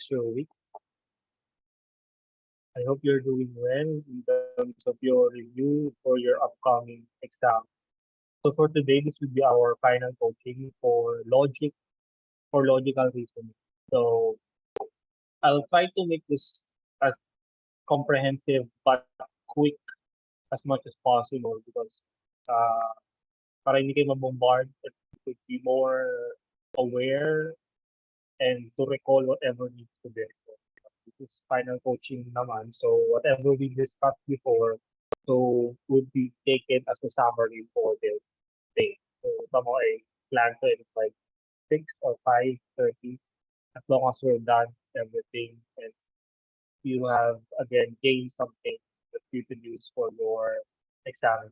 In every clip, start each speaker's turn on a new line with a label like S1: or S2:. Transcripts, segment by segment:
S1: your week? I hope you're doing well in terms of your review for your upcoming exam. So for today, this will be our final coaching for logical reasoning. So I'll try to make this as comprehensive but quick as much as possible because uh, para hindi kayo mabombard, it could be more aware and to recall whatever needs to be recalled. This is final coaching naman. So whatever we discussed before, so would be taken as a summary for this day. So somehow I plan to it like 6 or 5:30 as long as we're done everything and you have again gained something that you can use for your exam.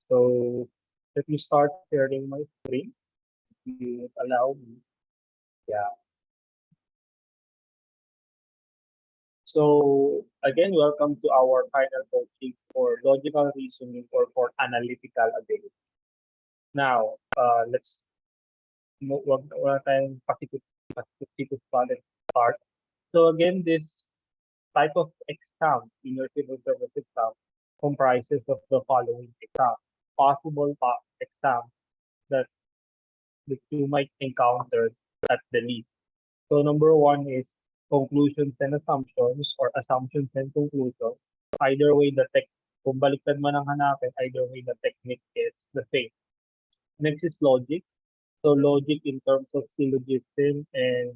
S1: So let me start sharing my screen if you would allow me. Yeah. So again, welcome to our final coaching for logical reasoning or for analytical ability. Now, let's wala tayong pasikot pa, let's start. So again, this type of exam in your civil service exam comprises of the following exam, possible exam that, that you might encounter at the least. So number one is conclusions and assumptions or assumptions and conclusions. Either way, kung baliktad man ang hanapin, either way, the technique is the same. Next is logic. So logic in terms of syllogism and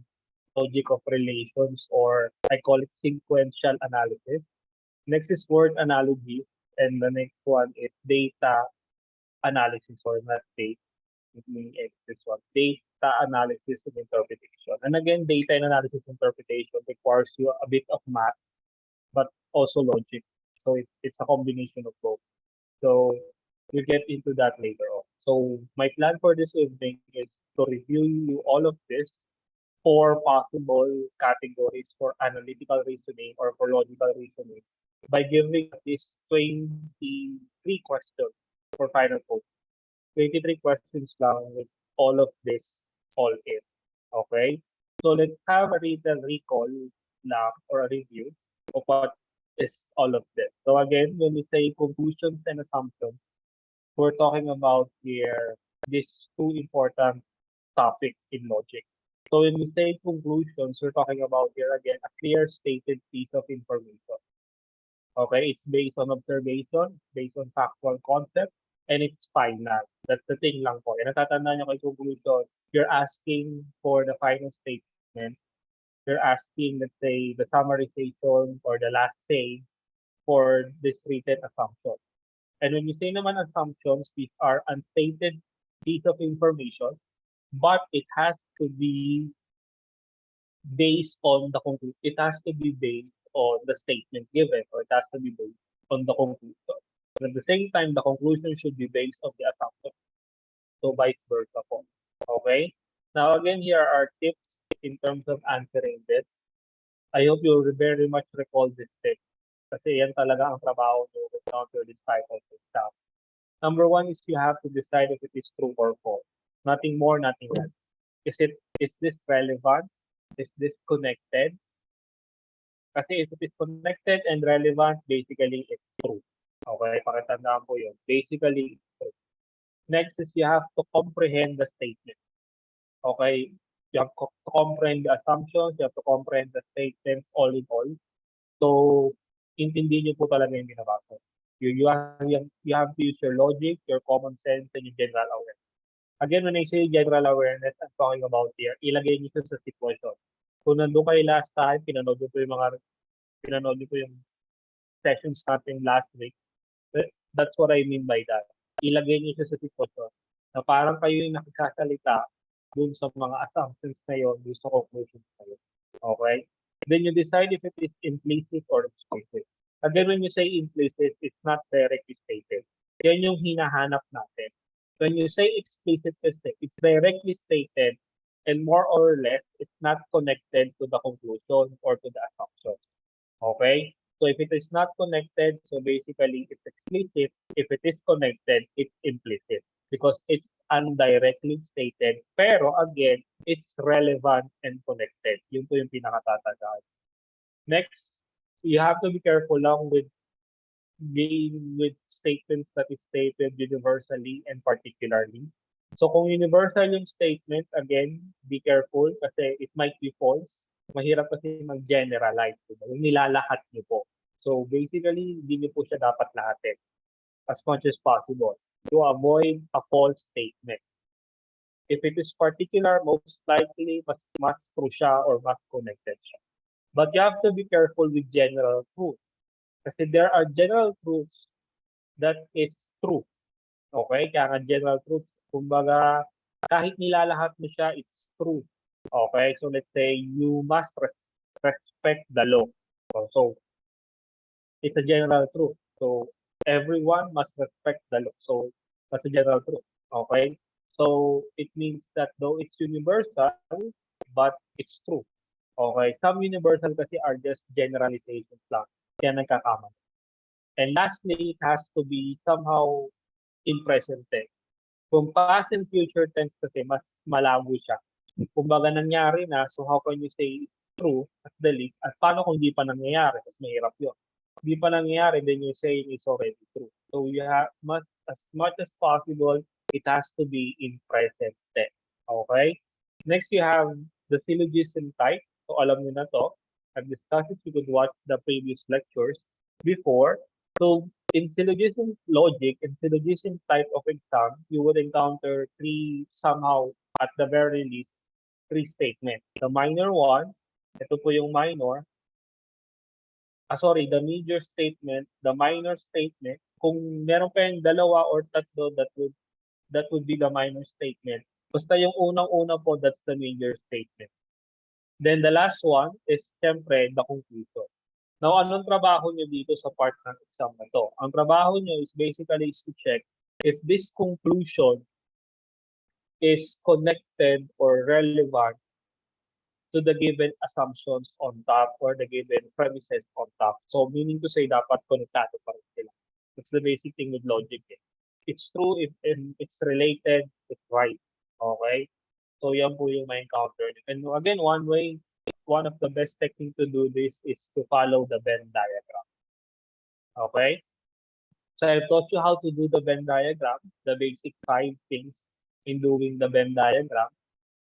S1: logic of relations, or I call it sequential analysis. Next is word analogy, and the next one is data analysis or not data. It's this one, data analysis and interpretation. And again, data and analysis and interpretation requires you a bit of math, but also logic. So it's a combination of both. So we'll get into that later on. So my plan for this evening is to review you all of this, four possible categories for analytical reasoning or for logical reasoning by giving at least 23 questions for final code. 23 questions lang with all of this all in. Okay? So let's have a little recall lang or a review of what is all of this. So again, when we say conclusions and assumptions, we're talking about here these two important topics in logic. So when we say conclusions, we're talking about here again a clear stated piece of information. Okay, it's based on observation, based on factual concept, and it's final. That's the thing lang po. And natatandaan nyo kay conclusion, you're asking for the final statement. You're asking, let's say, the summarization or the last say for this written assumption. And when you say naman assumptions, these are unstated piece of information, but it has to be based on the conclusion. It has to be based on the statement given, or it has to be based on the conclusion. But at the same time, the conclusion should be based on the assumption. So vice versa po. Okay? Now again, here are tips in terms of answering this. I hope you very much recall this tip. Kasi yan talaga ang trabaho nyo to counter this type of stuff. Number one is you have to decide if it is true or false. Nothing more, nothing less. Is this relevant? Is this connected? Kasi if it is connected and relevant, basically it's true. Okay, pakitandaan po yun. Basically, it's true. Next is you have to comprehend the statement. Okay, you have to comprehend the assumptions, you have to comprehend the statements all in all. So, intindihin niyo po talaga yung binabasa. You have to use your logic, your common sense, and your general awareness. Again, when I say general awareness, I'm talking about here, ilagay niyo sa situation. Kung nandun kayo last time, pinanood niyo po yung sessions natin last week, that's what I mean by that. Ilagay niyo siya sa sitwasyon na parang kayo yung nakisasalita dun sa mga assumptions na yun, dun sa conclusions na yun. Okay? Then you decide if it is implicit or explicit. Again, when you say implicit, it's not directly stated. Yan yung hinahanap natin. When you say explicit, it's directly stated and more or less, it's not connected to the conclusion or to the assumption. Okay? So if it is not connected, so basically it's explicit. If it is connected, it's implicit. because it's indirectly stated. Pero again, it's relevant and connected. Yun po yung pinakatatandaan. Next, you have to be careful lang with being with statements that is stated universally and particularly. So kung universal yung statement, again, be careful kasi it might be false. Mahirap kasi mag-generalize. Diba? Yung nilalahat niyo po. So basically, hindi niyo po siya dapat lahatin as much as possible to avoid a false statement. If it is particular, most likely, mas true siya or mas connected siya. But you have to be careful with general truth. Kasi there are general truths that is true. Okay? Kaya nga general truth, kumbaga, kahit nilalahat mo siya, it's true. Okay? So let's say, you must respect the law. So, it's a general truth. So, everyone must respect the law. So, that's a general truth. Okay? So, it means that though it's universal, but it's true. Okay? Some universal kasi are just generalizations lang. Kaya nagkakamali. And lastly, it has to be somehow in present tense. Kung past and future tense kasi mas malabo siya. Kumbaga nangyari na, so how can you say true at the least? At paano kung di pa nangyayari? Mas mahirap yun. Di pa nangyayari, then you're saying it's already true. So you have as much as possible, it has to be in present tense. Okay? Next, you have the syllogism type. So alam niyo na to. I've discussed it. You could watch the previous lectures before. So in syllogism logic and syllogism type of exam, you would encounter somehow at the very least, three statements. The minor one, ito po yung minor. The major statement, the minor statement. Kung meron kayong dalawa or tatlo, that would be the minor statement. Basta yung unang-una po, that's the major statement. Then the last one is siyempre the conclusion. Now, anong trabaho nyo dito sa part ng exam na to? Ang trabaho nyo is basically to check if this conclusion is connected or relevant to the given assumptions on top or the given premises on top. So, meaning to say, dapat konektado pa rin sila. That's the basic thing with logic. It's true if it's related, it's right. Okay? So, yan po yung may encounter. And again, one of the best technique to do this is to follow the Venn diagram. Okay? So I taught you how to do the Venn diagram, the basic 5 things in doing the Venn diagram.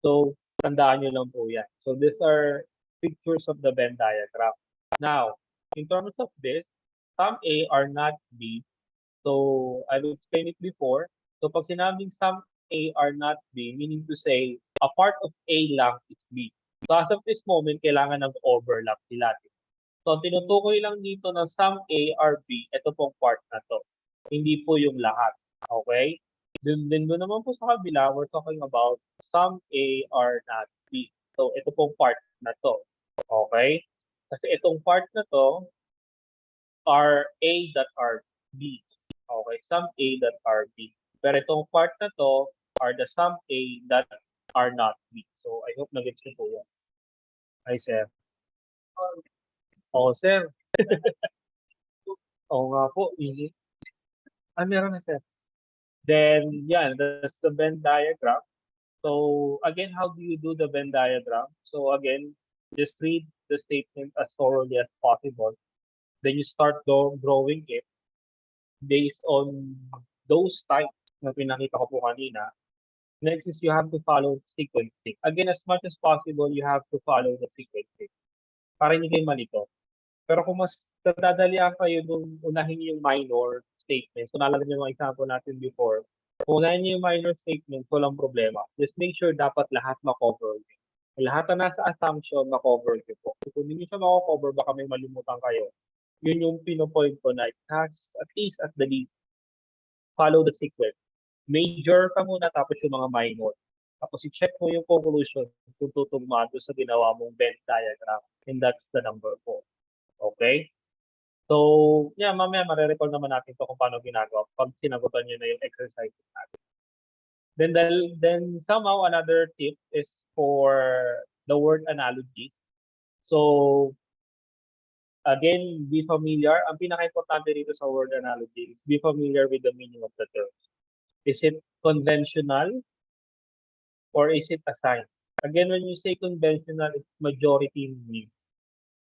S1: So, tandaan nyo lang po yan. So, these are pictures of the Venn diagram. Now, in terms of this, sum A are not B. So, I will explain it before. So, pag sinabing sum A are not B, meaning to say, a part of A lang is B. So, as of this moment, kailangan nag-overlap sila. So, ang tinutukoy lang dito ng sum A are B, ito pong part na to. Hindi po yung lahat. Okay? Doon naman po sa kabila, we're talking about sum A are not B. So, ito pong part na to. Okay? Kasi itong part na to are A that are B. Okay? Sum A that are B. Pero itong part na to are the sum A that are not B. So, I hope nag-gets nyo po yan. Hi, sir. Oo, sir. Oo nga po. Meron na, sir. Then, yeah, that's the Venn diagram. So, again, how do you do the Venn diagram? So, again, just read the statement as thoroughly as possible. Then you start drawing it based on those types na pinakita ko po kanina. Next is you have to follow sequencing. Again, as much as possible, you have to follow the sequencing para hindi kayo malito. Pero kung mas dadalian kayo nung unahin niyo yung minor statements, kung nalagyan niyo yung example natin before, kung unahin niyo yung minor statements, walang problema. Just make sure dapat lahat ma-cover niyo. Lahat na nasa assumption, ma-cover niyo po. Kung hindi niyo siya ma-cover, baka may malimutan kayo. Yun yung pinopoint ko na it has, at least at the least, follow the sequence. Major ka muna, tapos yung mga minor. Tapos i-check mo yung conclusion kung tutugma doon sa ginawa mong Venn diagram. And that's the number 4. Okay? So, yeah, mamaya marirecall naman natin ito kung paano ginagawa pag sinagutan nyo na yung exercises natin. Then somehow another tip is for the word analogy. So, again, be familiar. Ang pinaka-importante dito sa word analogy is be familiar with the meaning of the terms. Is it conventional or is it assigned? Again, when you say conventional, it's majority meaning.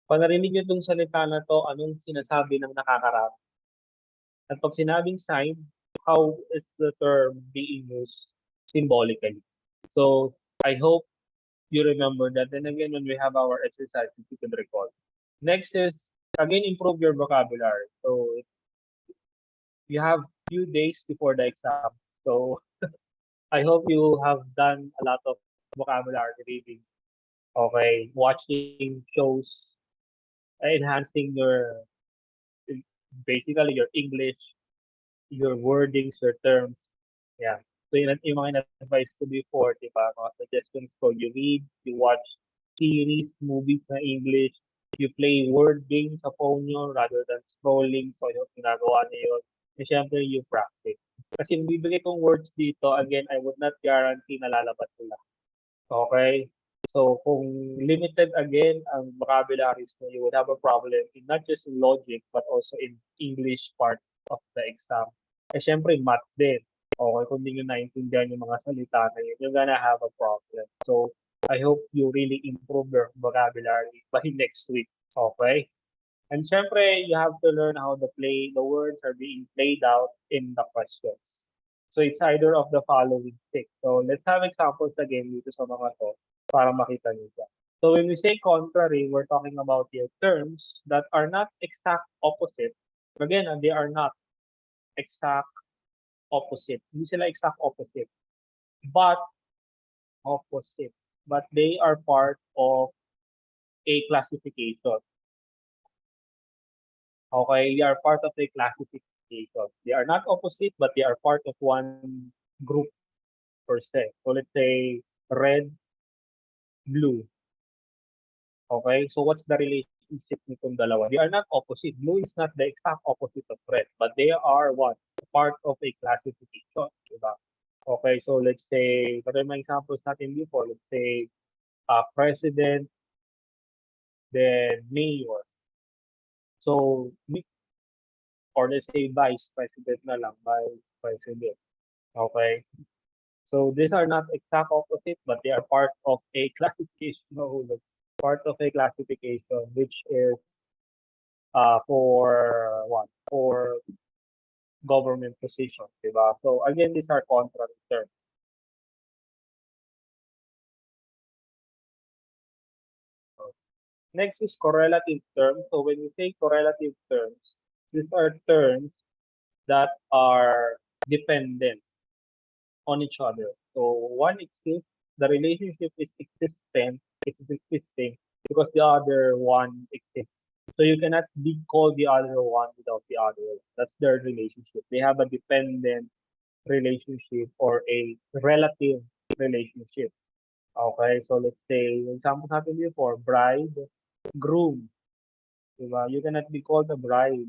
S1: Pag narinig niyo itong salita na to, anong sinasabi ng nakakarap? At pag sinabing sign, how is the term being used symbolically? So, I hope you remember that. And again, when we have our exercises, you can recall. Next is, again, improve your vocabulary. So, you have few days before the exam. So, I hope you have done a lot of vocabulary reading. Okay, watching shows, enhancing your, basically your English, your wordings, your terms. Yeah. So yung mga advice ko before, di ba? Mga suggestions ko, you read, you watch series, movies na English, you play word games sa phone nyo rather than scrolling. So yung ginagawa niyo yun. And syempre, you practice. Kasi yung bibigay kong words dito, again, I would not guarantee na lalabas sila. Okay? So kung limited again ang vocabularies mo, you would have a problem in not just in logic, but also in English part of the exam. Eh syempre, math din. Okay, kung hindi nyo naintindihan yung mga salita na yun, you're gonna have a problem. So, I hope you really improve your vocabulary by next week. Okay? And syempre, you have to learn how the words are being played out in the questions. So, it's either of the following six. So, let's have examples again dito sa mga to para makita niyo siya. So, when we say contrary, we're talking about the terms that are not exact opposite. Again, they are not exact opposite. Hindi sila exact opposite. But opposite. But they are part of a classification. Okay, they are part of a classification. They are not opposite, but they are part of one group per se. So let's say red, blue. Okay, so what's the relationship nitong dalawa? They are not opposite. Blue is not the exact opposite of red, but they are what? Part of a classification. Diba? Okay, so let's say, what are my examples natin before? Let's say, president, then mayor. So, or let's say vice president na lang, vice president. Okay? So, these are not exact opposite, but they are part of a classification. No, part of a classification, which is for what? For government position, diba? So, again, these are contrary terms. Next is correlative terms. So when we say correlative terms, these are terms that are dependent on each other. So one exists, the relationship is existent, it is existing because the other one exists. So you cannot be called the other one without the other one. That's their relationship. They have a dependent relationship or a relative relationship. Okay, so let's say, example natin before, bride, groom. Diba? You cannot be called a bride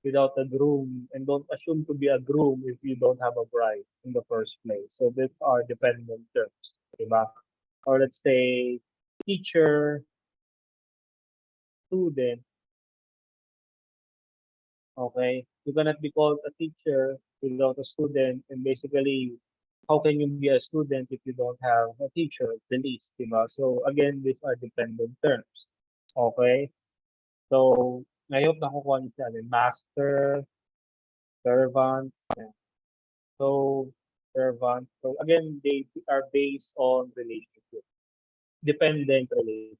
S1: without a groom, and don't assume to be a groom if you don't have a bride in the first place. So these are dependent terms. Diba? Or let's say teacher, student. Okay? You cannot be called a teacher without a student, and basically, how can you be a student if you don't have a teacher, the least, diba? So again, these are dependent terms. Okay? So, I hope nakukuha niyo siya. Master, servant. Yan. So, servant. So, again, they are based on relationship. Dependent relationship.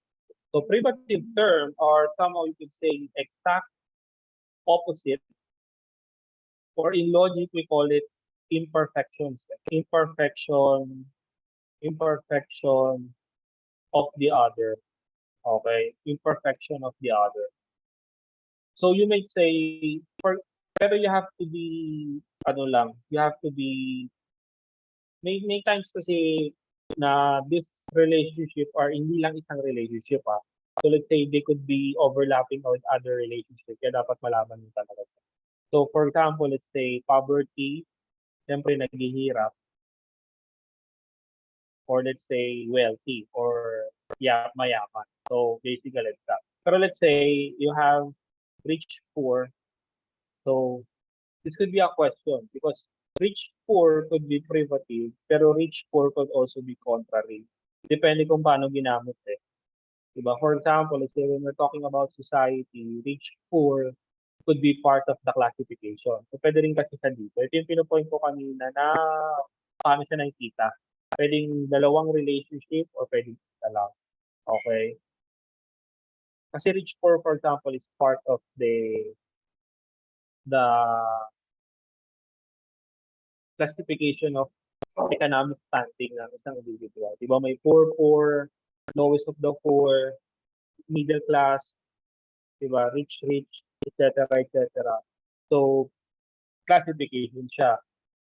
S1: So, privative term or somehow you could say exact opposite, or in logic, we call it imperfections. Imperfection of the other. Okay? Imperfection of the other. So you may say, pero you have to be, ano lang, you have to be, may times kasi na this relationship or hindi lang isang relationship So let's say they could be overlapping with other relationship, kaya dapat malaman mo talaga. So for example, let's say poverty, siyempre naghihirap, or let's say wealthy, or mayaman. So basically it's that. Pero let's say you have rich, poor, so this could be a question because Rich poor could be privative, pero rich poor could also be contrary. Depende kung paano ginamit eh. Diba? For example, let's say when we're talking about society, rich poor could be part of the classification. So pwede rin kasi siya dito. Ito yung pinupoint ko kanina na paano siya nakikita. Pwedeng dalawang relationship or pwedeng isa lang. Okay? Kasi rich poor, for example, is part of the classification of economic standing ng isang individual. Diba may poor, lowest of the poor, middle class, diba, rich, etc., etc. So, classification siya,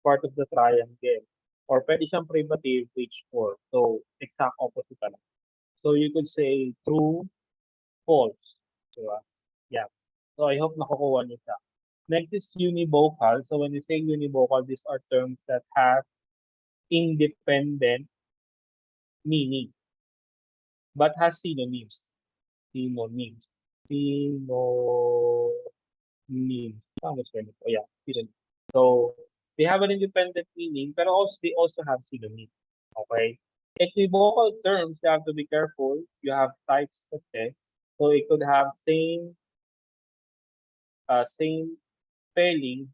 S1: part of the triangle. Or pwede siyang privative, rich, poor. So, exact opposite na. So, you could say true, false. Diba? Yeah. So, I hope nakukuha niyo siya. Next is univocal. So, when you say univocal, these are terms that have independent meaning but has synonyms. Synonyms. Synonyms. Tama ba yun? Oh, yeah. Synonyms. So, they have an independent meaning, but also they also have synonyms. Okay? Equivocal terms, you have to be careful. You have types, okay? So, it could have same spelling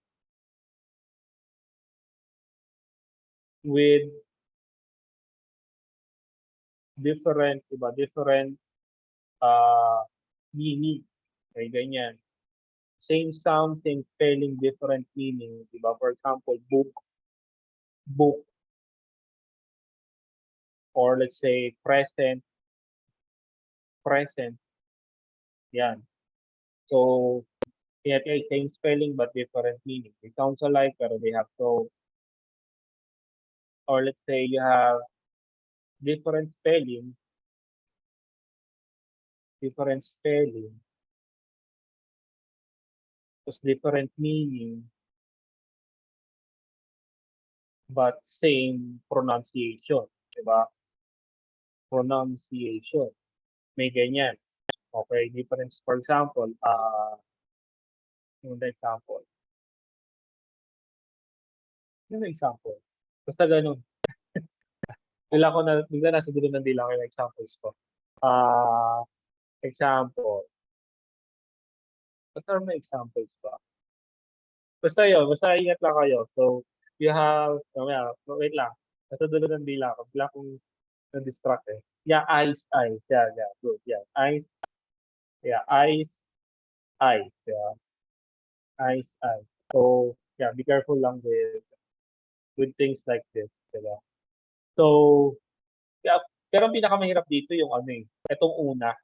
S1: with different, diba? Different meaning. Okay, ganyan. Same sound, same spelling, different meaning. Diba? For example, book, or let's say present. Yan. So, yet same spelling but different meaning. It sounds alike, pero they have so, or let's say you have different spelling, plus different meaning, but same pronunciation. Diba? Pronunciation. May ganyan. Okay, difference. For example, yung example. Yung example. Basta ganun. Bigla nasa dulo ng dila ko yung examples ko. Example. What are my examples ba? Basta yun, basta ingat lang kayo. So, you have, wait lang. Nasa dulo ng dila ko. Bigla akong na-distract eh. Yeah, eyes. Yeah, good. Yeah, eyes. Yeah, eyes. Yeah, eyes. So, yeah, be careful lang with things like this. Diba? So, yeah, pero ang pinakamahirap dito yung ano eh, itong una.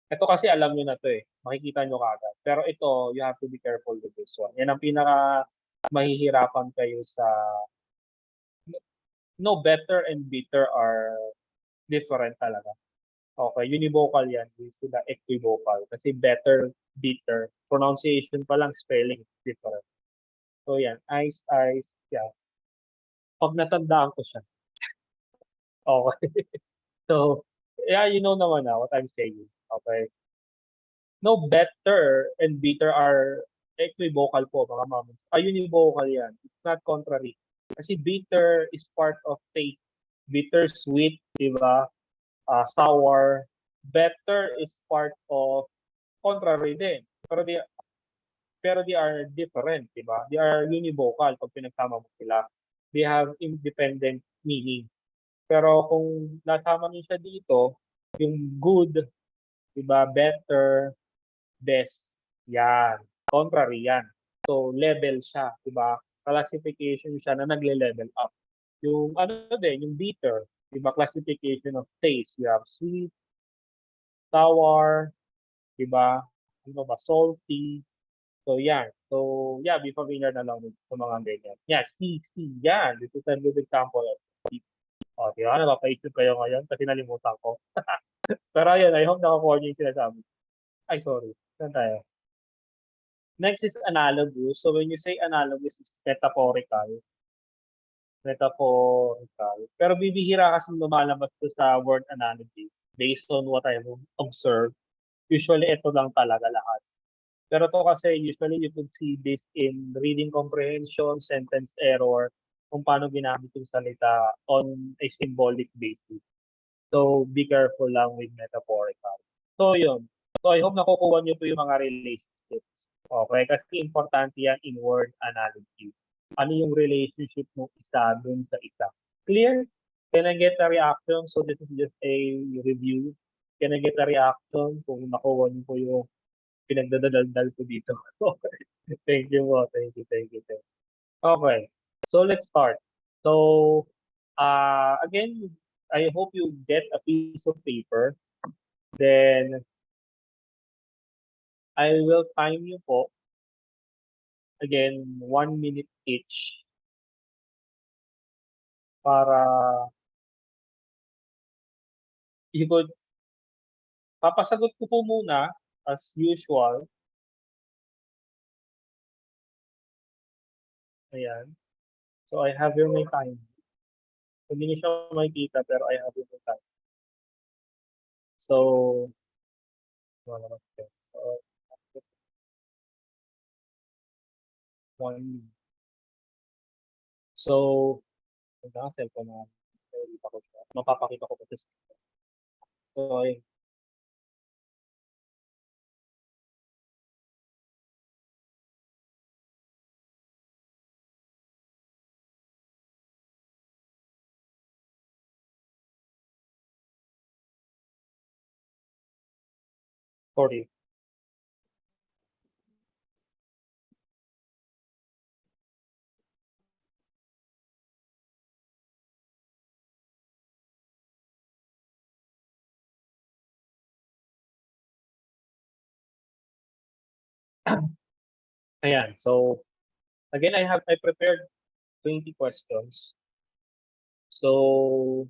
S1: Ito kasi alam nyo na to eh. Makikita nyo kaagad. Pero ito, you have to be careful with this one. Yan ang pinaka mahihirapan kayo sa no, better and bitter are different talaga. Okay, univocal yan. This is the equivocal. Kasi better, bitter. Pronunciation pa lang, spelling different. So yan, eyes, yeah. Pag natandaan ko siya. Okay. So, yeah, you know naman na what I'm saying. Okay. No, better and bitter are equivocal po, mga mamons. Univocal yan. It's not contrary. Kasi bitter is part of taste. Bitter, sweet, di ba? Sour. Better is part of contrary din. Pero they are different, di ba? They are univocal pag pinagsama mo sila. They have independent meaning. Pero kung nasama niyo siya dito, yung good, di ba, better, best. Yan. Contrary yan. So, level siya, di ba? Classification siya na nagle-level up. Yung ano din, yung bitter, di ba? Classification of taste. You have sweet, sour, di ba? Ano ba? Salty. So, yan. So, yeah, be familiar na lang sa mga ganyan. Yeah, C. Yan. This is a good example of C. O, di ba? Napapaisip kayo ngayon kasi nalimutan ko. Pero ayun, I hope nakakuha niyo yung sinasabi. Ay, sorry. Saan tayo? Next is analogous. So when you say analogous, it's metaphorical. Pero bibihira kasi lumalabas to sa word analogy based on what I've observed. Usually, ito lang talaga lahat. Pero to kasi usually you could see this in reading comprehension, sentence error, kung paano ginamit yung salita on a symbolic basis. So, be careful lang with metaphorical. So, yun. So, I hope nakukuha niyo po yung mga relationships. Okay? Kasi importante yan in word analogy. Ano yung relationship mo isa dun sa isa? Clear? Can I get a reaction? So, this is just a review. Can I get a reaction kung nakuha niyo po yung pinagdadaldal ko dito? Okay. Thank you po. Thank you, thank you, thank you. Okay. So, let's start. So, again, I hope you get a piece of paper. Then, I will time you po. Again, 1 minute each para you could, papasagot ko po muna as usual. Ayan. So, I have here my time. Hindi niyo siya makikita pero I have here my time. So, uh, 1 minute. So, cellphone na. Mapapakita ko po sa screen. So, ayun. Sorry. Ayan. So, again, I prepared 20 questions. So,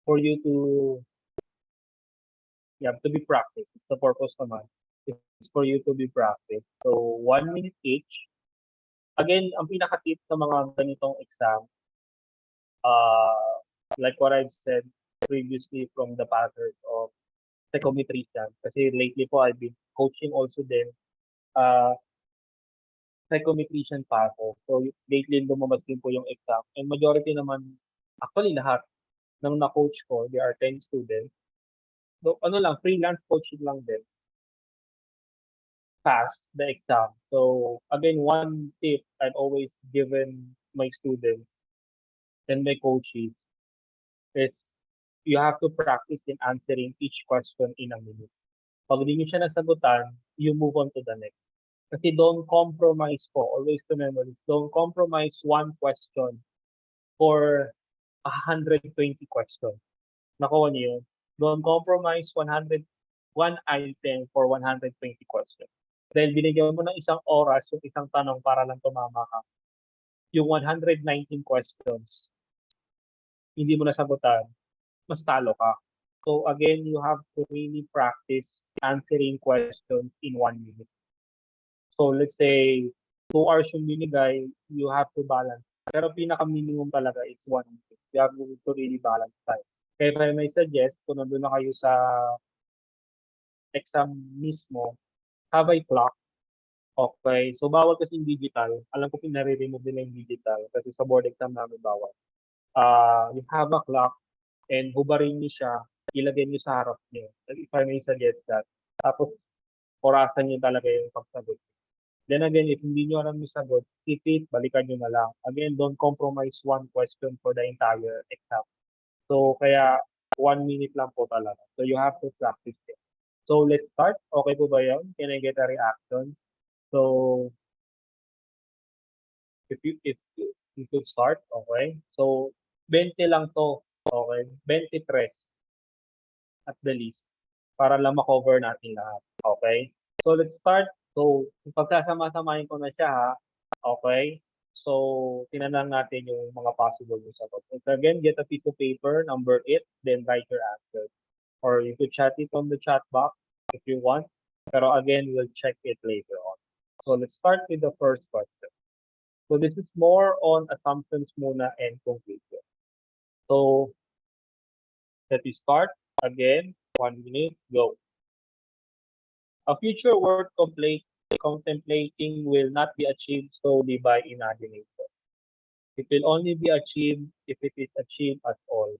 S1: for you to, you have to be practiced. The purpose naman is for you to be practiced. So, 1 minute each. Again, ang pinaka-tip sa mga ganitong exam, uh, like what I've said previously from the pattern of psychometrician, kasi lately po I've been coaching also din, uh, psychometrician pa ako. So, lately lumabas din po yung exam. And majority naman, actually lahat ng na-coach ko, there are 10 students. So, ano lang, freelance coaching lang din. Pass the exam. So, again, one tip I've always given my students and my coaches is you have to practice in answering each question in a minute. Pag di nyo siya nasagutan, you move on to the next. Kasi don't compromise po. Always remember, don't compromise one question for 120 questions. Nakuha niyo yun? Don't compromise 1 item for 120 questions. Dahil binigyan mo ng isang oras yung isang tanong para lang tumama ka. Yung 119 questions, hindi mo nasagutan, mas talo ka. So again, you have to really practice answering questions in 1 minute. So let's say 2 hours yung binigay, you have to balance. Pero pinaka-minimum talaga is 1 minute. You have to really balance time. Kaya if I may suggest, kung nandun na kayo sa exam mismo, have a clock. Okay. So bawal kasi yung digital. Alam ko pinare-remove nila yung digital kasi sa board exam namin bawal. You have a clock and hubarin niyo siya, ilagay niyo sa harap niyo. If I may suggest that. Tapos orasan niyo talaga yung pagsagot. Then again, if hindi niyo alam yung sagot, repeat, balikan niyo na lang. Again, don't compromise one question for the entire exam. So kaya 1 minute lang po talaga. So you have to practice it. So let's start. Okay po ba yun? Can I get a reaction? So if you could start, okay? So 20 lang to, okay? 23 at the least para lang ma-cover natin lahat, okay? So let's start. So pagsasama-samahin ko na siya ha, okay? So tinanong natin yung mga possible yung sagot. So again, get a piece of paper, number 8, then write your answer. Or you could chat it on the chat box if you want. Pero again, we'll check it later on. So let's start with the first question. So this is more on assumptions muna and conclusion. So let me start again. 1 minute, go. A future work contemplating will not be achieved solely by imagination. It will only be achieved if it is achieved at all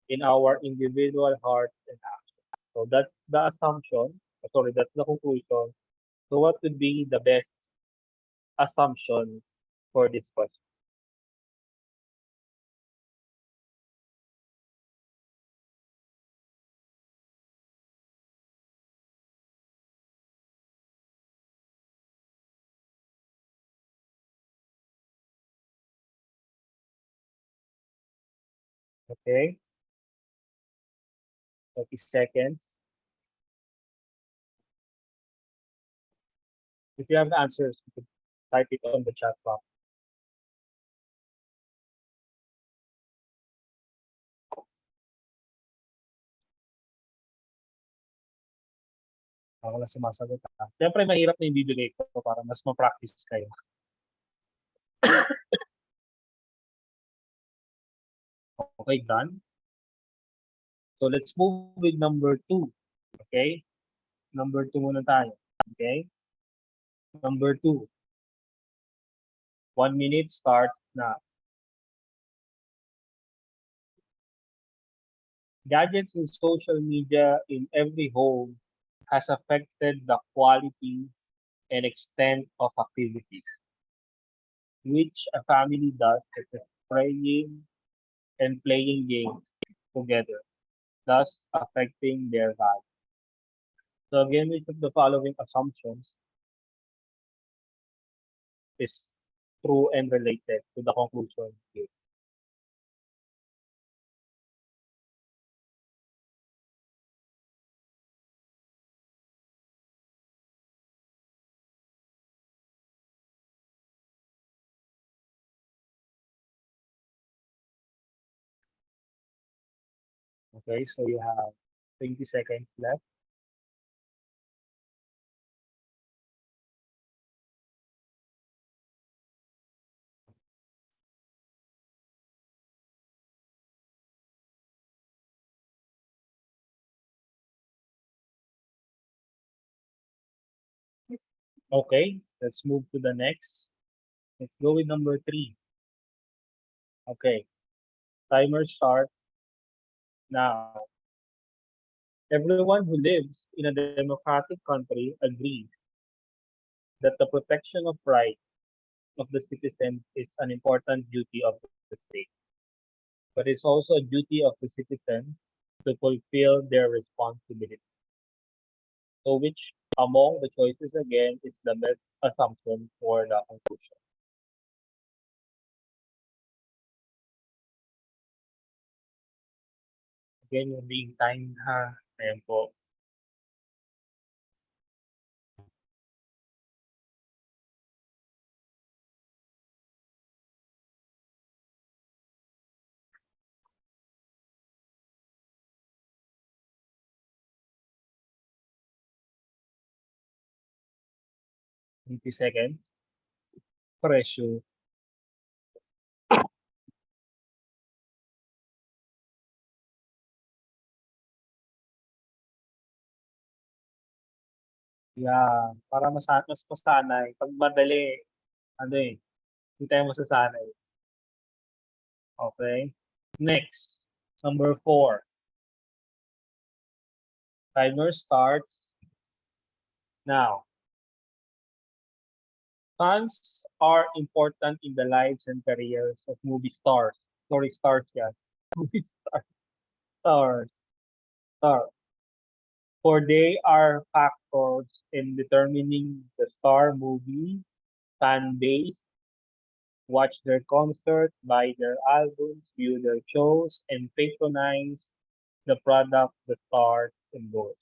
S1: in our individual hearts and actions. So that's the assumption. Sorry, that's the conclusion. So what would be the best assumption for this question? Okay, 30 seconds. If you have answers, you can type it on the chat box. Ako lang sumasagot. Siyempre, mahirap na yung bibigay ko para mas ma-practice kayo. Okay, done. So let's move with number 2. Okay? Number 2 muna tayo. Okay? Number 2. 1 minute start na. Gadgets and social media in every home has affected the quality and extent of activities which a family does, such as praying and playing games together, thus affecting their value. So again, which of the following assumptions is true and related to the conclusion here? Okay, so you have 20 seconds left. Okay, let's move to the next. Let's go with number 3. Okay, timer start now. Everyone who lives in a democratic country agrees that the protection of rights of the citizens is an important duty of the state. But it's also a duty of the citizens to fulfill their responsibility. So which among the choices again is the best assumption for the conclusion? Again, yung being time ha. Ayan po. Seconds. Pressure. Yeah, para mas masanay. Pag madali, ano eh, hindi tayo masasanay. Okay? Next, number 4. Timer starts now. Fans are important in the lives and careers of movie stars. Sorry, stars yan. Movie stars. Stars. Stars. For they are factors in determining the star movie fan base, watch their concerts, buy their albums, view their shows, and patronize the product the stars endorse.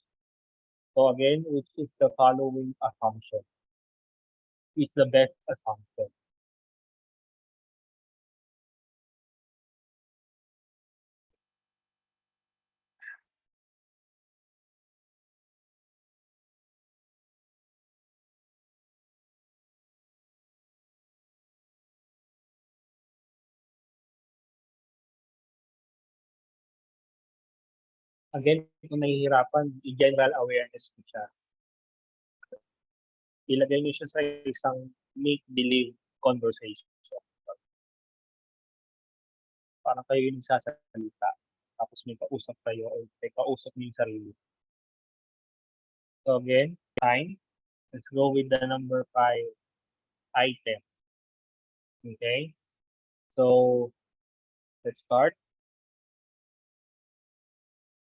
S1: So again, which is the following assumption? Is the best assumption. Again, kung nahihirapan, i-general awareness ko siya. ilagay niyo siya sa isang make-believe conversation. Parang kayo yung nagsasalita, tapos may kausap kayo or may kausap niyo yung sarili. So again, time. Let's go with the number 5 item. Okay? So, let's start.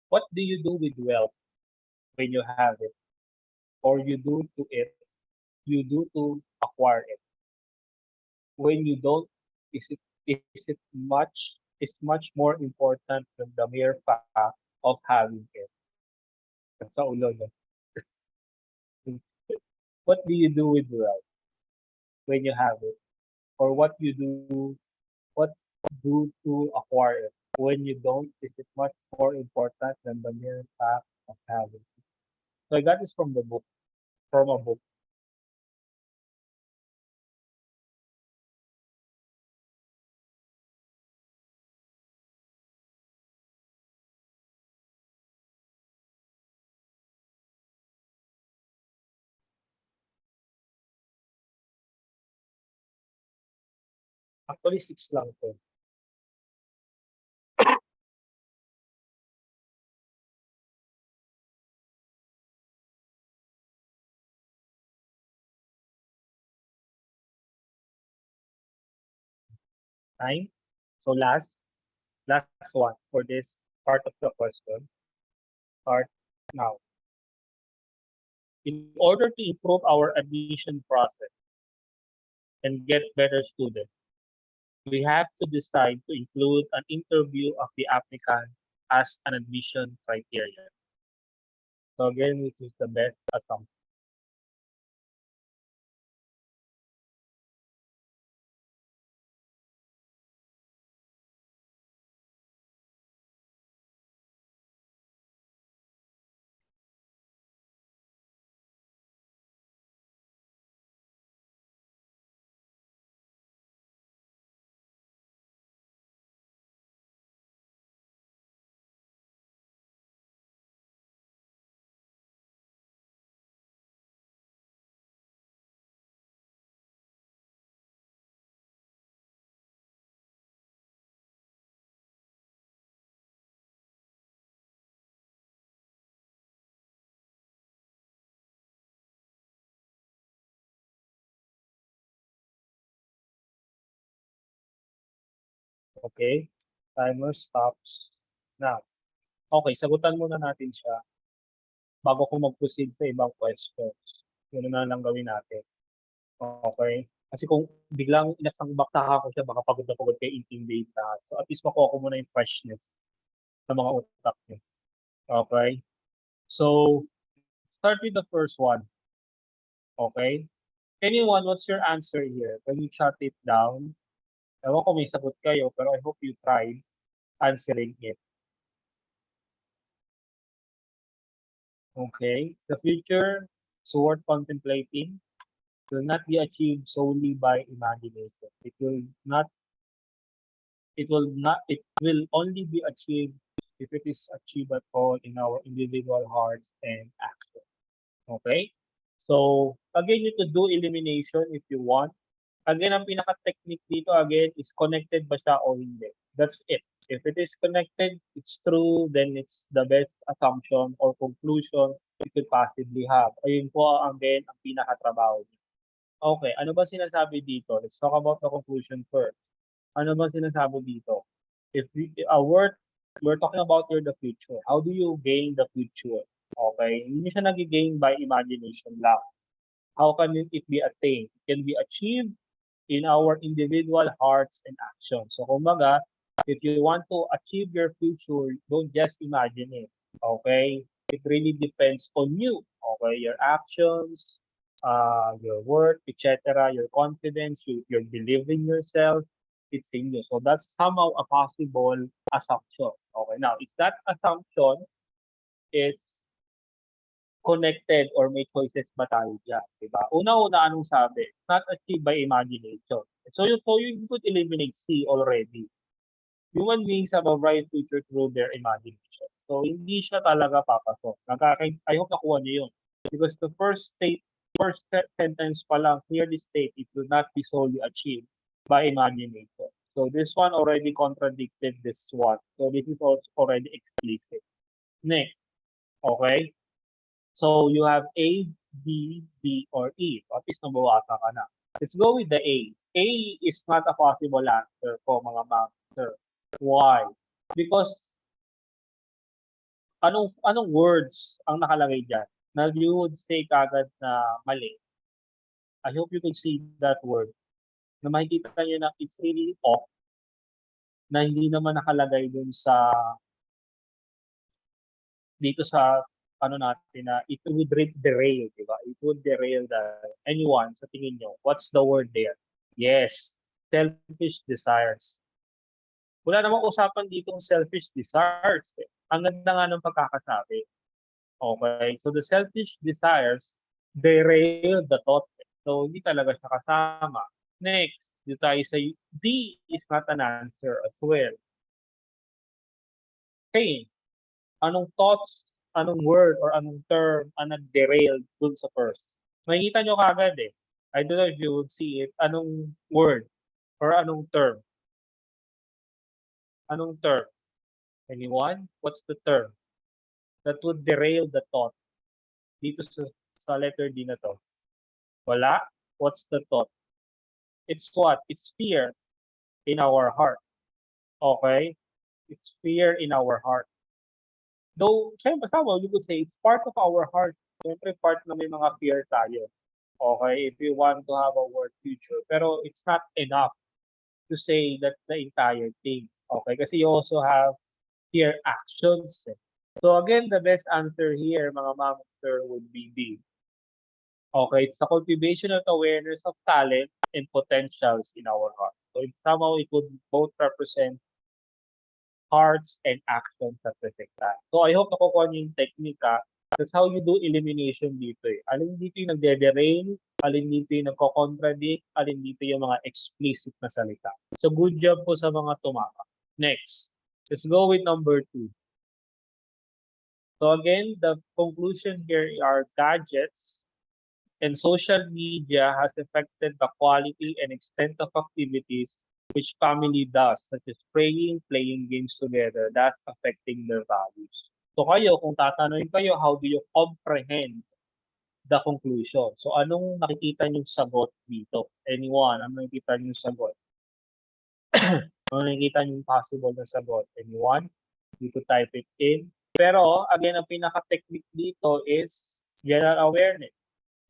S1: What do you do with wealth when you have it? Or you do to it, you do to acquire it. When you don't, is much more important than the mere fact of having it. Sa ulo, no? What do you do with wealth when you have it? Or what do to acquire it? When you don't, is it much more important than the mere fact of having it? So I got this from the book, from a book. Actually, 6 lang to. Time. So last one for this part of the question. Start now. In order to improve our admission process and get better students, we have to decide to include an interview of the applicant as an admission criteria. So again, which is the best assumption. Okay? Timer stops now. Okay, sagutan muna natin siya bago ko mag-proceed sa ibang questions. Yun na lang gawin natin. Okay? Kasi kung biglang inasangbaktahan ko siya, baka pagod na pagod kayo intimidate lahat. So at least makuha ko muna yung freshness sa mga utak niyo. Okay? So, start with the first one. Okay? Anyone, what's your answer here? Can you shut it down? Ewan ko may sagot kayo, pero I hope you tried answering it. Okay? The future is worth contemplating. Will not be achieved solely by imagination. It will only be achieved if it is achieved at all in our individual hearts and action. Okay? So, again, you could do elimination if you want. Again, ang pinaka-technique dito again is connected ba siya o hindi. That's it. If it is connected, it's true, then it's the best assumption or conclusion you could possibly have. Ayun po again ang pinaka-trabaho. Okay, ano ba sinasabi dito? Let's talk about the conclusion first. Ano ba sinasabi dito? If we're talking about the future. How do you gain the future? Okay, hindi siya nag-gain by imagination lang. How can it be attained? It can be achieved in our individual hearts and actions. So kumbaga, if you want to achieve your future, don't just imagine it. Okay? It really depends on you. Okay? Your actions, your work, etc., your confidence, your belief in yourself, it's in you. So that's somehow a possible assumption. Okay, now if that assumption is connected or may choices ba tayo dyan, di ba? Una-una, anong sabi? It's not achieved by imagination. So you could eliminate C already. Human beings have a bright future through their imagination. So hindi siya talaga papasok. I hope nakuha niyo yun. Because the first state first sentence pa lang clearly state it will not be solely achieved by imagination. So this one already contradicted this one. So this is also already explicit. Next, okay? So you have A, B, D, or E. At least nabawasan ka na. Let's go with the A. A is not a possible answer po mga master. Why? Because anong words ang nakalagay diyan na you would say kagad na mali? I hope you can see that word. Na makikita niyo na it's really off na hindi naman nakalagay dun sa dito sa ano natin na it would derail, di ba? It would derail anyone sa tingin nyo. What's the word there? Yes, selfish desires. Wala namang usapan ditong selfish desires. Eh. Ang ganda nga ng pagkakasabi. Okay, so the selfish desires derail the thought. So hindi talaga siya kasama. Next, dito tayo sa D is not an answer as well. Same. Anong thoughts, anong word, or anong term ang nag-derail dun sa first? Makikita nyo kagad eh. I don't know if you would see it. Anong word or anong term? Anong term? Anyone? What's the term that would derail the thought? Dito sa letter D na to. Wala? What's the thought? It's what? It's fear in our heart. Okay? It's fear in our heart. Though, syempre, you could say, it's part of our heart. Syempre, part na may mga fear tayo. Okay? If you want to have a world future. Pero it's not enough to say that's the entire thing. Okay? Kasi you also have fear actions. So again, the best answer here, mga master, would be B. Okay? It's the cultivation of awareness of talent and potentials in our heart. So somehow it would both represent hearts and actions at the same time. So I hope nakukuha niyo yung technique ha. That's how you do elimination dito eh. Alin dito yung nagde-derail, alin dito yung nagko-contradict, alin dito yung mga explicit na salita. So good job po sa mga tumama. Next, let's go with number 2. So again, the conclusion here are gadgets and social media has affected the quality and extent of activities which family does, such as praying, playing games together, that's affecting their values. So kayo, kung tatanungin kayo, how do you comprehend the conclusion? So anong nakikita niyong sagot dito? Anyone, anong nakikita niyong sagot? Anong nakikita niyong possible na sagot? Anyone? You could type it in. Pero, again, ang pinaka-technique dito is general awareness.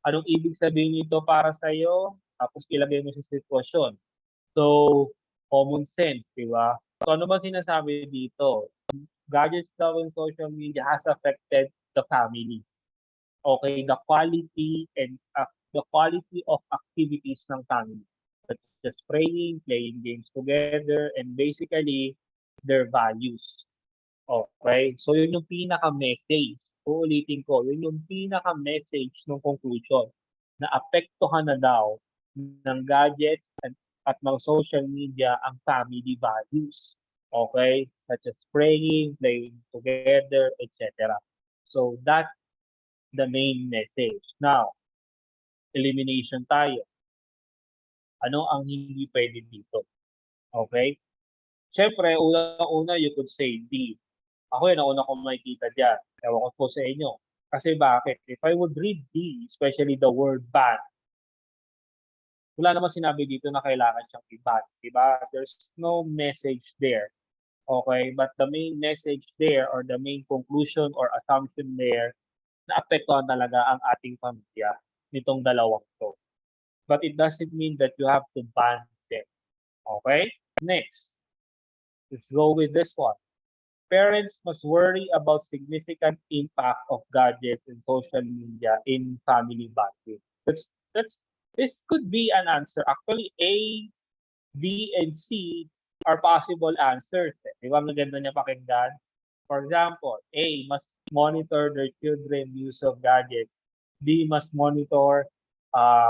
S1: Anong ibig sabihin nito para sa'yo? Tapos ilagay mo sa sitwasyon. So, common sense, di ba? So, ano ba sinasabi dito? Gadgets daw in social media has affected the family. Okay, the quality of activities ng family. Such as praying, playing games together, and basically, their values. Okay, so yun yung pinaka-message. Uulitin ko, yun yung pinaka-message ng conclusion na apektuhan na daw ng gadgets at ng social media ang family values. Okay? Such as praying, playing together, etc. So that's the main message. Now, elimination tayo. Ano ang hindi pwede dito? Okay? Siyempre, una-una you could say D. Ako yun, nauna ko makikita dyan. Ewan ko po sa inyo. Kasi bakit? If I would read D, especially the word ban, wala naman sinabi dito na kailangan siyang i-ban. Diba? There's no message there. Okay? But the main message there or the main conclusion or assumption there na apektuhan talaga ang ating pamilya nitong dalawang to. But it doesn't mean that you have to ban them. Okay? Next. Let's go with this one. Parents must worry about significant impact of gadgets and social media in family bonding. This could be an answer. Actually, A, B, and C are possible answers. Di ba maganda niya pakinggan? For example, A, must monitor their children's use of gadgets. B, must monitor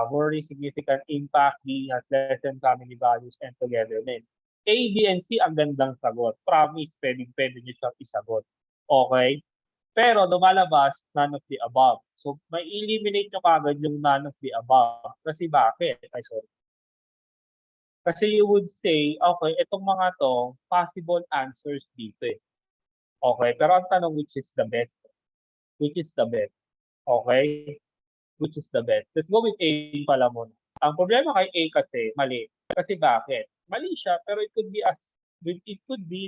S1: worry significant impact. B, has lessened family values and togetherness. A, B, and C ang gandang sagot. Promise, pwede niyo siyang isagot. Okay? Pero lumalabas none of the above. So may eliminate nyo kagad yung none of the above. Kasi bakit? Ay, sorry. Kasi you would say, okay, itong mga to, possible answers dito eh. Okay, pero ang tanong, which is the best? Which is the best? Okay? Which is the best? Let's go with A pala muna. Ang problema kay A kasi, mali. Kasi bakit? Mali siya, pero it could be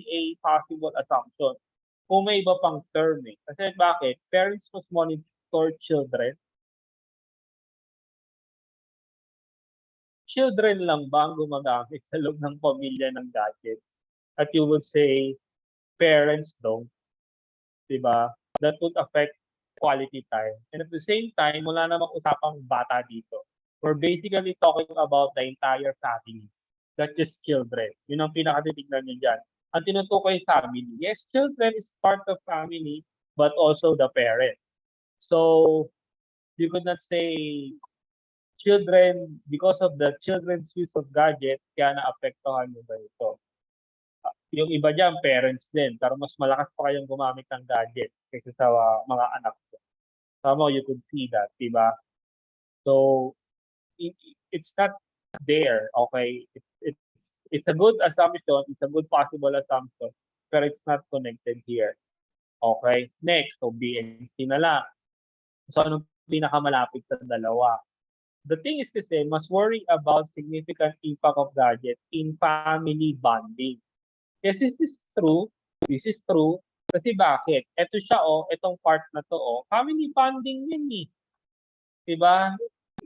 S1: a possible assumption. Kung may iba pang term eh. Kasi bakit? Parents must monitor children. Children lang ba ang gumagamit sa loob ng pamilya ng gadgets? At you would say, parents don't. Diba? That would affect quality time. And at the same time, wala namang usapang bata dito. We're basically talking about the entire family, not just children. Yun ang pinakatitignan nyo dyan. Ang tinutukoy family. Yes, children is part of family, but also the parent. So, you could not say children, because of the children's use of gadgets, kaya naapektuhan mo ba ito? Yung iba dyan, parents din. Pero mas malakas pa kayong gumamit ng gadget kaysa sa mga anak ko. Somehow you could see that, di ba? So, it's not there, okay? It's a good assumption, it's a good possible assumption, pero it's not connected here. Okay? Next, so B and C na lang. So, anong pinakamalapit sa dalawa? The thing is kasi, mas worry about significant impact of gadget in family bonding. Yes, this is true. This is true. Kasi bakit? Ito siya, itong part na to, family bonding yun eh. Diba?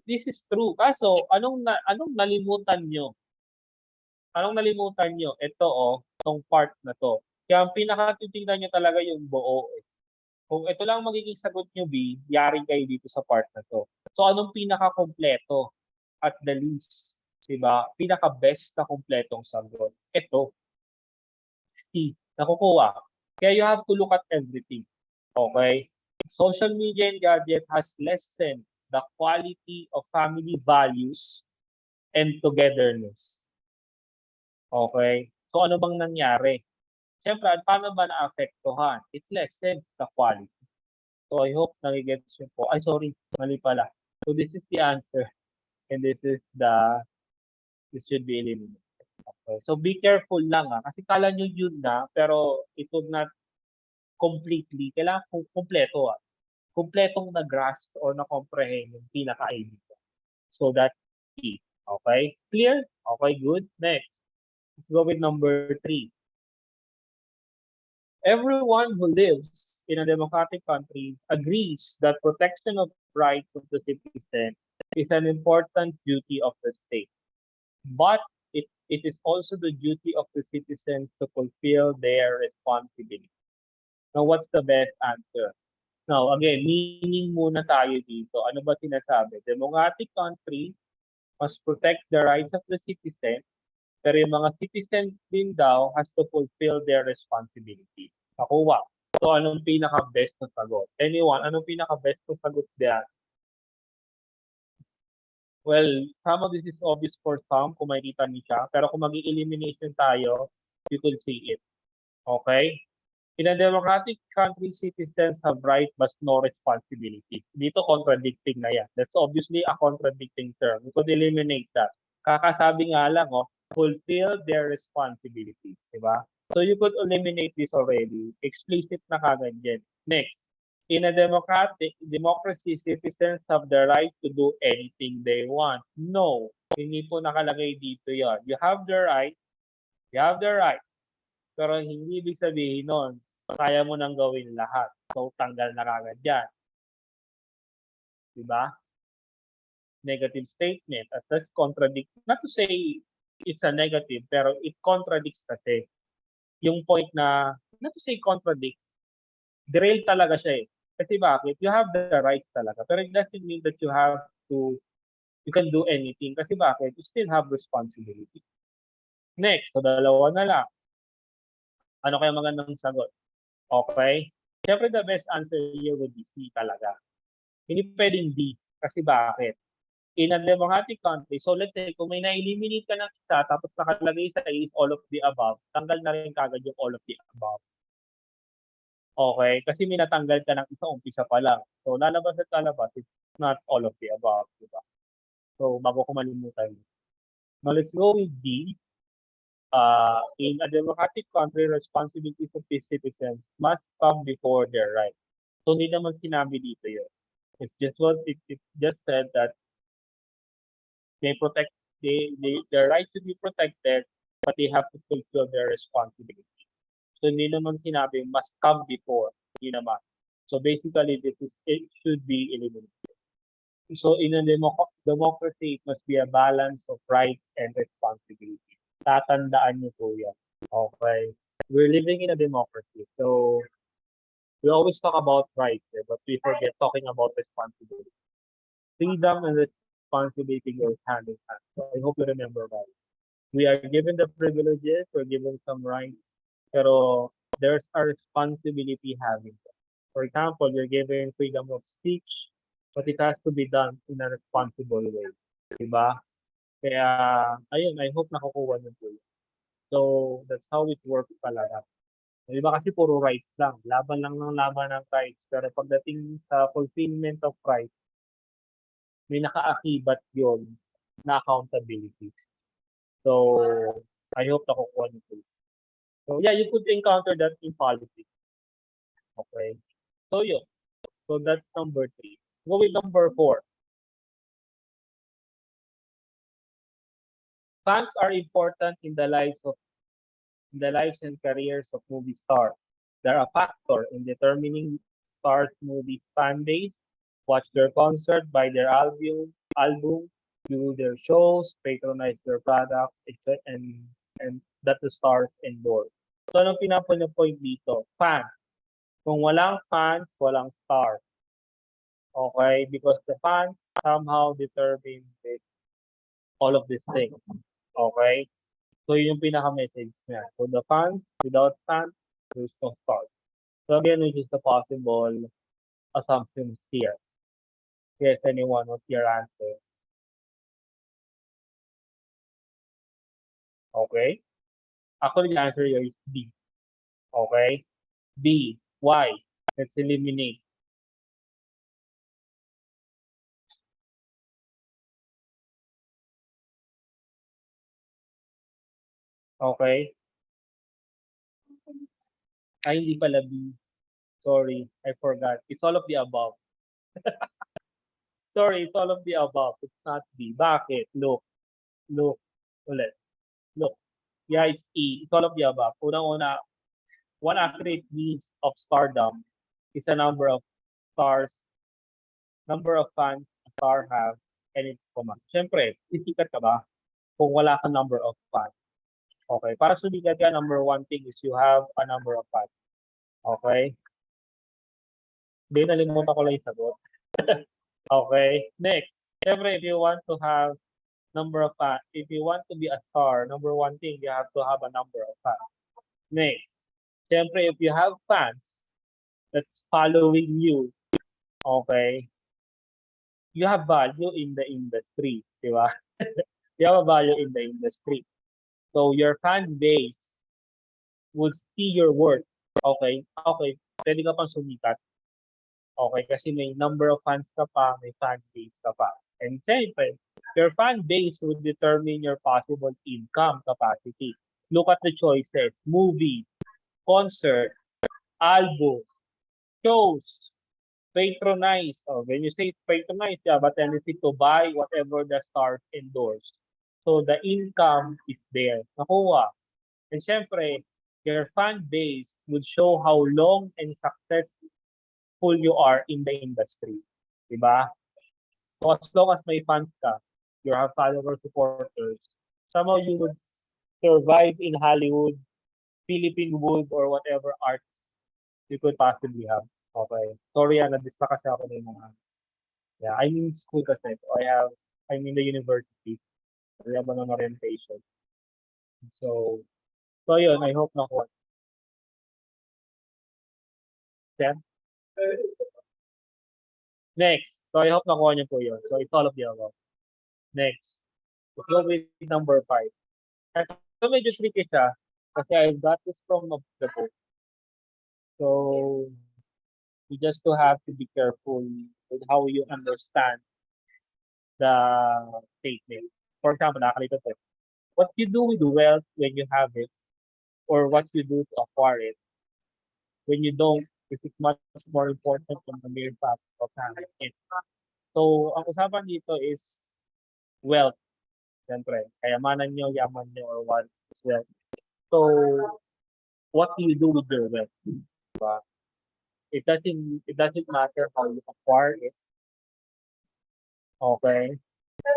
S1: This is true. Kaso, anong nalimutan nyo? Anong nalimutan nyo? Ito, itong part na to. Kaya ang pinakatitignan nyo talaga yung buo eh. Kung ito lang magiging sagot nyo, B, yari kayo dito sa part na to. So, anong pinaka-kompleto at the least? Diba? Pinaka-best na kompletong sagot. Ito. C. Nakukuha. Kaya you have to look at everything. Okay? Social media and gadget has lessened the quality of family values and togetherness. Okay? So, ano bang nangyari? Siyempre, paano ba naapektuhan? It lessens the quality. So, I hope nagigets nyo po. Ay, sorry. Mali pala. So, this is the answer. And this should be eliminated. Okay. So, be careful lang kasi kala nyo yun na, pero it would not completely. Kailangan kompleto Kompletong na-grasp or na-comprehend yung pinaka-idea. So, that's key. Okay? Clear? Okay, good. Next. Let's go with number 3. Everyone who lives in a democratic country agrees that protection of rights of the citizen is an important duty of the state. But it is also the duty of the citizens to fulfill their responsibility. Now, what's the best answer? Now, again, meaning muna tayo dito. Ano ba sinasabi? Democratic country must protect the rights of the citizen, pero yung mga citizens din daw has to fulfill their responsibility. Nakuha. So, anong pinaka-best na sagot? Anyone, anong pinaka-best na sagot diyan? Well, some of this is obvious for some kung makikita niyo siya, pero kung mag-elimination tayo, you could see it. Okay? In a democratic country, citizens have rights but no responsibility. Dito contradicting na yan. That's obviously a contradicting term. We could eliminate that. Kakasabi nga lang, fulfill their responsibility. Diba? So you could eliminate this already. Explicit na kagad yan. Next. In a democracy, citizens have the right to do anything they want. No. Hindi po nakalagay dito yan. You have the right. You have the right. Pero hindi ibig sabihin nun, kaya mo nang gawin lahat. So, tanggal na kagad yan. Diba? Negative statement. At that's contradict. Not to say it's a negative, pero it contradicts kasi. Yung point na, not to say contradict, derail talaga siya eh. Kasi bakit? You have the right talaga. Pero it doesn't mean that you can do anything. Kasi bakit? You still have responsibility. Next, so dalawa na lang. Ano kaya magandang sagot? Okay? Siyempre, the best answer here would be C talaga. Hindi pwedeng D. Kasi bakit? In a democratic country, so let's say, kung may na-eliminate ka ng isa, tapos nakalagay sa is all of the above, tanggal na rin kagad yung all of the above. Okay? Kasi may natanggal ka ng isa, umpisa pa lang. So, lalabas at lalabas, it's not all of the above, di ba? So, bago ko malimutan. Now, let's go with D. In a democratic country, responsibilities of its citizens must come before their rights. So, hindi naman sinabi dito yun. It's just what it just said that they protect their rights to be protected, but they have to fulfill their responsibility. So hindi naman sinabi must come before, hindi naman. So basically, it should be eliminated. So in a democracy, it must be a balance of rights and responsibility. Tatandaan niyo po yan. Okay? We're living in a democracy. So we always talk about rights, but we forget talking about responsibility. Freedom and responsibility goes hand in hand. So I hope you remember that. We are given the privileges, we're given some rights, pero there's a responsibility having them. For example, you're given freedom of speech, but it has to be done in a responsible way. Diba? Kaya, ayun, I hope nakukuha niyo po yun. So, that's how it works talaga. Diba kasi puro rights lang. Laban lang ng laban ng rights. Pero pagdating sa fulfillment of rights, may nakaakibat yun na accountability. So, I hope nakukuha niyo po yun. So, yeah, you could encounter that in politics. Okay? So, yun. So, that's number 3. Go with number 4. Fans are important in the lives and careers of movie stars. They're a factor in determining stars' movie fan base, watch their concert, buy their album, view their shows, patronize their products, and that the stars endorse. So, anong point dito? Fans. Kung walang fans, walang stars. Okay? Because the fans somehow determine all of these things. Okay? So, yun yung pinaka-message niya. So, the fans, without fans, there's no stars. So, again, which is the possible assumptions here. Yes, anyone, what's your answer? Okay? Actually, the answer here is B. Okay? B. Why? Let's eliminate. Okay? Ay, hindi pala B. Sorry, I forgot. It's all of the above. Sorry, it's all of the above. It's not B. Bakit? Look. Ulit. Look. Yeah, it's E. It's all of the above. Unang-una, one accurate means of stardom is the number of stars, number of fans a star have, and its command. Siyempre, sisikat ka ba kung wala kang number of fans? Okay. Para sumikat ka, number one thing is you have a number of fans. Okay? Hindi, nalimutan ko lang yung sagot. Okay. Next. Siyempre, if you want to have number of fans, if you want to be a star, number one thing, you have to have a number of fans. Next. Siyempre, if you have fans that's following you, okay, you have value in the industry, di ba? You have a value in the industry. So, your fan base would see your work. Okay, pwede ka pang sumikat. Okay, kasi may number of fans ka pa, may fan base ka pa. And siyempre, your fan base would determine your possible income capacity. Look at the choices: movie, concert, album, shows, patronize. Oh, when you say patronize, you have a tendency to buy whatever the stars endorse. So the income is there. Nakuha. And syempre, your fan base would show how long and successful you are in the industry. Diba? So as long as may fans ka, you have followers, supporters, somehow you would survive in Hollywood, Philippine Wood, or whatever art you could possibly have. Okay. Sorry, na-distract kasi ako ng mga, yeah, I'm in school kasi. So I'm in the university. We have an orientation. So yun, I hope nakuha. Yeah. Next. So I hope nakuha niyo po yun. So it's all of the above. Next. Let's go with number 5. Ito medyo tricky siya kasi I got this from the book. So you just to have to be careful with how you understand the statement. For example, nakalito ko, what you do with wealth when you have it, or what you do to acquire it when you don't, this is much more important than the mere fact of having it. So, ang usapan dito is wealth. Siyempre, kayamanan nyo, yaman nyo, or what is wealth. So, what do you do with your wealth? Diba? It doesn't matter how you acquire it, okay?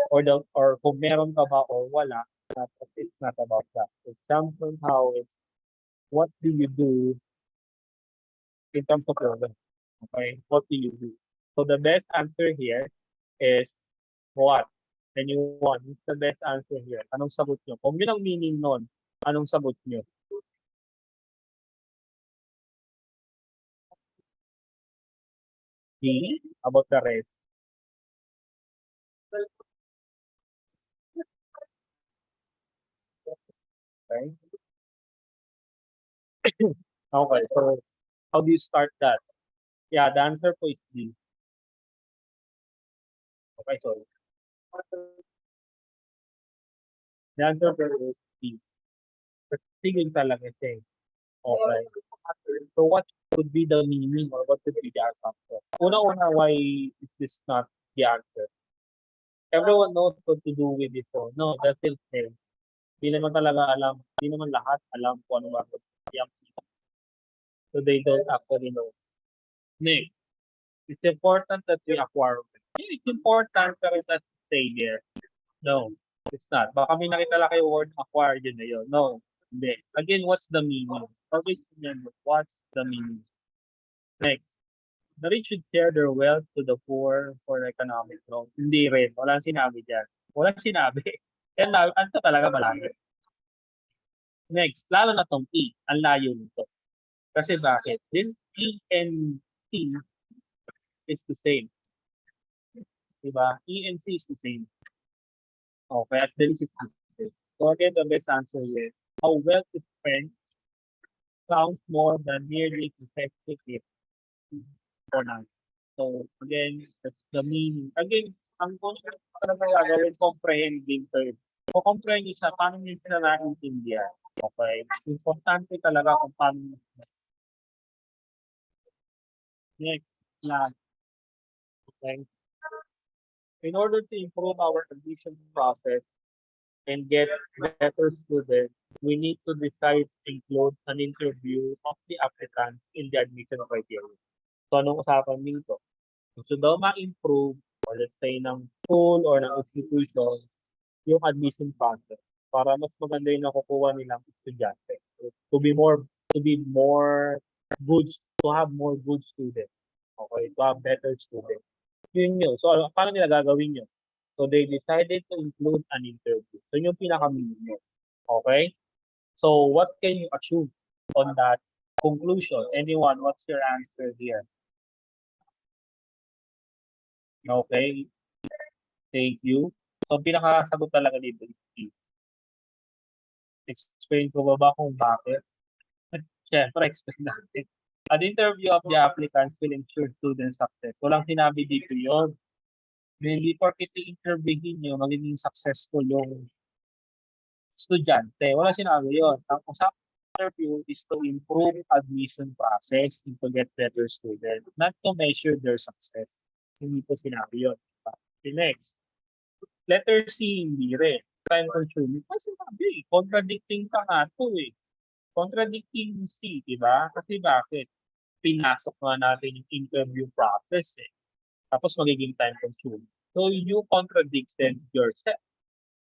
S1: Or kung meron ka ba or wala, it's not about that. It's somehow it's what do you do in terms of your wealth, okay? What do you do? So the best answer here is what? Anyone, what's the best answer here? Anong sagot nyo? Kung yun ang meaning nun, anong sagot nyo? B, about the rest. Okay? Okay, so how do you start that? Yeah, the answer po is B. Okay, sorry. The answer po is B. Kasi yun talaga siya eh. Okay. So what would be the meaning or what would be the answer? Una-una, why is this not the answer? Everyone knows what to do with it. So, no, that's still same. Hindi naman talaga alam, hindi naman lahat alam kung ano ba yung so they don't actually know. Next, it's important that we acquire it. Yeah, it's important pero it doesn't stay there. No, it's not. Baka may nakita lang kayo word acquire yun na yun. No, hindi. Again, what's the meaning? Always remember, what's the meaning? Next, the rich should share their wealth to the poor for economic growth. Hindi rin. Walang sinabi dyan. Walang sinabi. Yan lang, ano talaga malayo. Next, lalo na tong E. Ang layo nito. Kasi bakit? This E and C is the same. Diba? E and C is the same. Okay, at this is the same. So again, the best answer here, how wealth is spent counts more than merely protecting it for now. So again, that's the meaning. Again, ang concept talaga gagawin comprehending term. So comprehend nyo siya, paano nyo siya naiintindihan. Okay? Importante talaga kung paano nyo siya. Next, last. Okay? In order to improve our admission process and get better students, we need to decide to include an interview of the applicants in the admission criteria. So anong usapan dito? Gusto daw ma-improve or let's say ng school or ng institution yung admission process para mas maganda yung nakukuha nilang estudyante. To be more good, to have more good students. Okay, to have better students. Yun yun. So, paano nila gagawin yun? So, they decided to include an interview. So, yun yung pinaka-minimum. Okay? So, what can you assume on that conclusion? Anyone, what's your answer here? Okay? Thank you. So, pinakasagot talaga dito is C. Explain ko ba kung bakit? Siyempre, explain natin. An interview of the applicants will ensure student success. Walang sinabi dito yun. Hindi porket i-interviewin nyo, magiging successful yung estudyante. Wala sinabi yun. Ang usapang interview is to improve admission process and to get better students, not to measure their success. Hindi po sinabi yun. Okay, next. Letter C, hindi rin. Time consuming. Kasi sinabi, contradicting ka nga to eh. Contradicting C, di ba? Kasi bakit? Pinasok nga natin yung interview process eh. Tapos magiging time consuming. So you contradicted yourself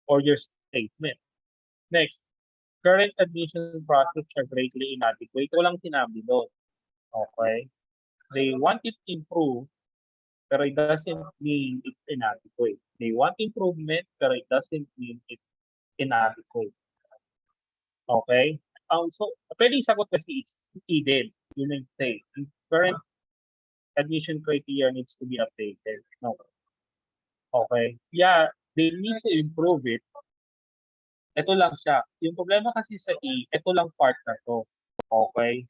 S1: or your statement. Next, current admission process are greatly inadequate. Walang sinabi doon. Okay? They want it improved, pero it doesn't mean it's inadequate. They want improvement, pero it doesn't mean it's inadequate. Okay? So, pwedeng sagot kasi is din. Yun ang say. Current admission criteria needs to be updated. No. Okay? Yeah, they need to improve it. Ito lang siya. Yung problema kasi sa E, ito lang part na to. Okay?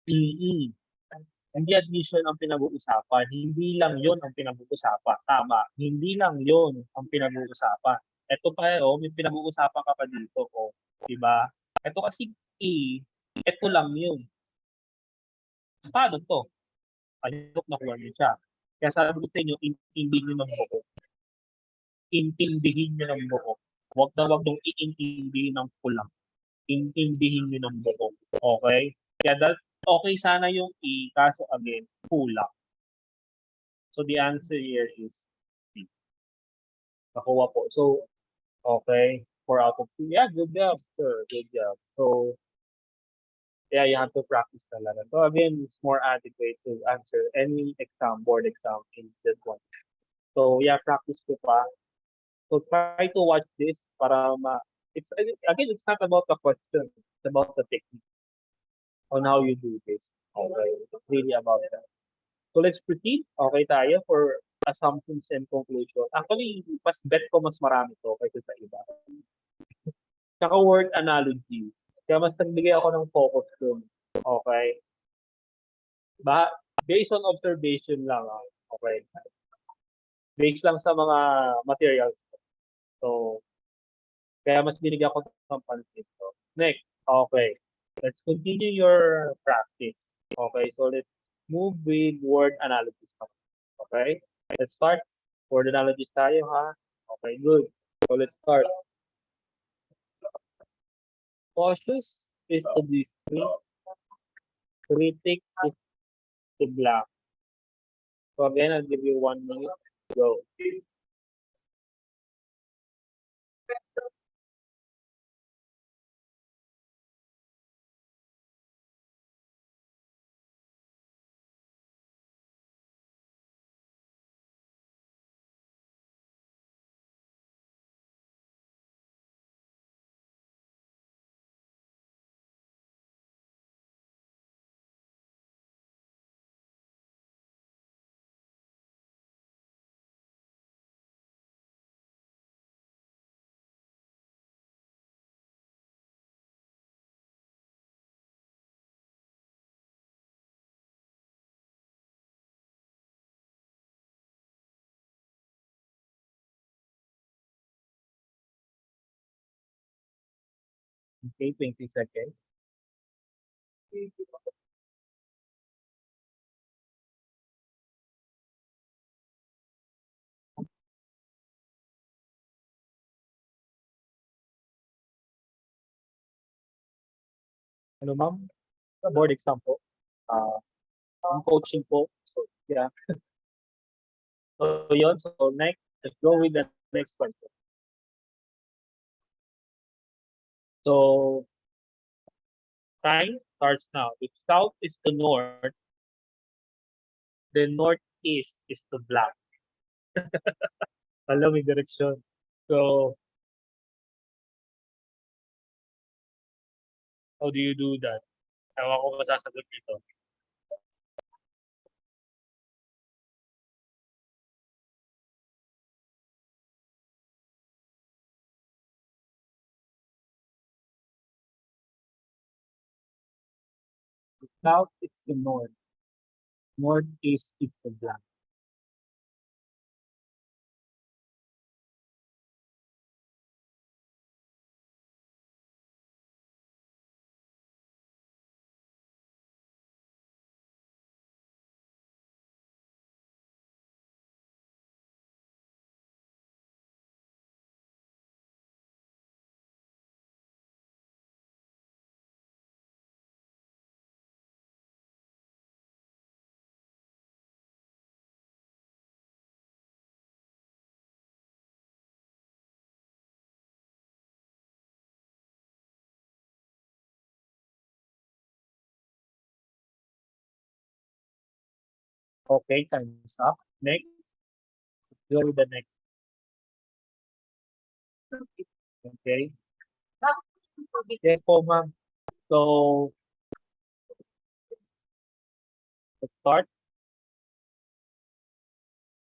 S1: Mm. Hindi admission ang pinag-uusapan, hindi lang 'yon ang pinag-uusapan, tama, hindi lang 'yon ang pinag-uusapan. Eto pa, oh, may pinag-uusapan ka pa dito, oh, 'di ba? Eto kasing A, eto lang 'yun. Paano 'to? Ayok nakuha niyo siya. Kaya sabi ko sa inyo, intindihin niyo ng buo. Intindihin niyo ng buo. Wag na wag niyong iintindihin ng kulang. Intindihin niyo ng buo, okey? Kaya okey sana yung A, kaso again, kulang. So the answer here is C. Nakuha po. So, okay, 4 out of 2. Yeah, good job, sir. Good job. So, yeah, you have to practice talaga. So again, it's more adequate to answer any exam, board exam in this one. So yeah, practice ko pa. So try to watch this para it's again, it's not about the question. It's about the technique on how you do this. Okay, it's really about that. So let's proceed. Okay tayo for assumptions and conclusion. Actually, mas marami to kaysa sa iba. Tsaka word analogy. Kaya mas nagbigay ako ng focus dun. Okay? Ba based on observation lang. Okay? Based lang sa mga materials. So, kaya mas binigyan ko ng pansin. So, next. Okay. Let's continue your practice. Okay? So, let's move with word analysis. Okay? Let's start. Word analysis tayo, ha? Okay, good. So, let's start. Cautious is to be free. Critic is to black. So again, I'll give you 1 minute. Go. Okay, 20 seconds. Ano ma'am? Sa board exam po. Ang coaching po. So, yeah. So yun. So next, let's go with the next question. So time starts now. If south is to north, then northeast is to black. Alam, may direksyon. So, how do you do that? Ewan ko masasagot dito. If south is to north, northeast is to black. Okay, time's up. Next, go with the next. Okay. Yes po, ma'am. So, let's start.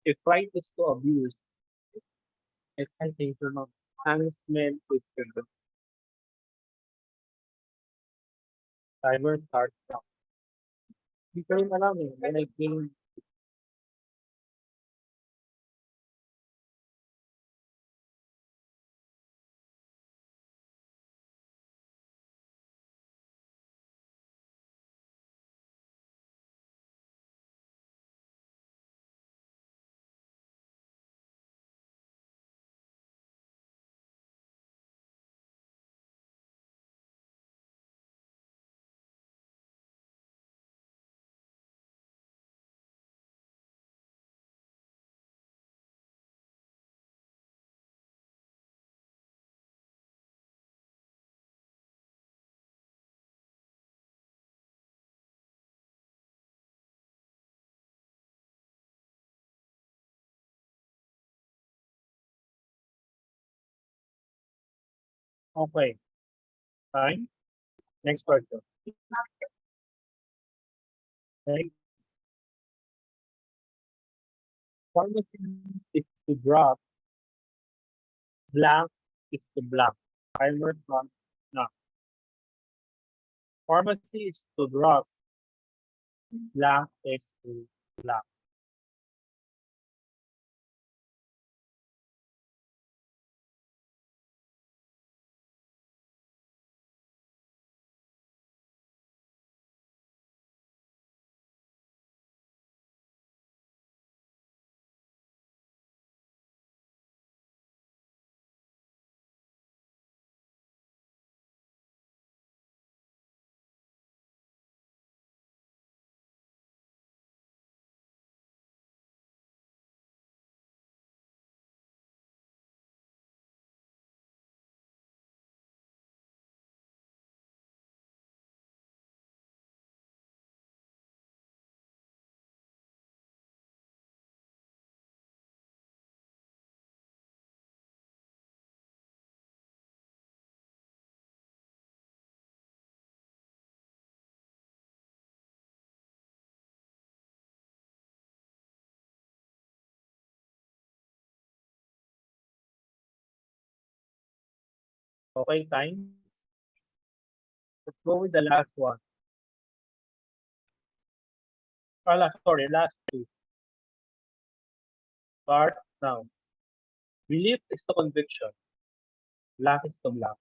S1: If right is to abuse, excitation of punishment is the timer starts now. Hindi ko rin alam eh. When I came, okay, fine. Next question. Okay. Pharmacy is to drop, blank is to blank. Timer from now. Pharmacy is to drop, blank is to blank. Okay, time. Let's go with the last one. Sorry, last two. Start now. Belief is to conviction. Blank is to blank.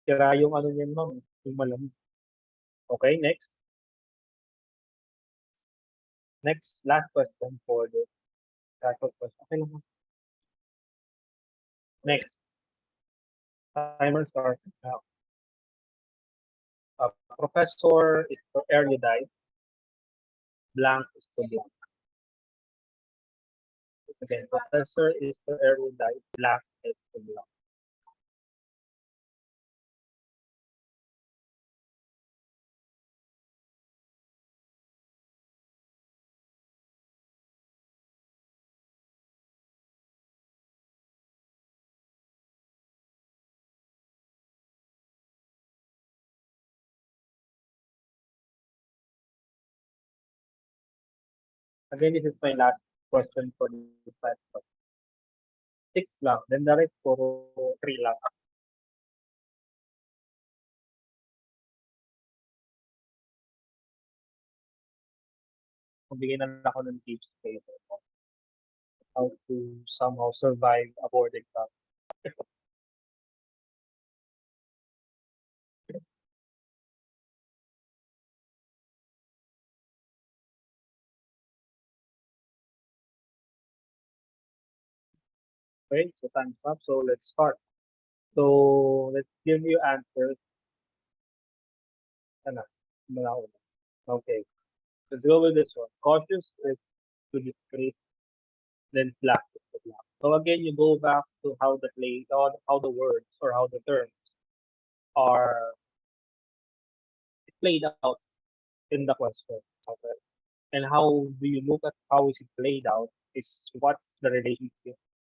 S1: Sira yung ano niyan, ma'am, yung malamig. Okay, next. Next, last question for the last question. Okay lang. Next, timer starts now. Professor is to early die. Blank is to blank. Again, professor is to early die. Blank is to blank. Again, this is my last question for this platform. 6 lang. Then the rest puro 3 lang. Magbigay na lang ako ng tips kayo how to somehow survive a board exam. Okay, so time's up. So let's start. So let's give you answers. Ano, mula una. Okay, let's go with this one. Cautious is to discreet, then black is to black. So again, you go back to how the words or how the terms are played out in the question. Okay. And how do you look at how is it played out is what's the relationship.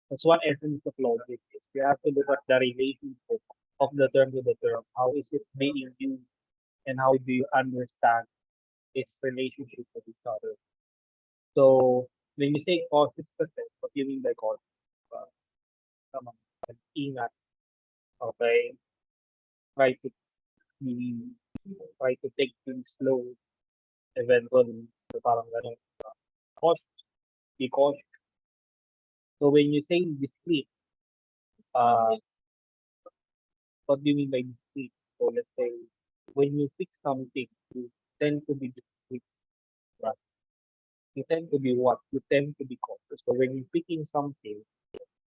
S1: That's what essence of logic is. You have to look at the relationship of the term to the term. How is it being used and how do you understand its relationship with each other? So when you say cautious consent, what do you mean by cautious? Uh, Come on, ingat, okay? Try to be, try to take things slow eventually. So parang ganun. Cautious, be cautious. So when you say discreet, uh, what do you mean by discreet? So let's say when you fix something, you tend to be discreet, right? You tend to be what? You tend to be cautious. So when you're picking something,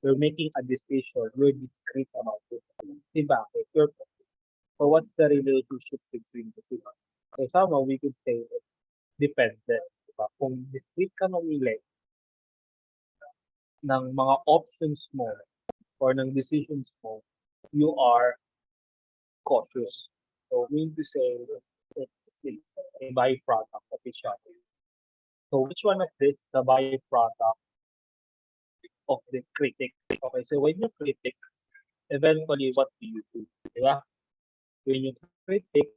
S1: you're making a decision, you're discreet about it. Diba? Okay, you're cautious. So what's the relationship between the two? So somehow we could say it depends. Diba? Kung discreet ka mamili ng mga options mo or ng decisions mo, you are cautious. So mean to say it's a byproduct of each other. So which one of this the byproduct of the critic? Okay, so when you critic, eventually what do you do? Diba? When you critic,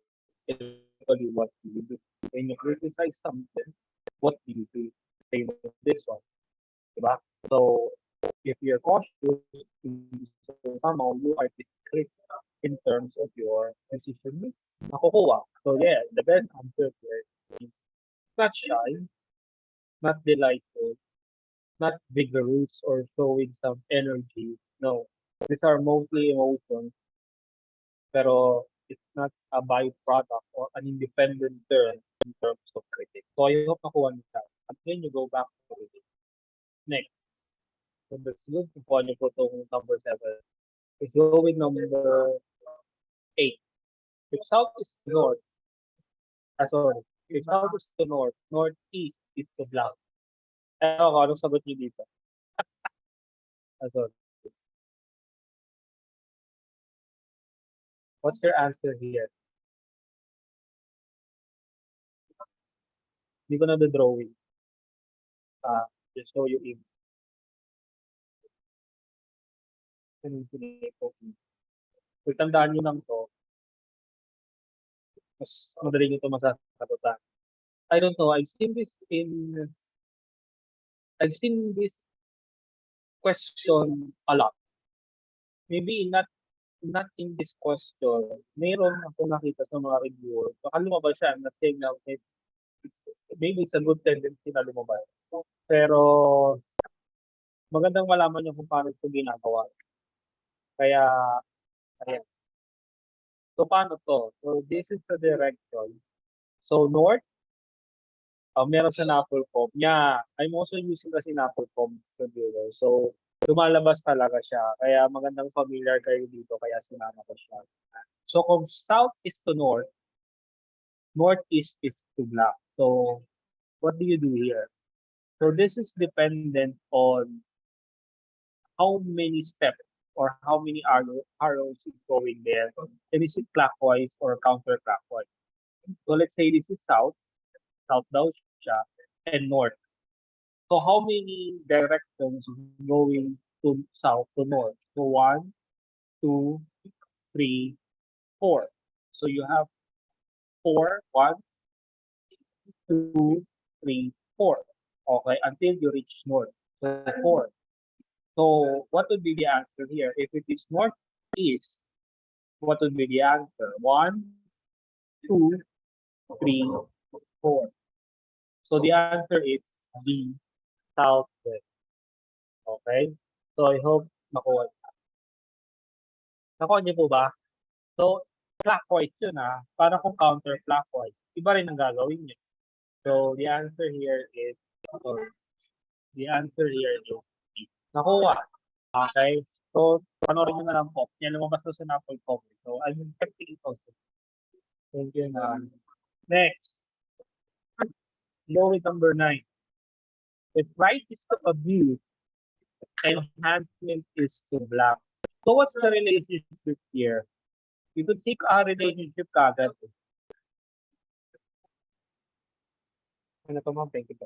S1: eventually what do you do? When you criticize something, what do you do? Same with this one. Diba? So if you're cautious, so somehow you are discreet in terms of your decision making. Nakukuha. So yeah, the best answer here is not shy, not delightful, not vigorous or showing some energy. No, these are mostly emotions, pero it's not a byproduct or an independent term in terms of critics. So I hope nakuha niyo siya. And then you go back to it. Next. So that's good. Kukuha niyo po itong number 7. Let's go with number 8. If south is to north, sorry. If south is to north, northeast is to south. Ano, anong sagot niyo dito? Sorry. What's your answer here? Hindi ko na the drawing. Just show you in. Kung tandaan nyo lang to, mas madali nyo ito masasagutan. I don't know, I've seen this question a lot. Maybe not in this question. Meron ako nakita sa mga reviewer. Baka lumabas siya, I'm not saying na maybe it's a good tendency na lumabas. Pero magandang malaman nyo kung paano ito ginagawa. Kaya, ayan. So, paano to? So, this is the direction. So, north, meron sa Apple Pop. Yeah, I'm also using kasi Apple Pop computer. So, lumalabas talaga siya. Kaya magandang familiar kayo dito, kaya sinama ko siya. So, kung south is to north, northeast is to black. So, what do you do here? So, this is dependent on how many steps or how many arrows is going there. And is it clockwise or counterclockwise? So, let's say this is south daw siya, and north. So how many directions going to south to north? So 1, 2, 3, 4. So you have 4, 1, 2, 3, 4. Okay, until you reach north. So 4. So what would be the answer here? If it is northeast, what would be the answer? 1, 2, 3, 4. So the answer is D, southwest. Okay? So I hope nakuha. Nakuha niyo po ba? So, clockwise yun Para kung counterclockwise, iba rin ang gagawin niyo. So, the answer here is D. Nakuha. Okay? So, panoorin nyo na lang po. Yan, lumabas na sa Napoli cover. So, I'm expecting it also. Thank you na. Next, go with number 9. If right is to abuse, enhancement is to block. So, what's the relationship here? You could take a relationship kagad. Ano to, ma'am? Thank you.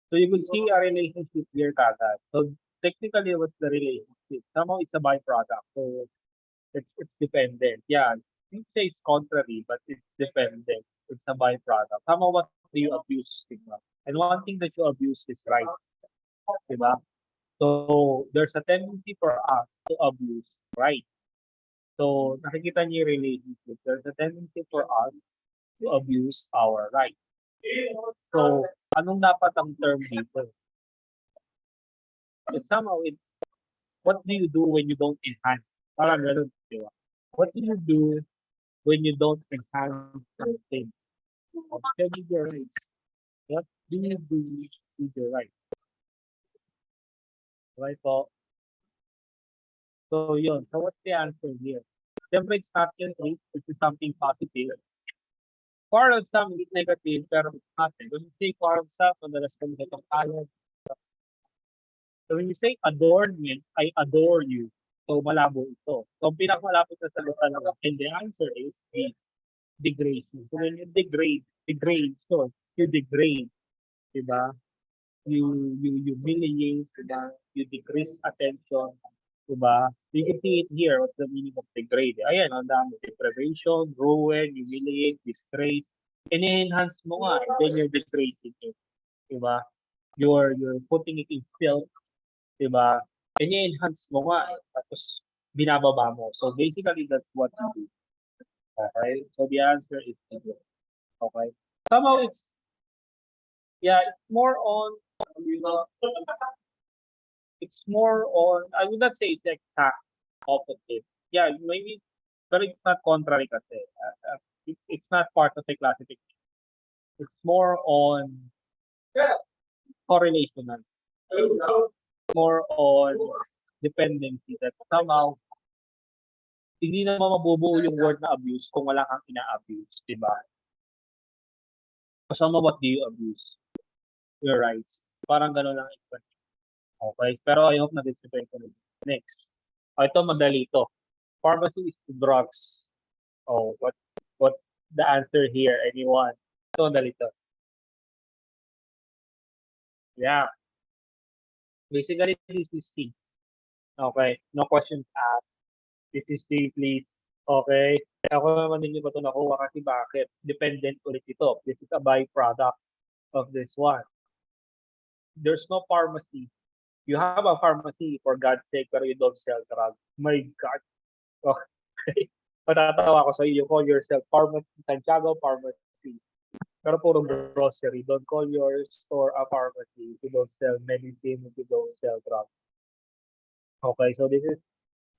S1: So, you could see a relationship here kagad. So, technically, what's the relationship? Somehow, it's a byproduct. So, it's dependent. Yeah, you say it's contrary, but it's dependent. It's a byproduct. Somehow, what do you abuse, diba? And one thing that you abuse is right, diba? So, there's a tendency for us to abuse right. So, nakikita niyo yung relationship. There's a tendency for us to abuse our right. So, anong dapat ang term dito? It's somehow, what do you do when you don't enhance? Parang ganun, diba? What do you do when you don't enhance something? Tell me your rights. What do you do with your rights? Right po. So yun. So what's the answer here? Siyempre, it's not yun, which is something positive. For some, it's negative, pero it's nothing. When you say for some, madalas kami itong tayo. So when you say adornment, I adore you. So malabo ito. So ang pinakamalapit na sagot talaga, and the answer is the degradation. So when you so you degrade, diba? You humiliate, diba? You decrease attention, diba? You can see it here, what's the meaning of degrade. Ayan, ang dami. Deprivation, ruin, humiliate, disgrace. Ini-enhance mo nga, and then you're degrading it. Diba? You're putting it in filth, diba? Ini-enhance mo nga, tapos binababa mo. So basically, that's what you do. Okay? So the answer is okay. Somehow it's it's more on, you know, it's more on, I would not say it's exact opposite. Yeah, maybe, but it's not contrary kasi. It's not part of a classification. It's more on correlational. More on dependency that somehow hindi naman mabubuo yung word na abuse kung wala kang ina-abuse, di ba? Kasama what do you abuse? Your rights. Parang gano'n lang. Okay, pero I hope na-discipline ko. Next. Ito madali ito. Pharmacy is drugs. Oh, what's the answer here? Anyone? Ito madali ito. Yeah. Basically, this is C. Okay, no questions asked. This is C, please. Okay. Ako naman ninyo ba ito nakuha kasi bakit? Dependent ulit ito. This is a byproduct of this one. There's no pharmacy. You have a pharmacy, for God's sake, pero you don't sell drugs. My God. Okay. Patatawa ko sa iyo. You call yourself pharmacy, Santiago Pharmacy. Pero puro grocery. Don't call your store a pharmacy if you don't sell medicine, if you don't sell drugs. Okay, so this is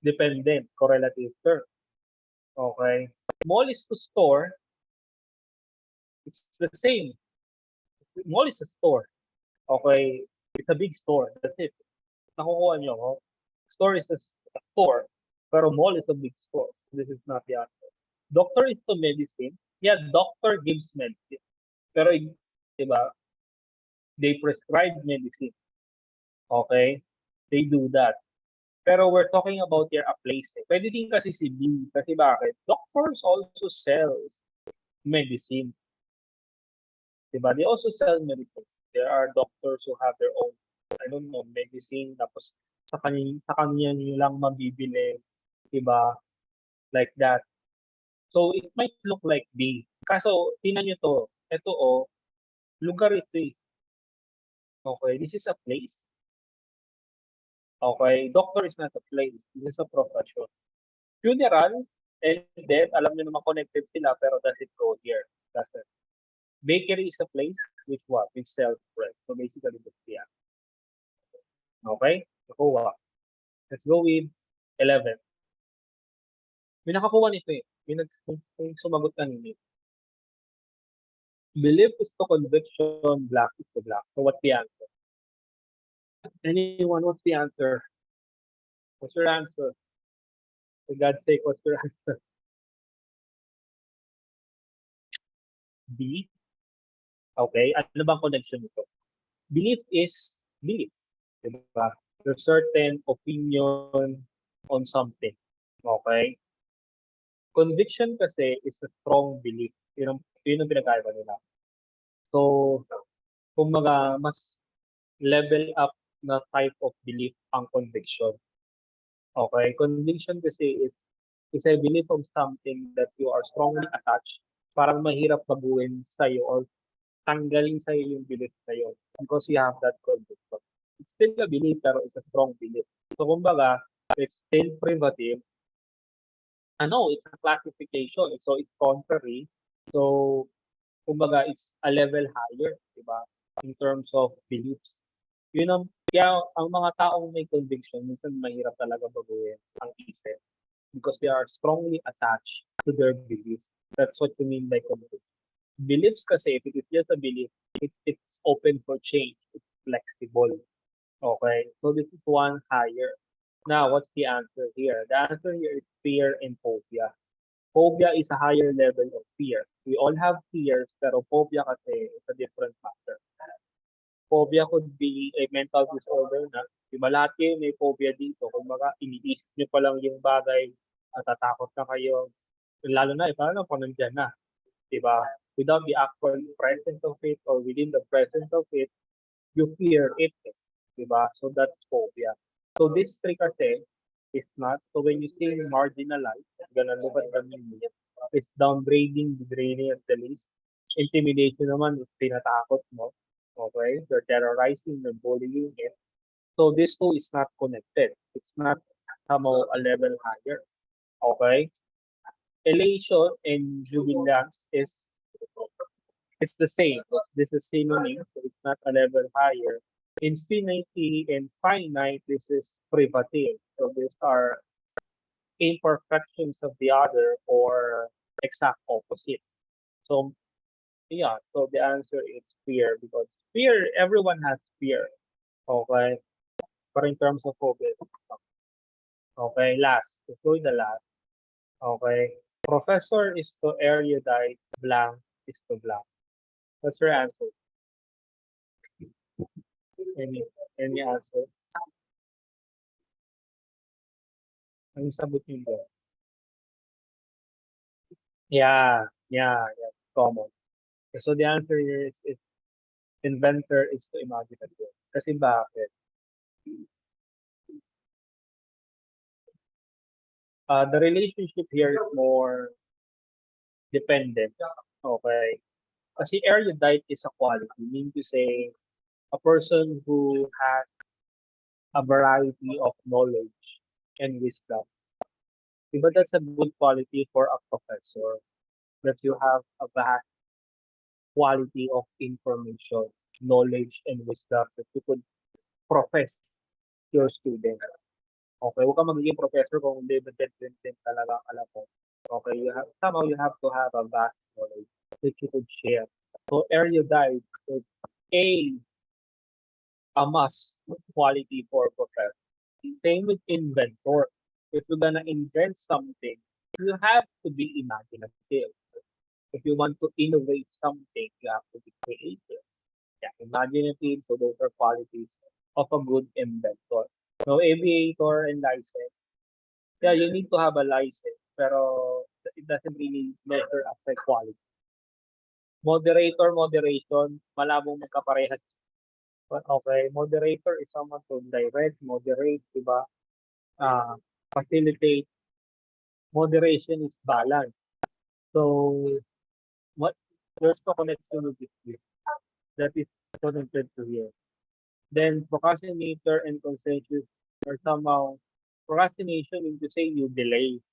S1: dependent, correlative term. Okay. Mall is to store. It's the same. Mall is a store. Okay. It's a big store. That's it. Nakukuha niyo ako. Store is a store. Pero mall is a big store. This is not the answer. Doctor is to medicine. Yeah, doctor gives medicine. Pero, diba, they prescribe medicine. Okay? They do that. Pero we're talking about here a place. Pwede din kasi si B. Kasi bakit? Doctors also sell medicine. Diba? They also sell medicine. There are doctors who have their own, I don't know, medicine. Tapos sa kanya nyo lang mabibili. Diba? Like that. So it might look like B. Kaso, tingnan nyo to. Ito lugar ito eh. Okay, this is a place. Okay, doctor is not a place. This is a profession. Funeral and death, alam nyo naman connected sila, pero does it go here? Doesn't. Bakery is a place which what? Which sells bread. So basically, that's the answer. Okay? Nakuha. Let's go with 11. May nakakuha nito eh. May sumagot kanina. Belief is to conviction, black is to black. So what's the answer? Anyone, what's the answer? What's your answer? For God's sake, what's your answer? B? Okay, ano bang connection nito? Belief is belief, di ba? There's certain opinion on something. Okay? Conviction kasi is a strong belief. Yun ang pinagkaiba nila. So, kumbaga, mas level up na type of belief ang conviction. Okay? Conviction kasi is a belief of something that you are strongly attached. Parang mahirap baguhin sa'yo or tanggalin sa'yo yung belief na yun because you have that conviction. It's still a belief pero it's a strong belief. So kumbaga, it's still privative. Ano, it's a classification. So it's contrary. So kumbaga, it's a level higher, di ba? In terms of beliefs. Kaya ang mga taong may conviction, minsan mahirap talaga baguhin ang isip because they are strongly attached to their beliefs. That's what you mean by conviction. Beliefs kasi, if it is just a belief, it's open for change. It's flexible. Okay? So this is one higher. Now, what's the answer here? The answer here is fear and phobia. Phobia is a higher level of fear. We all have fears, pero phobia kasi is a different matter. Phobia could be a mental disorder na. Di ba lahat kayo may phobia dito? Kung baga, iniisip nyo pa lang yung bagay, natatakot na kayo. Lalo na, parang kung nandyan na. Di ba? Without the actual presence of it or within the presence of it, you fear it. Di ba? So that's phobia. So this three kasi is not. So when you say marginalized, gonna look at the meaning. It's downgrading, degrading at the least. Intimidation naman is tinatakot mo. Okay? You're terrorizing, you're bullying it. So this two is not connected. It's not somehow a level higher. Okay? Elation and jubilance is it's the same. This is synonym, so it's not a level higher. Infinity and finite, this is privative. So these are imperfections of the other or exact opposite. So yeah, so the answer is fear because fear, everyone has fear. Okay. But in terms of phobia, okay, last. Let's go with the last. Okay. Professor is to erudite, blank is to blank. What's your answer? Any any answer? Ano sagot niyo doon? Yeah, common. So the answer here is inventor is to imaginative. Kasi bakit? The relationship here is more dependent. Okay. Kasi erudite is a quality, meaning to say a person who has a variety of knowledge and wisdom. Diba that's a good quality for a professor, that you have a vast quality of information, knowledge, and wisdom that you could profess to your student. Okay, huwag ka magiging professor kung limited din talaga ang alam mo. Okay, somehow you have to have a vast knowledge that you could share. So erudite is a a must quality for professor. Same with inventor. If you're gonna invent something, you have to be imaginative. If you want to innovate something, you have to be creative. Yeah, imaginative. So those are qualities of a good inventor. So aviator and license. Yeah, you need to have a license, pero it doesn't really measure up by quality. Moderator, moderation, malabong magkaparehas. But okay, moderator is someone to direct, moderate, diba? Facilitate. Moderation is balance. So, what there's no connection with this here. That is connected to here. Then procrastinator and consensus are somehow procrastination means to say you delay.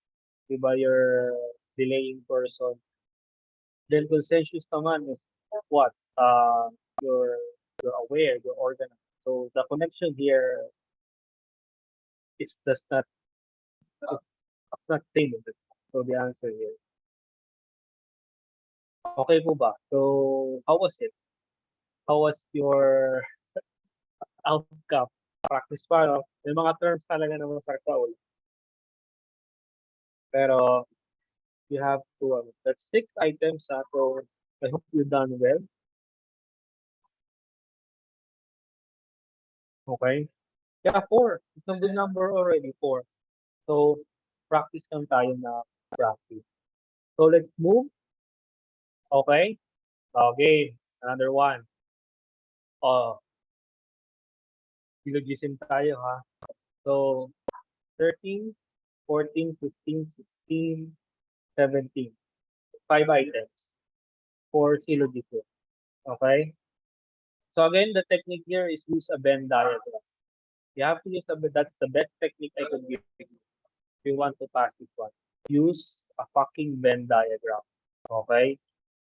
S1: Diba you're delaying person. Then consensus naman is what? You're you're aware, you're organized. So the connection here is does not it's not same with it. So the answer here. Okay po ba? So how was it? How was your outcome? practice pa, no? May mga terms talaga na masakit sa ulo. Pero, you have to, that's 6 items, so I hope you done well. Okay? Yeah, 4. It's a good number already, 4. So, practice lang tayo na practice. So, let's move. Okay? Okay. Another one. Oh, syllogism tayo, ha? So, 13, 14, 15, 16, 17. 5 items for syllogism. Okay? So, again, the technique here is use a Venn diagram. You have to use that's the best technique I could give you if you want to pass this one. Use a fucking Venn diagram. Okay?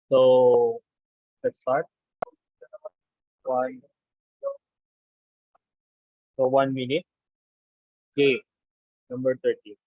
S1: So, let's start. One. So, 1 minute. Game. Number 30.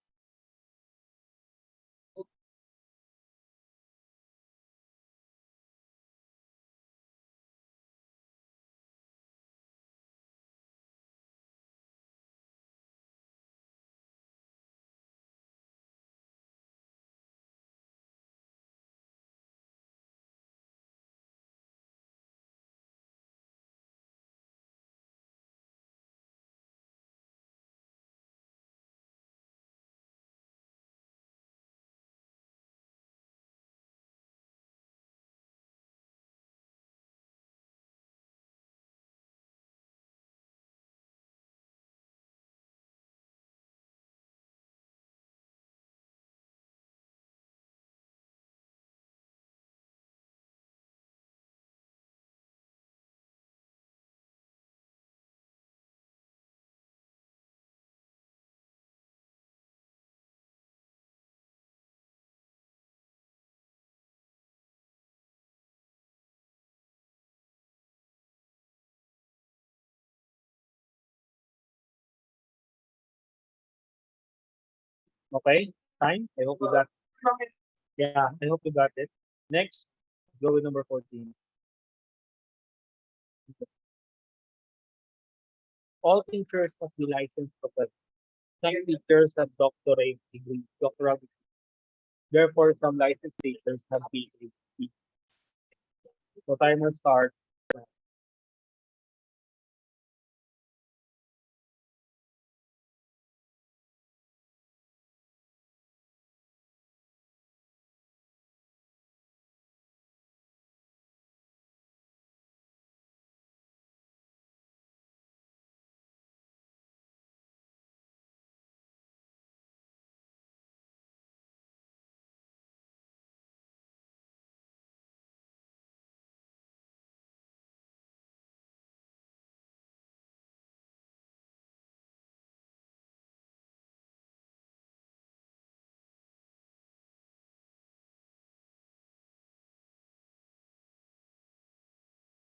S1: Okay? Fine? I hope you got Yeah, I hope you got it. Next, go with number 14. All teachers must be licensed professors. Some teachers have doctorate degrees, doctoral degrees. Therefore, some licensed teachers have PhD. So timer start.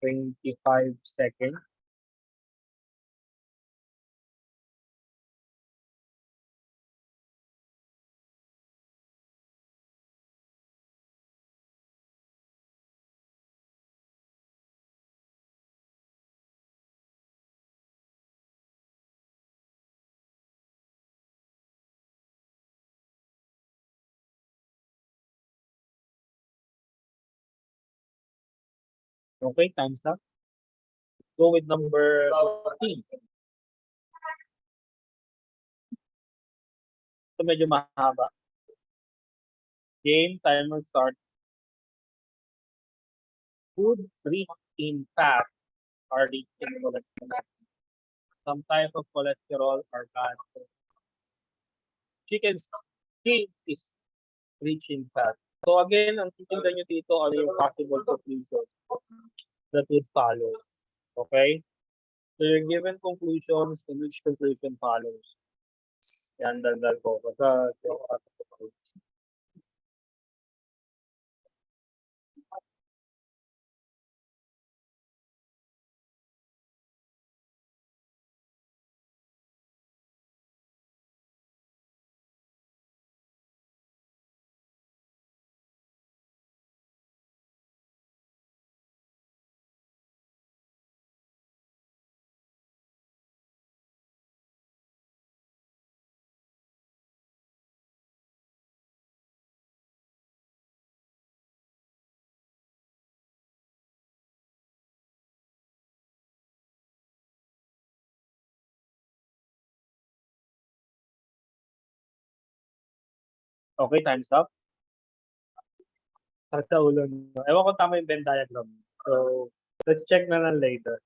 S1: Twenty-five seconds. Okay, time's up. Go with number 14. Ito medyo mahaba. Game, timer start. Food rich in fat are rich in cholesterol. Some type of cholesterol are bad. Chicken skin is rich in fat. So again, ang titingnan nyo dito, ano yung possible conclusion that would follow. Okay? So you're given conclusions and which conclusion follows. Yan, daldal ko. Basta, Okay, time's up. Sakit sa ulo, no? Ewan ko tama yung Venn diagram. So, let's check na lang later.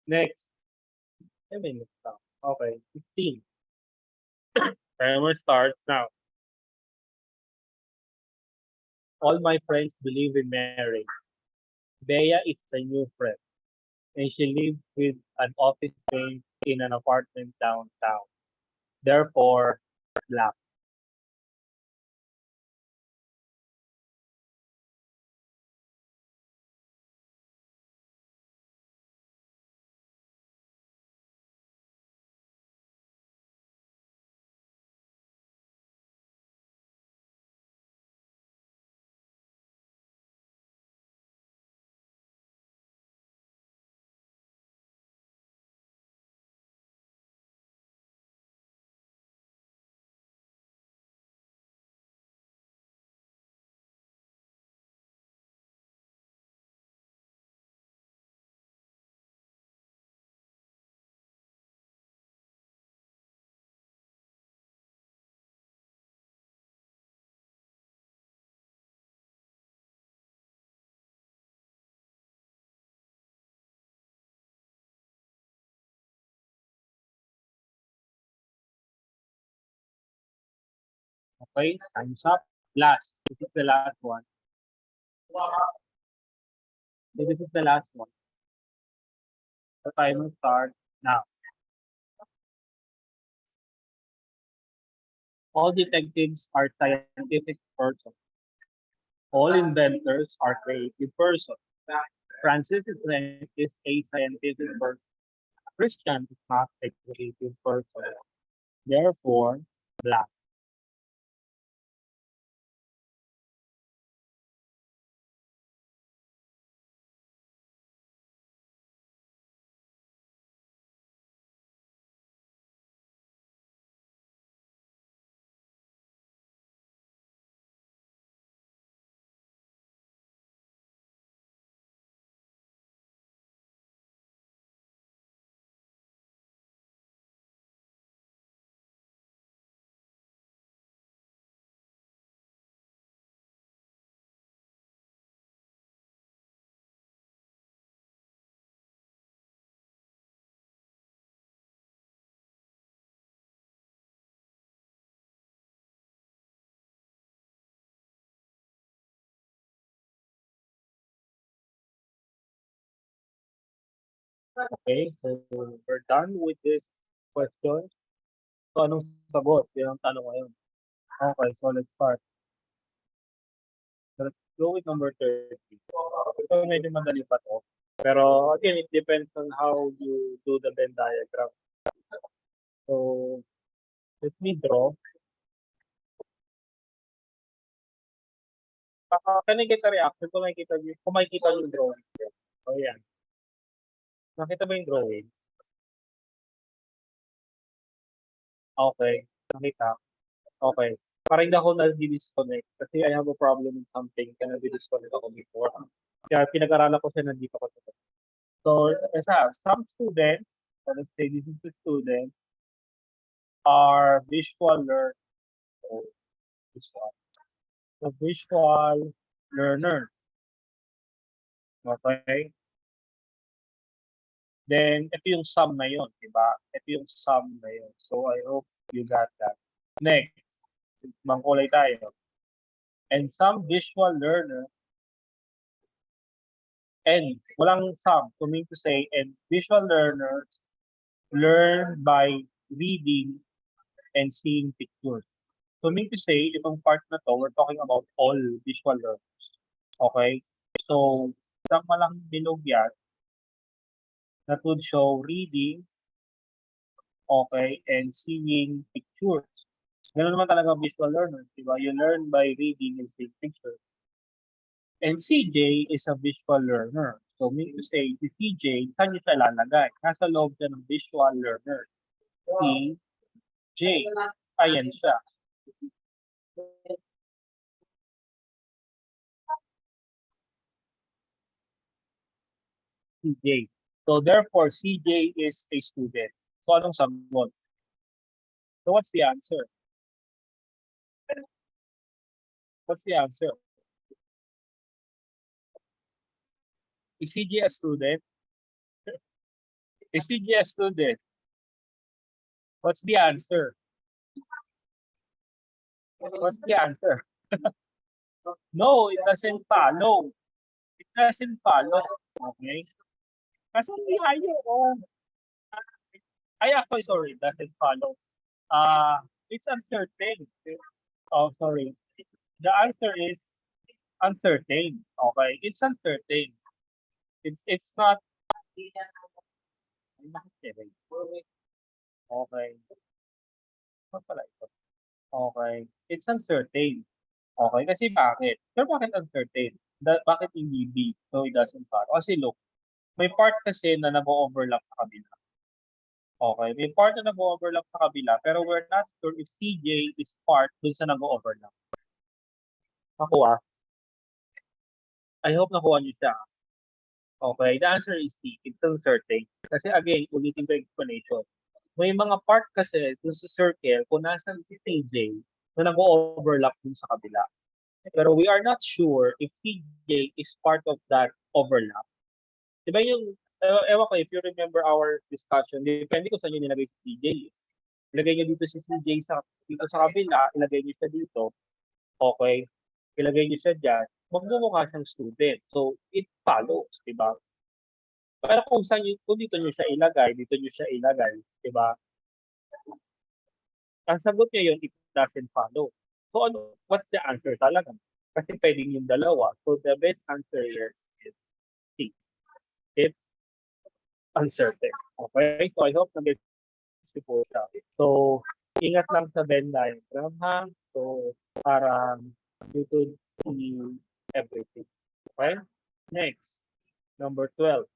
S1: Next. Ay, may next pa. Okay, 15. Timer starts now. All my friends believe in marriage. Bea is the new friend, and she lives with an office mate in an apartment downtown. Therefore, black. Okay, time's up. Last. This is the last one. So this is the last one. The timer starts now. All detectives are scientific persons. All inventors are creative persons. Francis is a scientific person. Christian is not a creative person. Therefore, black. Okay, so we're done with this question. So anong sagot? Yan ang tanong ngayon. Okay, so let's start. Let's go with number 30. Ito medyo madali pa to. Pero again, it depends on how you do the Venn diagram. So let me draw. Can I get a reaction kung makikita yung drawing? So yan. Nakita ba yung drawing? Okay. Nakita. Okay. Parang hindi ako na-disconnect kasi I have a problem with something kaya na-disconnect ako before. Kaya pinag-aralan ko siya nandito ko. So, some students, so let's say this is the student, are visual learners. So, visual. So, visual learner. Okay? Then, ito yung sum na yun, di ba? Ito yung sum na yun. So, I hope you got that. Next, mangkulay tayo. And some visual learner, and walang sum, to mean to say, and visual learners learn by reading and seeing pictures. So mean to say, itong part na to, we're talking about all visual learners. Okay? So, isang malaking bilog yan that would show reading, okay, and seeing pictures. Ganun naman talaga visual learners, di ba? You learn by reading and seeing pictures. And CJ is a visual learner. So, mean to say, si CJ, saan niya siya lalagay? Nasa loob siya ng visual learner. CJ. Ayan siya. CJ. So, therefore, CJ is a student. So, anong sagot? So, what's the answer? What's the answer? Is CJ a student? Is CJ a student? What's the answer? What's the answer? No, it doesn't follow. It doesn't follow. Okay? Kasi hindi ayaw. Ay, actually, sorry, it doesn't follow. It's uncertain. Oh, sorry. The answer is uncertain. Okay? It's uncertain. It's not. Okay. Ano pala ito? Okay. It's uncertain. Okay, kasi bakit? Pero bakit uncertain? Bakit hindi B? So it doesn't follow. Kasi look, may part kasi na nag-overlap sa kabila. Okay, may part na nag-overlap sa kabila, pero we're not sure if CJ is part dun sa nag-overlap. Nakuha? I hope nakuha niyo siya. Okay, the answer is C. It's uncertain. Kasi again, ulitin ko yung explanation. May mga part kasi dun sa circle, kung nasan si CJ, na nag-overlap dun sa kabila. Pero we are not sure if CJ is part of that overlap. Diba yung, ewan ko, if you remember our discussion, depende kung saan nyo nilagay si CJ. Ilagay nyo dito si CJ dito sa kabila, ilagay nyo siya dito. Okay. Ilagay nyo siya dyan. Magmumukha siyang student. So, it follows, diba? Pero kung dito nyo siya ilagay, dito nyo siya ilagay, diba? Ang sagot niya yun, it doesn't follow. So, what's the answer talaga? Kasi pwedeng yung dalawa. So, the best answer here is C. It's uncertain. Okay? So, I hope na-get niyo po siya. So, ingat lang sa Venn diagram, ha? So, para you could see everything. Okay? Next, number 12.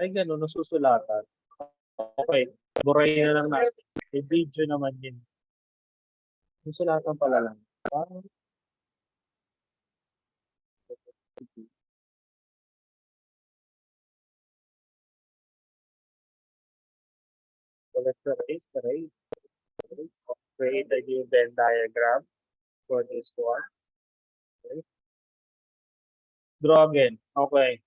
S1: Ay, gano'n, nasusulatan. Okay, burahin na lang natin. May video naman yun. Susulatan pala lang. So let's create a new Venn diagram for this one. Okay. Draw again. Okay.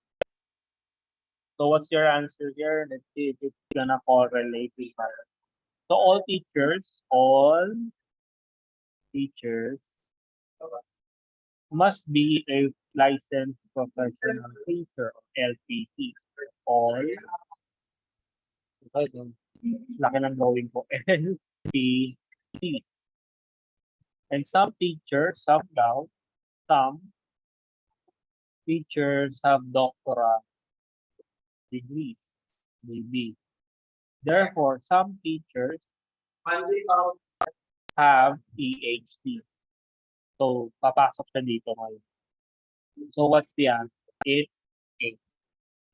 S1: So what's your answer here? Let's see if it's gonna correlate with that. So all teachers must be a licensed professional teacher or LPT. All, laki ng drawing ko, LPT. And some teachers have doctoral degrees, maybe. Therefore, some teachers have PhD. So, papasok siya dito ngayon. So, what's the answer? It's A.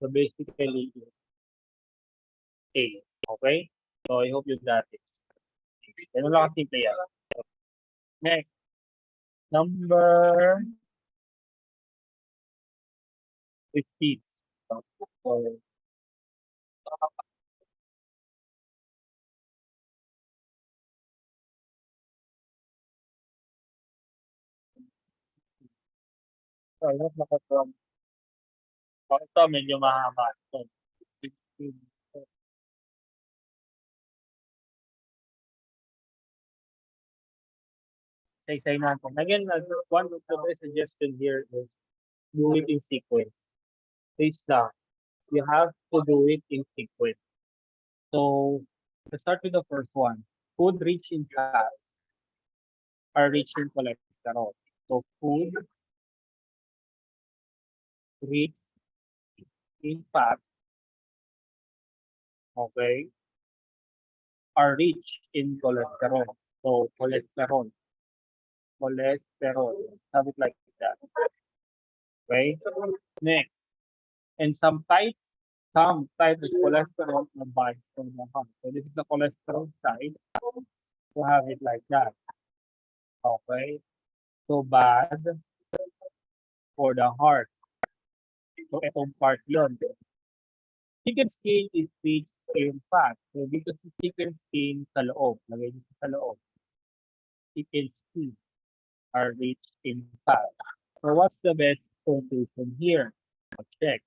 S1: So, basically, it's A. Okay? So, I hope you got it. Ganun lang simple yan. Next. Number 15. So, I hope nakatawag. Ito, medyo mahaba. So, 15. Say natin. Again, one of the best suggestion here is do it in sequence. Please lang. You have to do it in sequence. So, let's start with the first one. Food rich in fat are rich in cholesterol. So, food rich in fat, okay, are rich in cholesterol. So, cholesterol. Have it like that. Okay? Next. And some type of cholesterol are bad for the heart. So, this is the cholesterol side. To have it like that. Okay? So, bad for the heart. So, itong part yun. Chicken skin is rich in fat. So, dito si chicken skin sa loob. Lagay dito sa loob. chicken skin are rich in fat. So what's the best conclusion here? Let's check.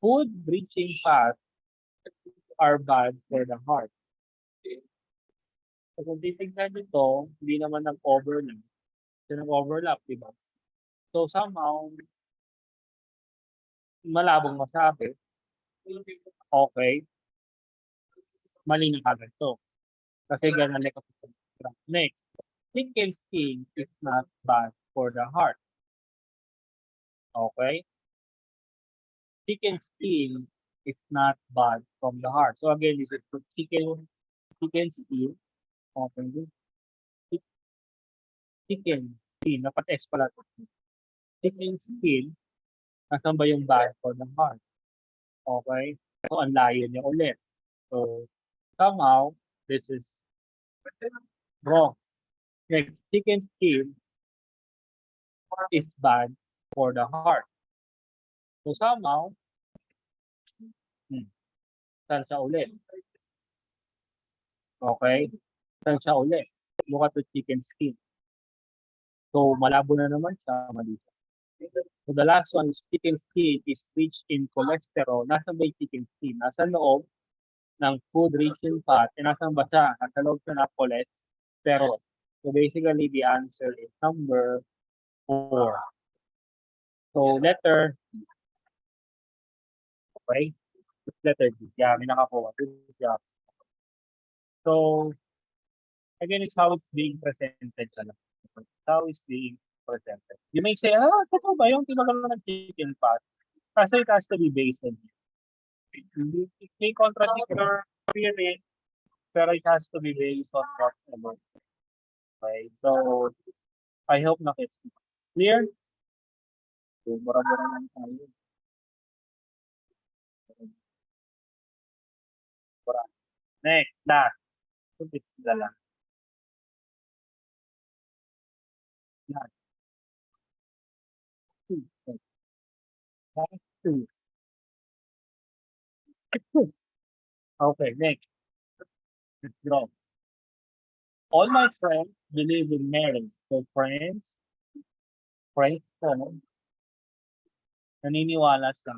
S1: Food rich in fat are bad for the heart. So kung titignan nito, hindi naman nag-overlap. Kasi nag-overlap, di ba? So somehow, malabong masabi, okay, mali na kagad to. Kasi ganun like next, chicken skin is not bad for the heart. Okay? Chicken skin is not bad from the heart. So again, this is for chicken skin. Okay. Chicken skin. Dapat S pala to. Chicken skin. Nasaan ba yung bad for the heart? Okay? So ang layo niya ulit. So somehow, this is wrong. Next, chicken skin is bad for the heart. So somehow, saan siya ulit? Okay? Saan siya ulit? Look at the chicken skin. So malabo na naman siya, mali siya. So the last one is chicken skin is rich in cholesterol. Nasaan ba yung chicken skin? Nasa loob ng food rich in fat. E nasaan ba siya? Nasa loob siya ng cholesterol. So basically, the answer is number 4. So letter, okay? It's letter D. Yeah, may nakakuha. Good job. So, again, it's how it's being presented. How it's being presented. You may say, totoo ba yung tinagal ng chicken fat? Kasi it has to be based on it. It may contradict your theory, pero it has to be based on whatever. Okay, so I hope na it's clear. So, mura-mura lang tayo. Mura. Next, last. So, it's the last. Last. Last two. Okay, next. Let's go. All my friends believe in marriage. So, friends ko, naniniwala sa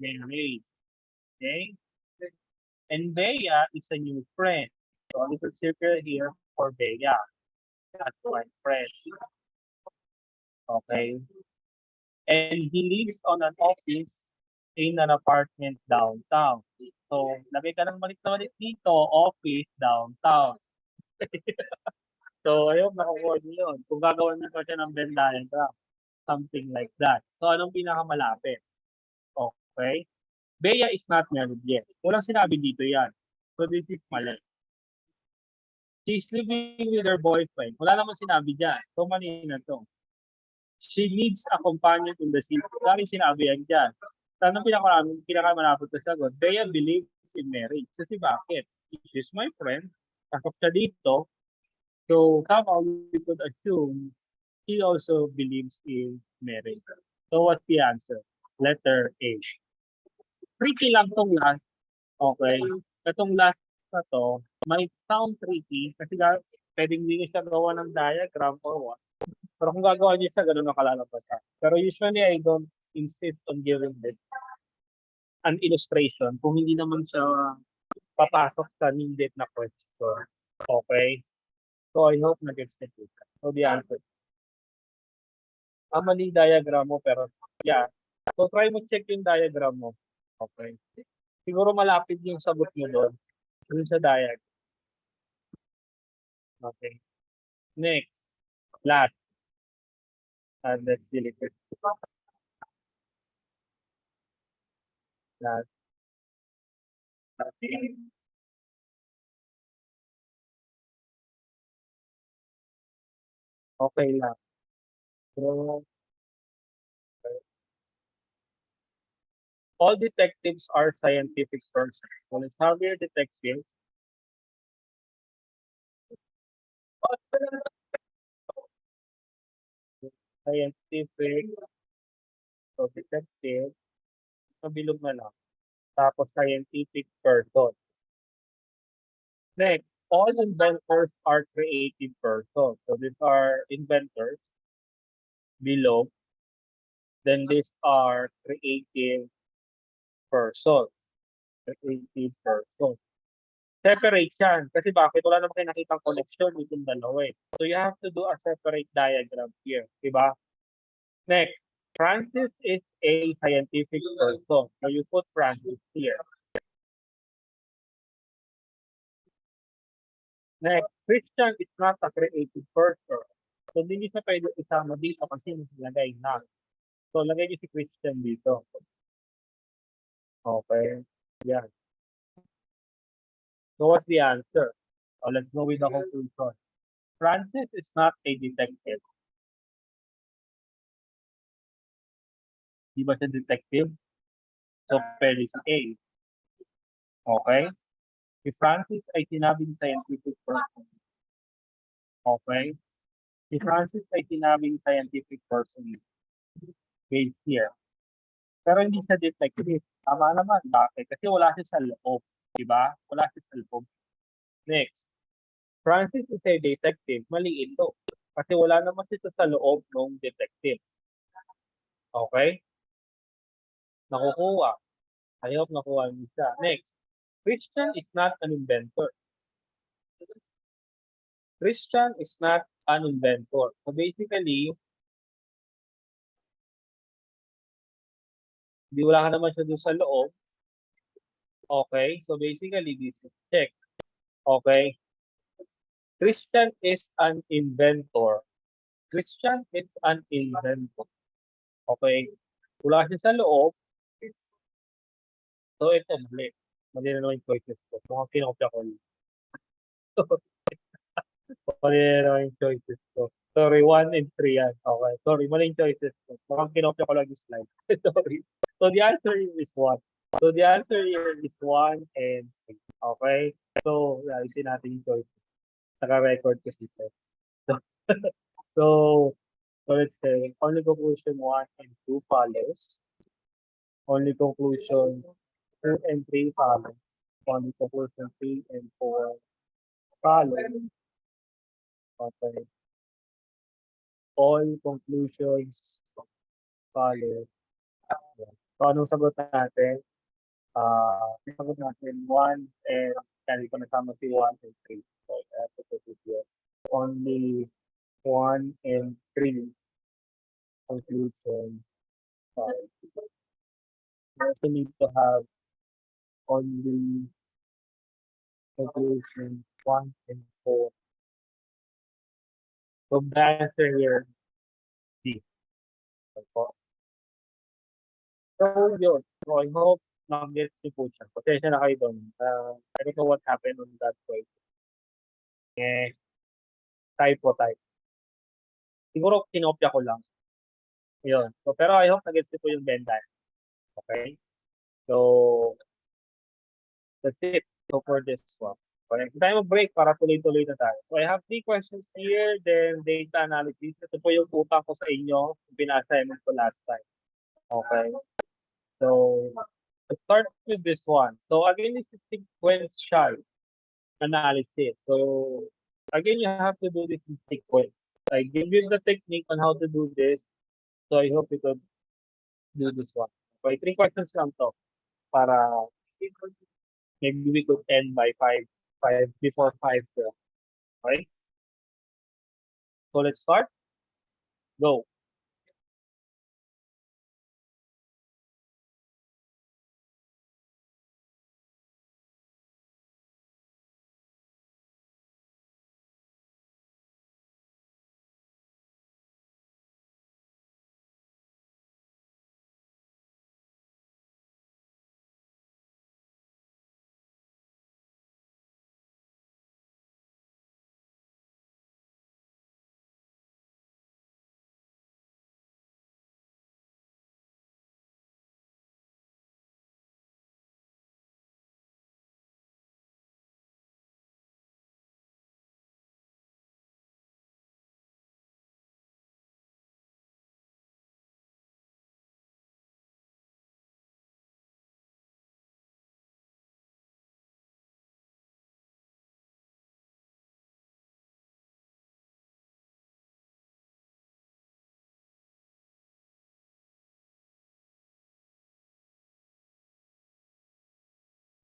S1: marriage. Okay? And Bea is a new friend. So, a little circle here for Bea. That's my friend. Okay? And he lives on an office in an apartment downtown. So, lagay ka ng balik na balik dito, office downtown. So, ayun, nakukuha niyo yun. Kung gagawin mo pa siya ng Venn diagram, something like that. So, anong pinakamalapit? Okay? Bea is not married yet. Walang sinabi dito yan. So, this is mali. She's living with her boyfriend. Wala namang sinabi dyan. So, mali na to. She needs a companion in the city. Wala rin sinabi yan dyan. So, anong pinakamalapit na sagot? Bea believes in marriage. Kasi bakit? She's my friend. Takot siya dito. So, somehow we could assume he also believes in marriage. So, what's the answer? Letter A. Tricky lang tong last. Okay. Itong last na to, might sound tricky kasi pwedeng hindi siya gawa ng diagram or what. Pero kung gagawa niyo siya, ganun ang kalalabas siya. Pero usually, I don't insist on giving this an illustration kung hindi naman siya papasok sa needed na question. Okay? So, I hope na-gets na dito. So, the answer. Mali diagram mo, pero yeah. So, try mo check yung diagram mo. Okay? Siguro malapit yung sagot mo doon. Doon sa diagram. Okay. Next. Last. And let's delete it. Last. Okay. Okay lang. So, all detectives are scientific persons. When it's Javier detective, scientific, so detective, kabilog na lang. Tapos scientific person. Next, all inventors are creative persons. So these are inventors below. Then these are person. Creative person. Separate yan. Kasi bakit? Wala naman kayo nakitang connection between dalawa eh. So you have to do a separate diagram here. Diba? Next, Francis is a scientific person. So you put Francis here. Next, Christian is not a creative person. So hindi niyo siya pwede isama dito kasi nilagay na. So lagay niyo si Christian dito. Okay. Yan. So what's the answer? Let's go with the conclusion. Francis is not a detective. Di ba siya detective? So pwede si A. Okay? Si Francis ay sinabing scientific person. Okay? Si Francis ay sinabing scientific person. Based here. Pero hindi siya detective. Tama naman. Bakit? Kasi wala siya sa loob. Diba? Wala siya sa loob. Next. Francis is a detective. Mali ito. Kasi wala naman siya sa loob ng detective. Okay? Nakukuha. I hope nakuha niyo siya. Next. Christian is not an inventor. Christian is not an inventor. So basically, di wala ka naman siya doon sa loob. Okay? So basically, this is check. Okay? Christian is an inventor. Christian is an inventor. Okay? Wala siya sa loob. So ito, mali. Mali na naman yung choices ko. Mukhang kinopya ko. Mali na naman yung choices ko. Sorry, 1 and 3 yan. Okay. Sorry, mali yung choices ko. Mukhang kinopya ko lang yung slide. Sorry. So the answer is 1. So the answer here is 1 and 3. Okay? So, isin natin yung choices. Naka-record kasi ito. So, so let's say, only conclusion 1 and 2 follows. Only conclusion 2 and 3 follow. Only conclusion 3 and 4 follow. Okay. All conclusions follow. So, anong sagot natin? Sagot natin 1 and kaya ko nasama si 1 and 3. So, I have to put it here. Only 1 and 3 conclusions follow. We also need to have only conclusion 1 and 4. So the answer here, D. So yun. So I hope na-get si po siya. Pasensya na kayo doon. I don't know what happened on that way. Eh, type. Siguro kinopya ko lang. Yun. So, pero I hope na-get po yung Venn diagram. Okay? So, that's it. So for this one. Okay, tayo mag-break para tuloy-tuloy na tayo. So I have 3 questions here, then data analysis. Ito po yung utang ko sa inyo, pina-assignment ko last time. Okay. So, let's start with this one. So again, this is sequential analysis. So again, you have to do this in sequence. I give you the technique on how to do this. So I hope you could do this one. Okay, 3 questions lang to para maybe we could end by 5 before 5. Okay? So let's start. Go.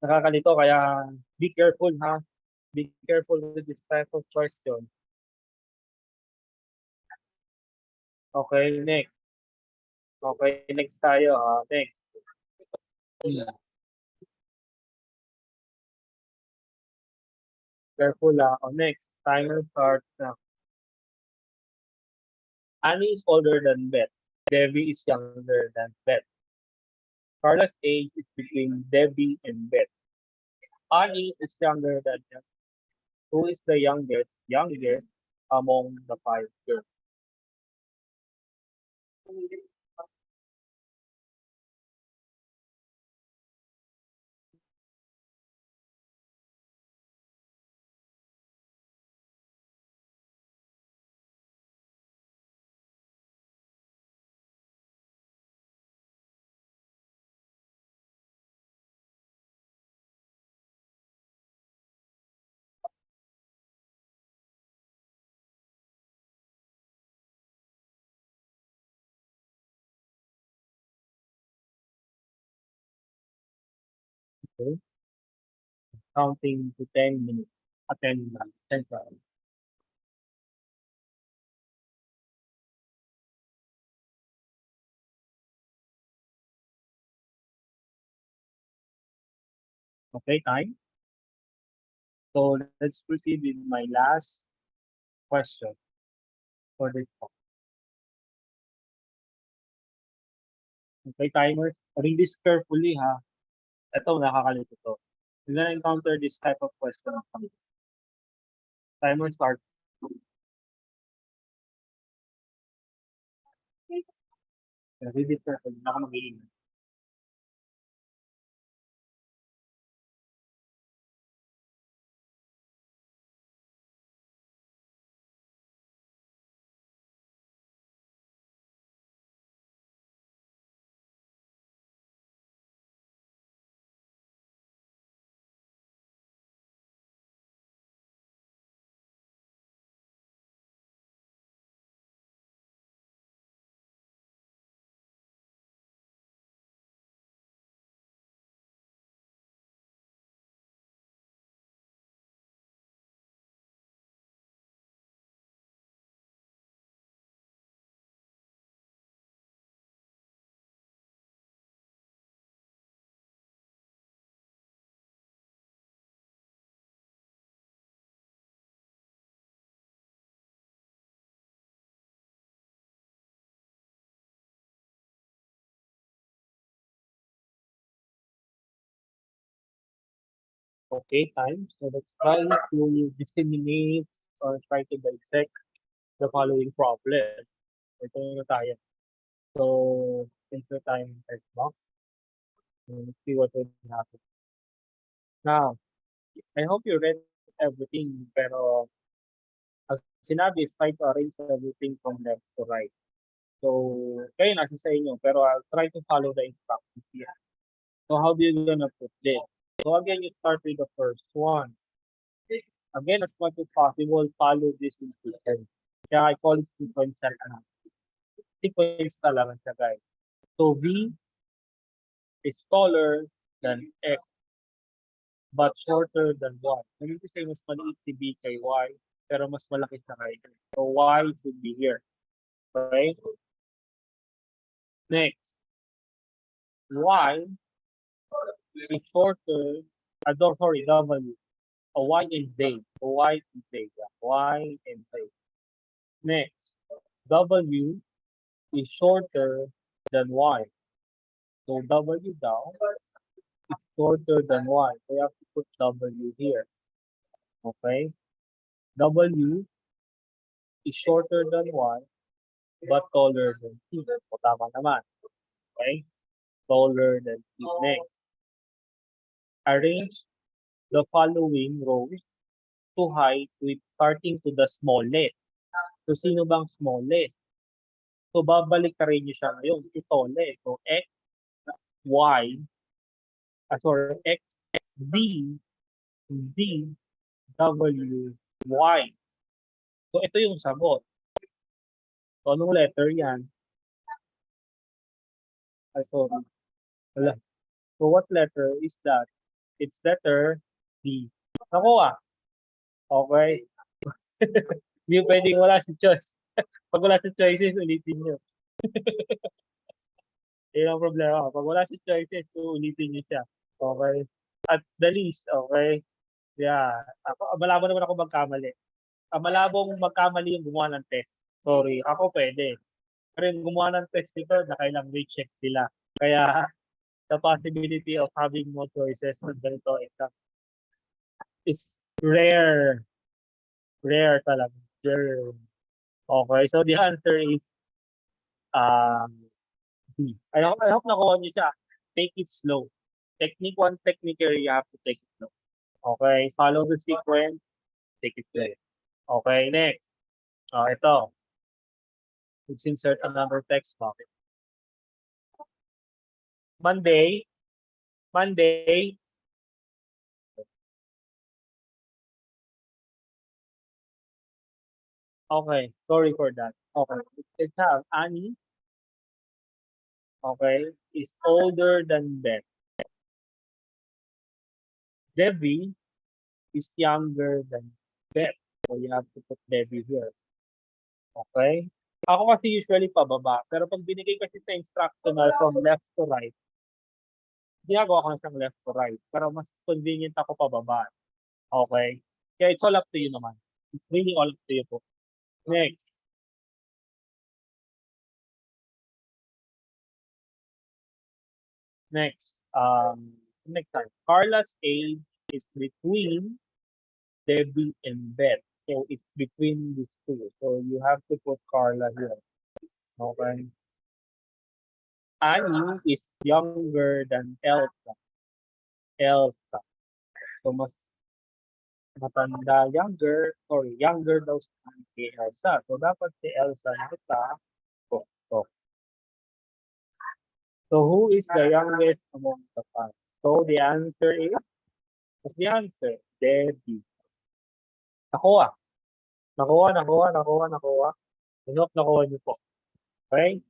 S1: Nakakalito kaya be careful ha. Be careful with this type of question. Okay, next. Okay, next tayo ha. Next. Careful ha. O next, timer starts na. Annie is older than Beth. Debbie is younger than Beth. Carla's age is between Debbie and Beth. Annie is younger than them. Who is the youngest among the five girls? Okay? Counting to 10 minutes. 10 minutes. 10 seconds. Okay, time. So let's proceed with my last question for this talk. Okay, timer. Read this carefully ha. Ito, nakakalito to. You're gonna encounter this type of question. Timer start. Read it carefully. Naka mag-iingay. Okay, time. So let's try to disseminate or try to dissect the following problem. Ito na tayo. So, take your time and box and see what will happen. Now, I hope you read everything, pero ang sinabi is try to arrange everything from left to right. So, kayo nasa sa inyo, pero I'll try to follow the instructions here. So, how do you gonna put this? So, again, you start with the first one. Again, as much as possible, follow this instruction. Kaya I call it sequential analysis. Sequence talaga siya, guys. So, V is taller than X but shorter than Y. Meaning to say, mas maliit si B kay Y, pero mas malaki siya kay X. So, Y should be here. Okay? Next, Y is shorter, sorry, W. A Y and Z. A Y and Z. Yeah. Y and Z. Next, W is shorter than Y. So, W down is shorter than Y. So, you have to put W here. Okay? W is shorter than Y but taller than C. So, tama naman. Okay? Taller than C. Next, arrange the following rows to height with starting to the smallest. So, sino bang smallest? So, babalik ka rin nyo siya ngayon. Si tallest. So, X, Y, sorry, X, D, D, W, Y. So, ito yung sagot. So, anong letter yan? Ay, sorry. Wala. So, what letter is that? It's letter D. Nakuha. Okay. Hindi pwedeng wala si choice. Pag wala si choices, ulitin nyo. Yun ang problema. Pag wala si choices, ulitin nyo siya. Okay. At the least, okay. Yeah. Malabo naman ako magkamali. Malabong magkamali yung gumawa ng test. Sorry. Ako pwede. Pero yung gumawa ng test nito, nakailang recheck sila. Kaya, the possibility of having more choices ng ganito is rare. Rare talaga. Rare. Okay, so the answer is B. I hope nakuha niyo siya. Take it slow. Technique 1, technique you have to take it slow. Okay, follow the sequence. Take it slow. Okay, next. Ito. Let's insert another text box. Monday. Okay, sorry for that. Okay, let's have Annie. Okay, is older than Beth. Debbie is younger than Beth. So you have to put Debbie here. Okay? Ako kasi usually pababa. Pero pag binigay kasi sa instructional from left to right, ginagawa ko na siyang left to right. Pero mas convenient ako pababa. Okay? Kaya it's all up to you naman. It's really all up to you po. Next. Next. Next time. Carla's age is between Debbie and Beth. So it's between these two. So you have to put Carla here. Okay? Annie is younger than Elsa. So mas matanda, younger daw si Elsa. So dapat si Elsa nakita. Oh. So who is the youngest among the five? So the answer is, what's the answer? Debbie. Nakuha. Nakuha niyo po. Okay?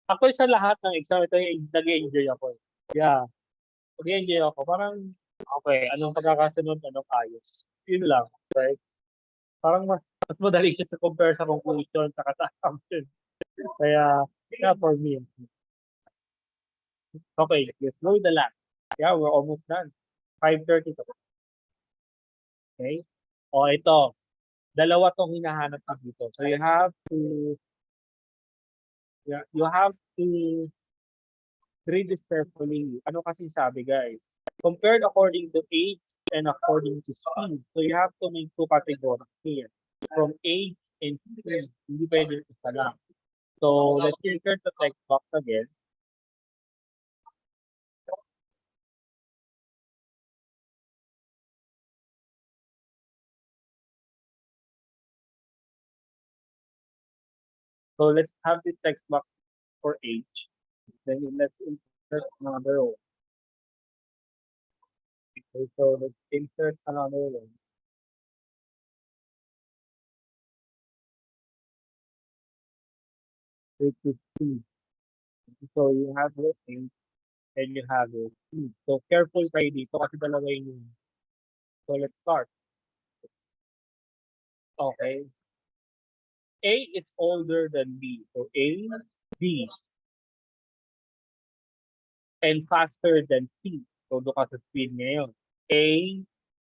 S1: Ako sa lahat ng exam, ito yung nag-enjoy ako. Yeah. Nag-enjoy ako. Parang, okay, anong pagkakasunod, anong ayos. Yun lang. Okay? Parang mas madali siya sa compare sa conclusion sa assumption. Kaya, for me. Okay, let's go with the last. Yeah, we're almost done. 5:30 to. Okay? O, ito. Dalawa tong hinahanap ko dito. So, you have to read this carefully. Ano kasi sabi, guys? Compared according to age and according to speed. So, you have to make two categories here. From age and speed. Hindi pwede isa lang. So, let's insert the text box again. So, let's have this text box for age. Then let's insert another one. Okay, so let's insert another one. Which is speed. So, you have the age and you have the speed. So, careful kayo dito kasi dalawa yun. So, let's start. Okay. A is older than B. So, A, B. And faster than C. So, doon ka sa speed ngayon. A,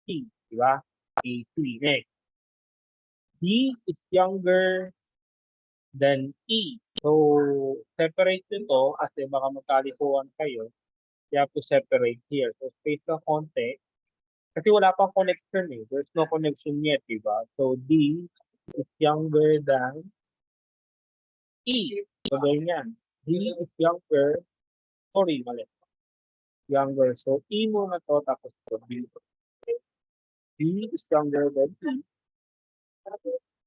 S1: C. Diba? A, C. Next. B is younger than E. So, separate nito kasi baka magkalikuan kayo. You have to separate here. So, space na konti. Kasi wala pang connection eh. There's no connection yet, diba? So, D is younger than E. So, ganyan. D is younger. Sorry, mali. Younger. So, E muna to, tapos to B. D is younger than E.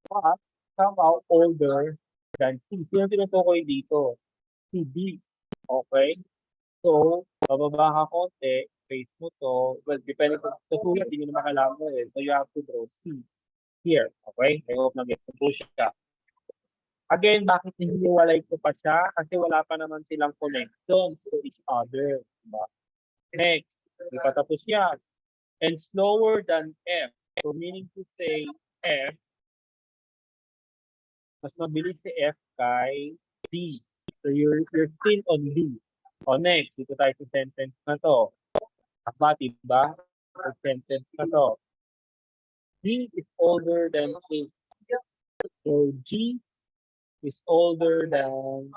S1: But, somehow older than C. Sino tinutukoy dito? Si D. Okay? So, bababa ka konti, space mo to. Well, depende kung sa sulat, hindi mo naman kailangan mo eh. So, you have to draw C here. Okay? I hope na-get po siya. Again, bakit hiniwalay ko pa siya? Kasi wala pa naman silang connection to each other. Diba? Next. Hindi pa tapos yan. And slower than F. So meaning to say, F, mas mabilis si F kay D. So you're still on D. O next, dito tayo sa sentence na to. Tama, diba? Sa sentence na to. G is older than A. So G is older than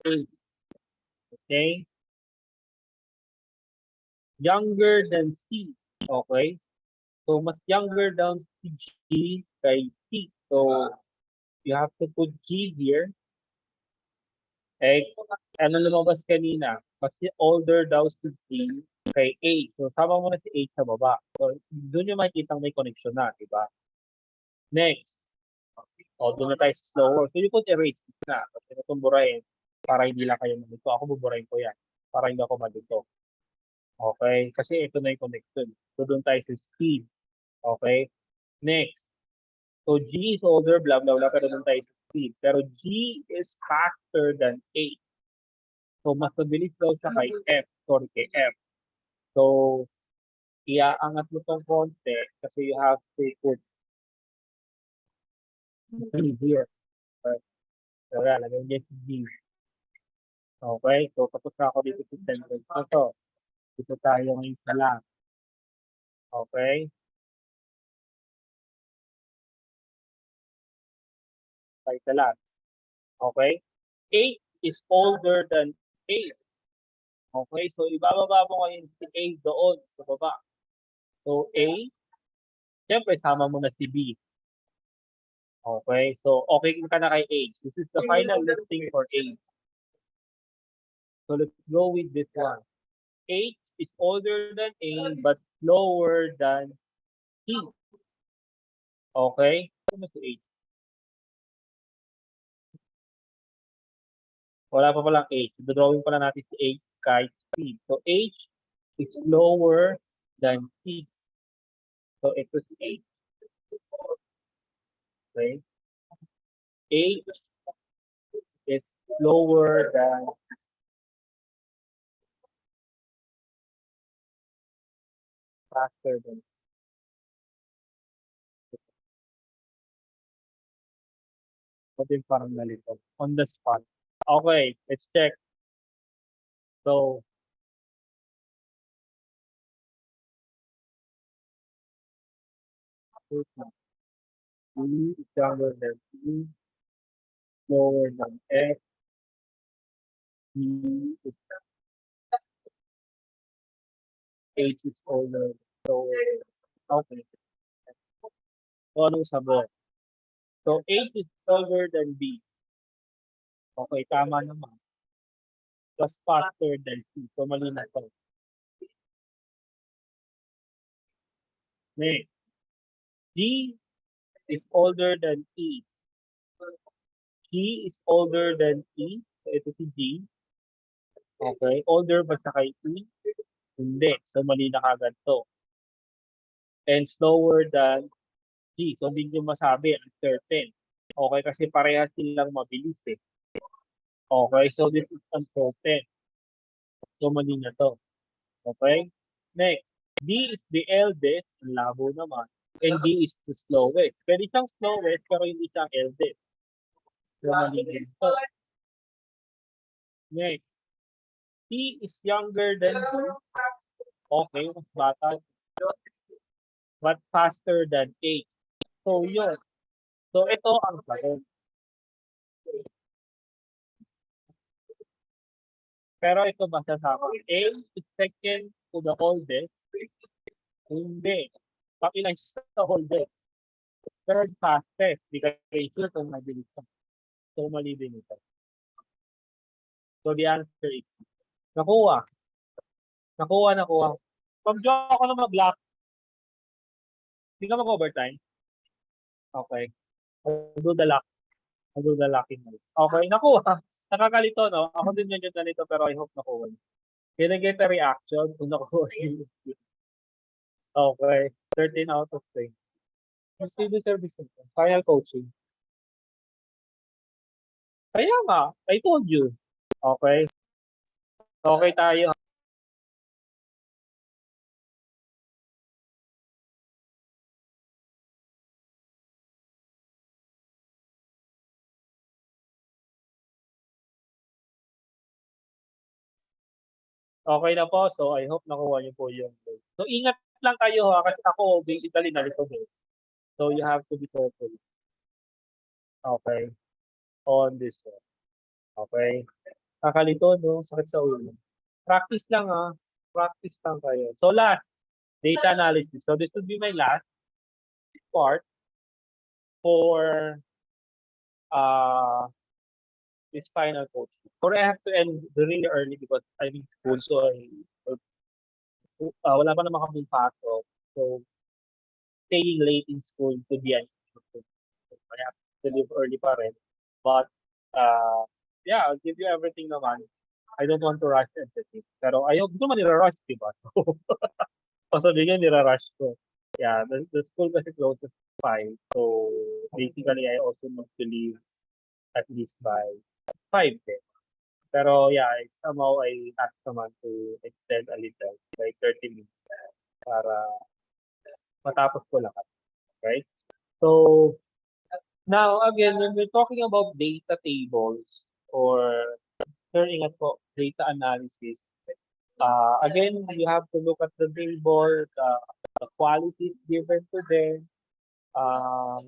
S1: A. Okay? Younger than C. Okay? So mas younger than si G kay C. So you have to put G here. Eh, ano lumabas kanina? Mas older daw si G kay A. So sama mo na si A sa baba. So doon yung makikita may connection na, di ba? Next. O, doon na tayo sa slower. So you put erase na. Kasi itong burahin para hindi lang kayo malito. Ako buburahin ko yan para hindi ako malito. Okay? Kasi ito na yung connection. So doon tayo sa speed. Okay? Next. So G is older, blah, blah, blah, pero doon tayo sa speed. Pero G is faster than A. So mas mabilis daw siya kay F. Sorry, kay F. So, iaangat mo tong konti kasi you have to put G here. Okay? So, lagay niya si G. Okay? So, tapos na ako dito sa sentence na to. Dito tayo ngayon sa lang. Okay? Tayo sa lang. Okay? 8 is older than 8. Okay? So, ibababa mo ngayon si A doon sa baba. So, A, siyempre, sama mo na si B. Okay? So, okay ka na kay A. This is the final listing for A. So, let's go with this one. 8 is older than A but slower than C. Okay? Ano si 8? Wala pa palang H. Drawing pala natin si H kahit C. So, H is lower than C. So, ito si H. Okay? H is lower than faster than. Ito yung parang nalito. On the spot. Okay, let's check. So, C is younger than C, lower than F, C is H is older. So, okay. So, anong sabot? So, H is older than B. Okay, tama naman. Plus faster than C. So, mali na to. Next, D is older than E. G is older than E. So, ito si G. Okay, older ba sa kay E? Hindi. So, mali na kagad to. And slower than G. So, hindi nyo masabi. Uncertain. Okay, kasi parehas silang mabilis eh. Okay, so this is uncertain. So, mali na to. Okay? Next, D is the eldest. Ang labo naman. And D is the slowest. Pwede siyang slowest, pero hindi siyang eldest. So, mali din to. Next, T is younger than D. Okay, mas bata. But faster than A. So, yun. So, ito ang sagot. Pero ito basta sa akin. A is second to the oldest. Hindi. Pakilang siya sa oldest. Third fastest. Hindi kayo sure kung mabilis ka. So, mali din ito. So, the answer is nakuha. Nakuha. Pag-joke ako na mag-lock. Hindi ka mag-overtime. Okay. I'll do the lock. I'll do the locking. Okay, nakuha. Nakakalito, no? Ako din yung ganito, pero I hope nakuha. Can I get a reaction kung nakuha? Okay. 13 out of 10. Civil service. Final coaching. Kaya nga, I told you. Okay. Okay tayo. Okay na po. So, I hope nakuha niyo po yung note. So, ingat lang kayo ha, kasi ako basically nalito din. So, you have to be careful. Okay. On this one. Okay. Kakalito, no? Sakit sa ulo. Practice lang ha. Practice lang kayo. So, last, data analysis. So, this would be my last part for this final coaching. Or I have to end really early because I'm in school. So, wala pa naman kaming pasok. So, staying late in school could be an issue. So, I have to leave early pa rin. But, yeah, I'll give you everything naman. I don't want to rush everything. Pero ayaw, hindi naman nira-rush, di ba? So, sabihin nira-rush ko. Yeah, the school kasi closes 5. So, basically, I also need to leave at least by 5 din. Pero yeah, somehow I asked someone to extend a little, like 30 minutes para matapos ko lahat. Okay? So, now again, when we're talking about data tables or turning at data analysis, again, you have to look at the table, the qualities given to them,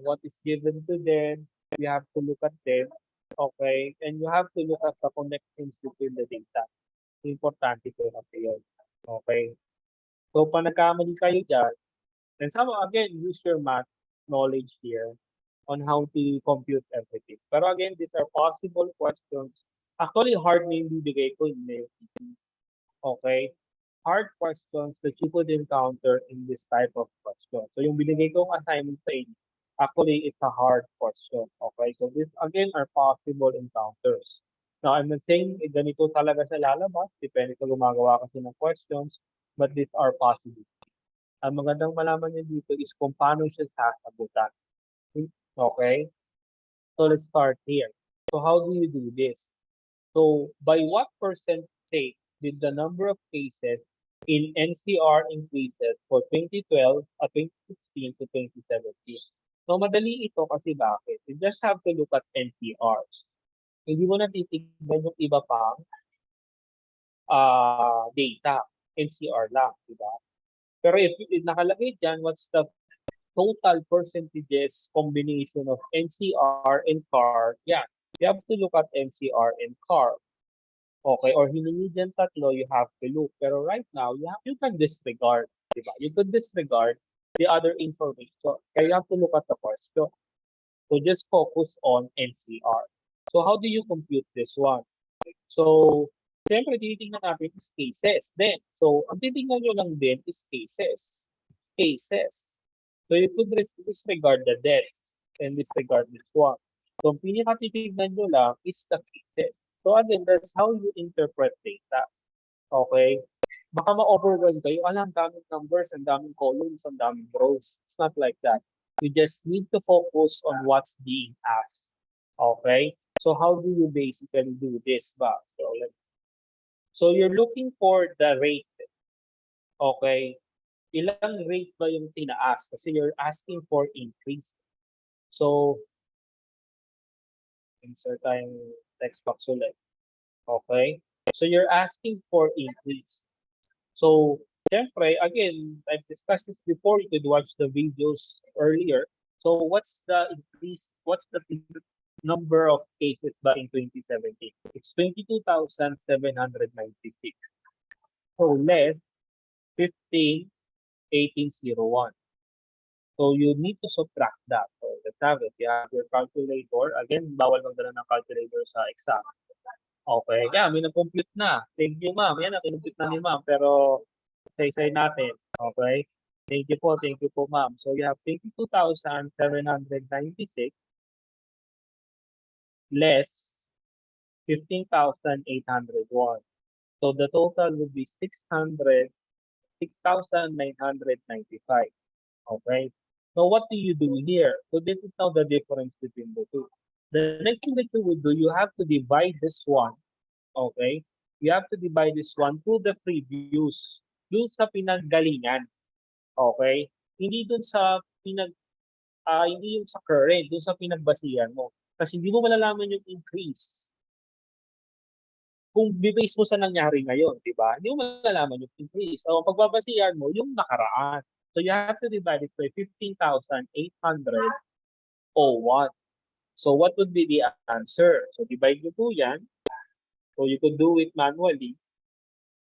S1: what is given to them. You have to look at them, okay? And you have to look at the connections between the data. Importante po kasi yun. Okay? So, pag nagkamali kayo dyan, then somehow, again, use your math knowledge here on how to compute everything. Pero again, these are possible questions. Actually, hard na yung bibigay ko, hindi. Okay? Hard questions that you could encounter in this type of question. So, yung binigay kong assignment sa inyo, actually, it's a hard question. Okay? So, this, again, are possible encounters. Now, I'm not saying ganito talaga sa lalabas. Depende sa gumagawa kasi ng questions. But these are possible. Ang magandang malaman niyo dito is kung paano siya sasagutan. Okay? So, let's start here. So, how do you do this? So, by what percentage did the number of cases in NCR increases for 2012, 2016 to 2017? So, madali ito kasi bakit? You just have to look at NCR. Hindi mo na titignan yung iba pang data. NCR lang, di ba? Pero if nakalagay dyan, what's the total percentages combination of NCR and CAR? Yeah, you have to look at NCR and CAR. Okay, or hiningi dyan tatlo, you have to look. Pero right now, you can disregard, di ba? You could disregard the other information. Kaya you have to look at the question. So just focus on NCR. So how do you compute this one? So, siyempre, titingnan natin is cases din. So, ang titingnan nyo lang din is cases. Cases. So, you could disregard the deaths and disregard this one. So, ang pinakatitignan nyo lang is the cases. So, again, that's how you interpret data. Okay? Baka ma-overwhelm kayo. Alam, daming numbers, ang daming columns, ang daming rows. It's not like that. You just need to focus on what's being asked. Okay? So, how do you basically do this ba? So, you're looking for the rate. Okay? Ilang rate ba yung tinaas? Kasi you're asking for increase. So, insert tayong text box ulit. Okay? So, you're asking for increase. So, syempre, again, I've discussed this before. You could watch the videos earlier. So, what's the increase? What's the number of cases ba in 2017? It's 22,796. So, less 15,1801. So, you need to subtract that. So, let's have it. You have your calculator. Again, bawal magdala ng calculator sa exam. Okay. Yeah, may na-compute na. Thank you, ma'am. Yan, na-compute na ni ma'am. Pero, say natin. Okay. Thank you po, ma'am. So, you have 22,796 less 15,801. So, the total would be 6,995. Okay. So, what do you do here? So, this is now the difference between the two. The next thing that you would do, you have to divide this one. Okay. You have to divide this one to the previous. Doon sa pinanggalingan. Okay? Hindi doon sa hindi yung sa current, doon sa pinagbasihan mo. Kasi hindi mo malalaman yung increase. kung bibase mo sa nangyari ngayon, di ba? Hindi mo malalaman yung increase. So, pagbabasihan mo yung nakaraan. So, you have to divide it by 15,801. So, what would be the answer? So, divide nyo po yan. So, you could do it manually.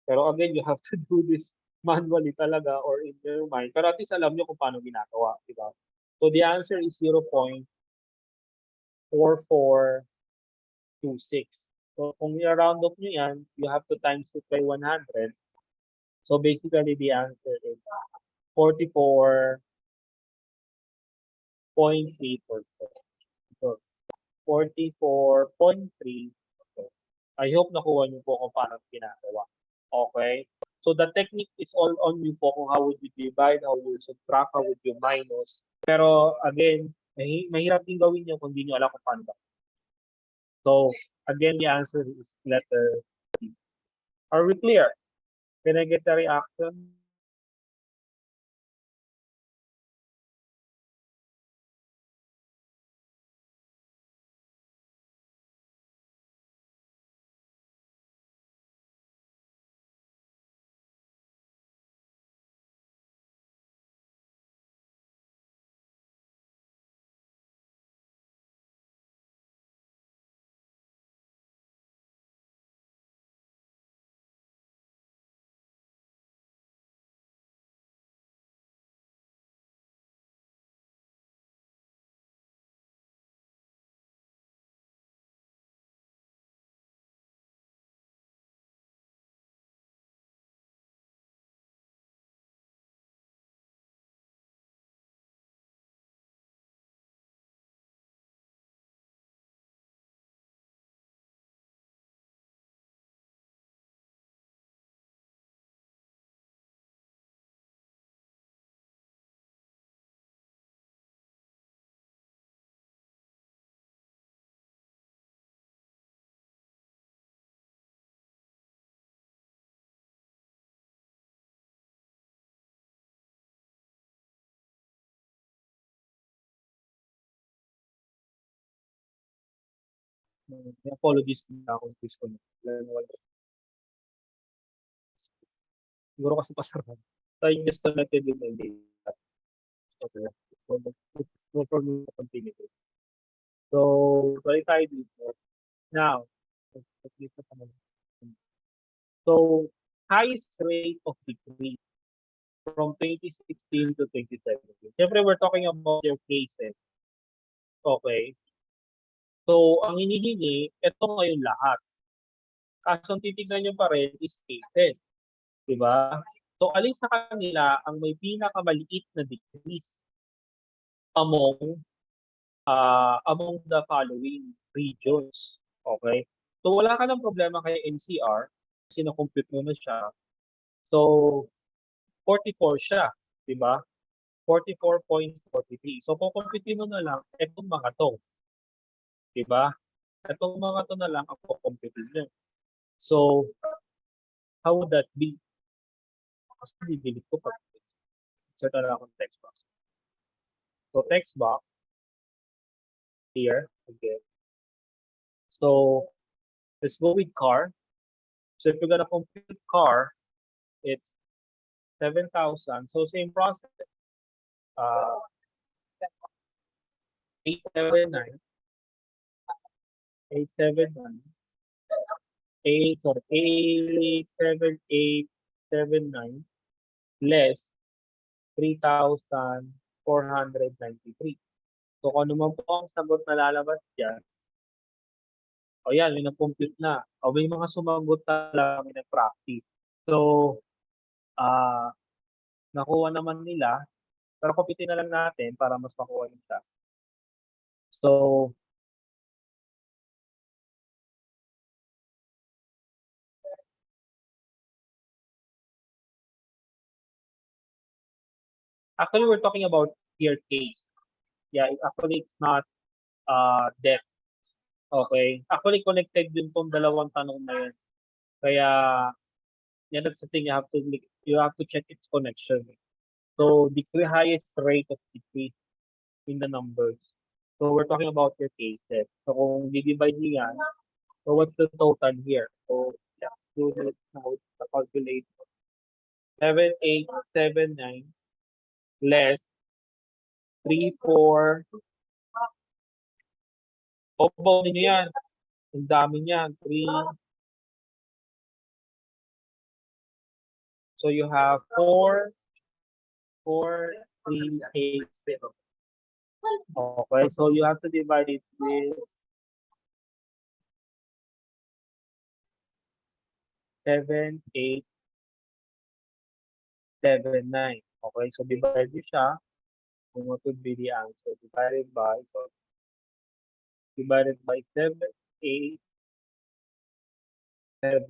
S1: Pero again, you have to do this manually talaga or in your mind. Pero at least alam nyo kung paano ginagawa, di ba? So, the answer is 0.4426. So, kung i-round off nyo yan, you have to times it by 100. So, basically, the answer is 44.3%. So, 44.3. I hope nakuha niyo po kung paano ginagawa. Okay? So, the technique is all on you po kung how would you divide, how would you subtract, how would you minus. Pero, again, mahirap din gawin yun kung hindi nyo alam kung paano. So, again, the answer is letter C. Are we clear? Can I get the reaction? Apologies na ako disconnect. Siguro kasi pasarap. So, I disconnected with my data. Okay. So, no problem to continue. So, balik tayo dito. Now, so, highest rate of decrease from 2016 to 2017. Siyempre, we're talking about your cases. Okay. So, ang hinihingi, ito ngayon lahat. Kaso ang titignan nyo pa rin is cases. Diba? So, alin sa kanila ang may pinakamaliit na decrease among among the following regions. Okay? So, wala ka ng problema kay NCR kasi na-compute mo na siya. So, 44 siya. Diba? 44.43. So, kukumpute mo na lang itong mga to. Diba? Itong mga to na lang ang kukumpute nyo. So, how would that be? Kasi bibilit ko pag insert na lang akong text box. So, text box here again. So, let's go with car. So, if you're gonna compute car, it's 7,000. So, same process. 879, 879, 87879 less 3,493. So, kung ano man po ang sagot na lalabas dyan, o yan, yung nag-compute na. O may mga sumagot na lang nag-practice. So, nakuha naman nila, pero computein na lang natin para mas makuha nila. So, actually, we're talking about your case. Yeah, actually, it's not death. Okay. Actually, connected din tong dalawang tanong na yun. Kaya, yeah, that's the thing you have to check its connection. So, the highest rate of decrease in the numbers. So, we're talking about your cases. So, kung di-divide niyo yan, So what's the total here? So yeah, do this now with the calculator. 7879 less 34. Opo, niyo yan. Ang dami niyan. 3. So you have 4, 4, 3, 8, 0. Okay, so you have to divide it with 7, 8, 7, 9. Okay, so divide nyo siya. Kung what would be the answer? Divided by 7, 8, 7,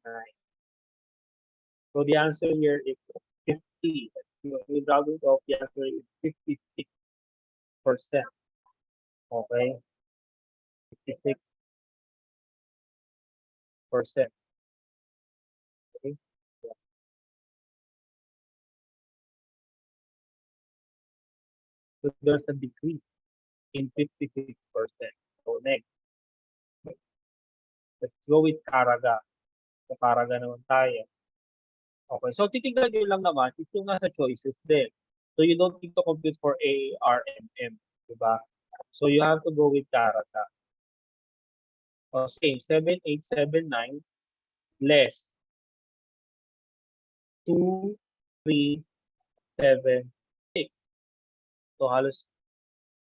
S1: 9. So the answer here is 50. The value of the answer is 56%. Okay, 56%. Okay. So there's a decrease in 56%. So next, let's go with Karaga. So Karaga naman tayo. Okay, so titignan nyo lang naman, ito nga sa choices din. So you don't need to compute for A, R, M, M. Diba? So you have to go with Karaga. Same, 7, 8, 7, 9 less 2, 3, 7, 6. So halos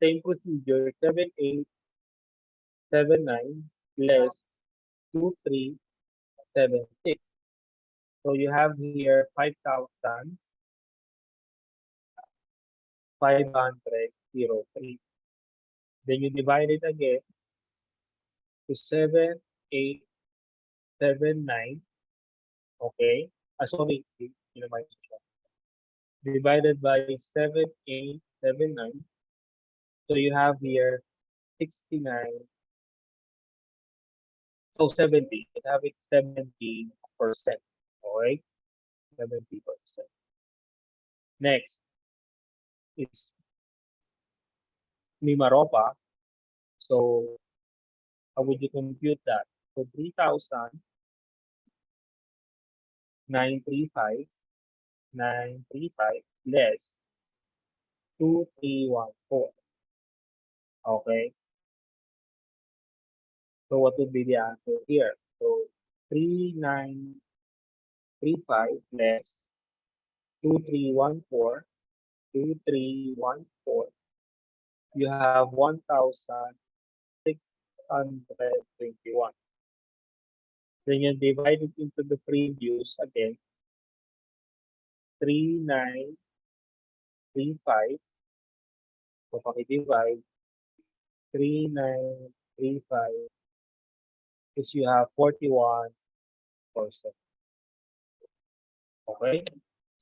S1: same procedure, 7, 8, 7, 9 less 2, 3, 7, 6. So you have here 5,503. Then you divide it again to 7, 8, 7, 9. Okay? Sorry, divided by 7, 8, 7, 9. So you have here 69. So 70. You have it 70%. Okay? 70%. Next is Mimaropa. So how would you compute that? So 3,935 less 2,314. Okay. So what would be the answer here? So 3,935 less 2,314. You have 1,621. Then you divide it into the previous again. 3,935. So paki-divide 3,935 is you have 41%. Okay?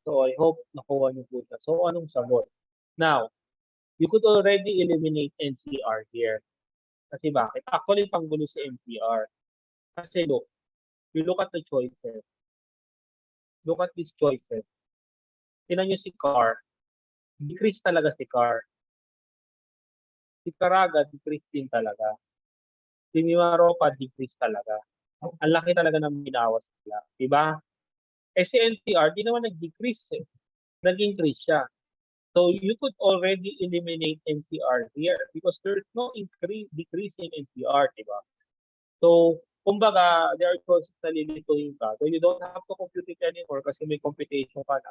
S1: So I hope nakuha niyo po siya. So anong sagot? Now, you could already eliminate NCR here. Kasi bakit? Actually, panggulo si NCR. Kasi look, you look at the choices. Look at these choices. Tingnan niyo si Car. Decrease talaga si Car. Si Caraga, decrease din talaga. Si Mimaropa, decrease talaga. Ang laki talaga ng binawas nila. Diba? Eh si NCR, di naman nag-decrease eh. Nag-increase siya. So you could already eliminate NCR here because there's no decrease in NCR, diba? So, kumbaga, there are choices na lilituin ka. So you don't have to compute it anymore kasi may computation ka na.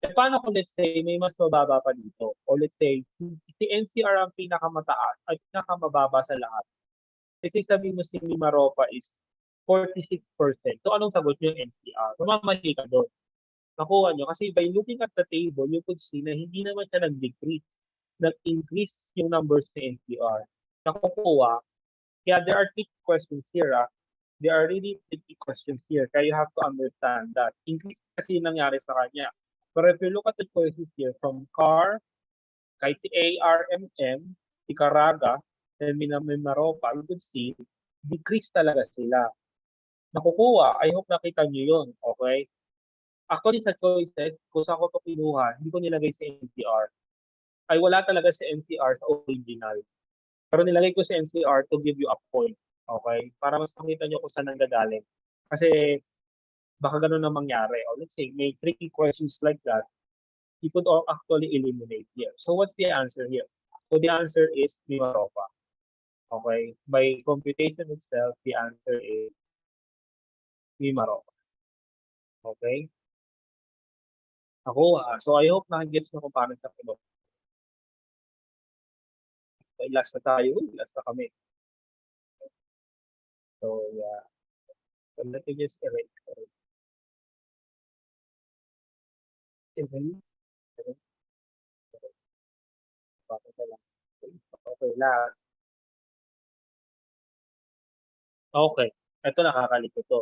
S1: Eh, paano kung let's say may mas mababa pa dito? O let's say, si NCR ang pinakamataas ay pinakamababa sa lahat. Kasi sabihin mo si Mimaropa is 46%. So anong sagot nyo yung NCR? So mamali ka doon. Nakuha nyo. Kasi by looking at the table, you could see na hindi naman siya nag-decrease. Nag-increase yung numbers ni NCR. Nakukuha. Kaya there are tricky questions here. There are really tricky questions here. Kaya you have to understand that. Increase kasi yung nangyari sa kanya. But if you look at the choices here, from Car, kay si ARMM, si Caraga, and Mimaropa, you could see, decrease talaga sila. Nakukuha. I hope nakita nyo yun. Okay? Actually, sa choices, kung saan ko ito kinuha, hindi ko nilagay sa NCR. Ay, wala talaga sa NCR sa original. Pero nilagay ko sa NCR to give you a point. Okay? Para mas makita nyo kung saan nanggagaling. Kasi baka ganun na mangyari. Or let's say, may tricky questions like that, you could all actually eliminate here. So what's the answer here? So the answer is Mimaropa. Okay? By computation itself, the answer is Mimaropa. Okay? Ako, so I hope nakagets na kung paano siya kinuha. So, last na tayo. Last na kami. So, yeah. So, let me just erase. Erase. Okay, last. Okay. Ito nakakalito to.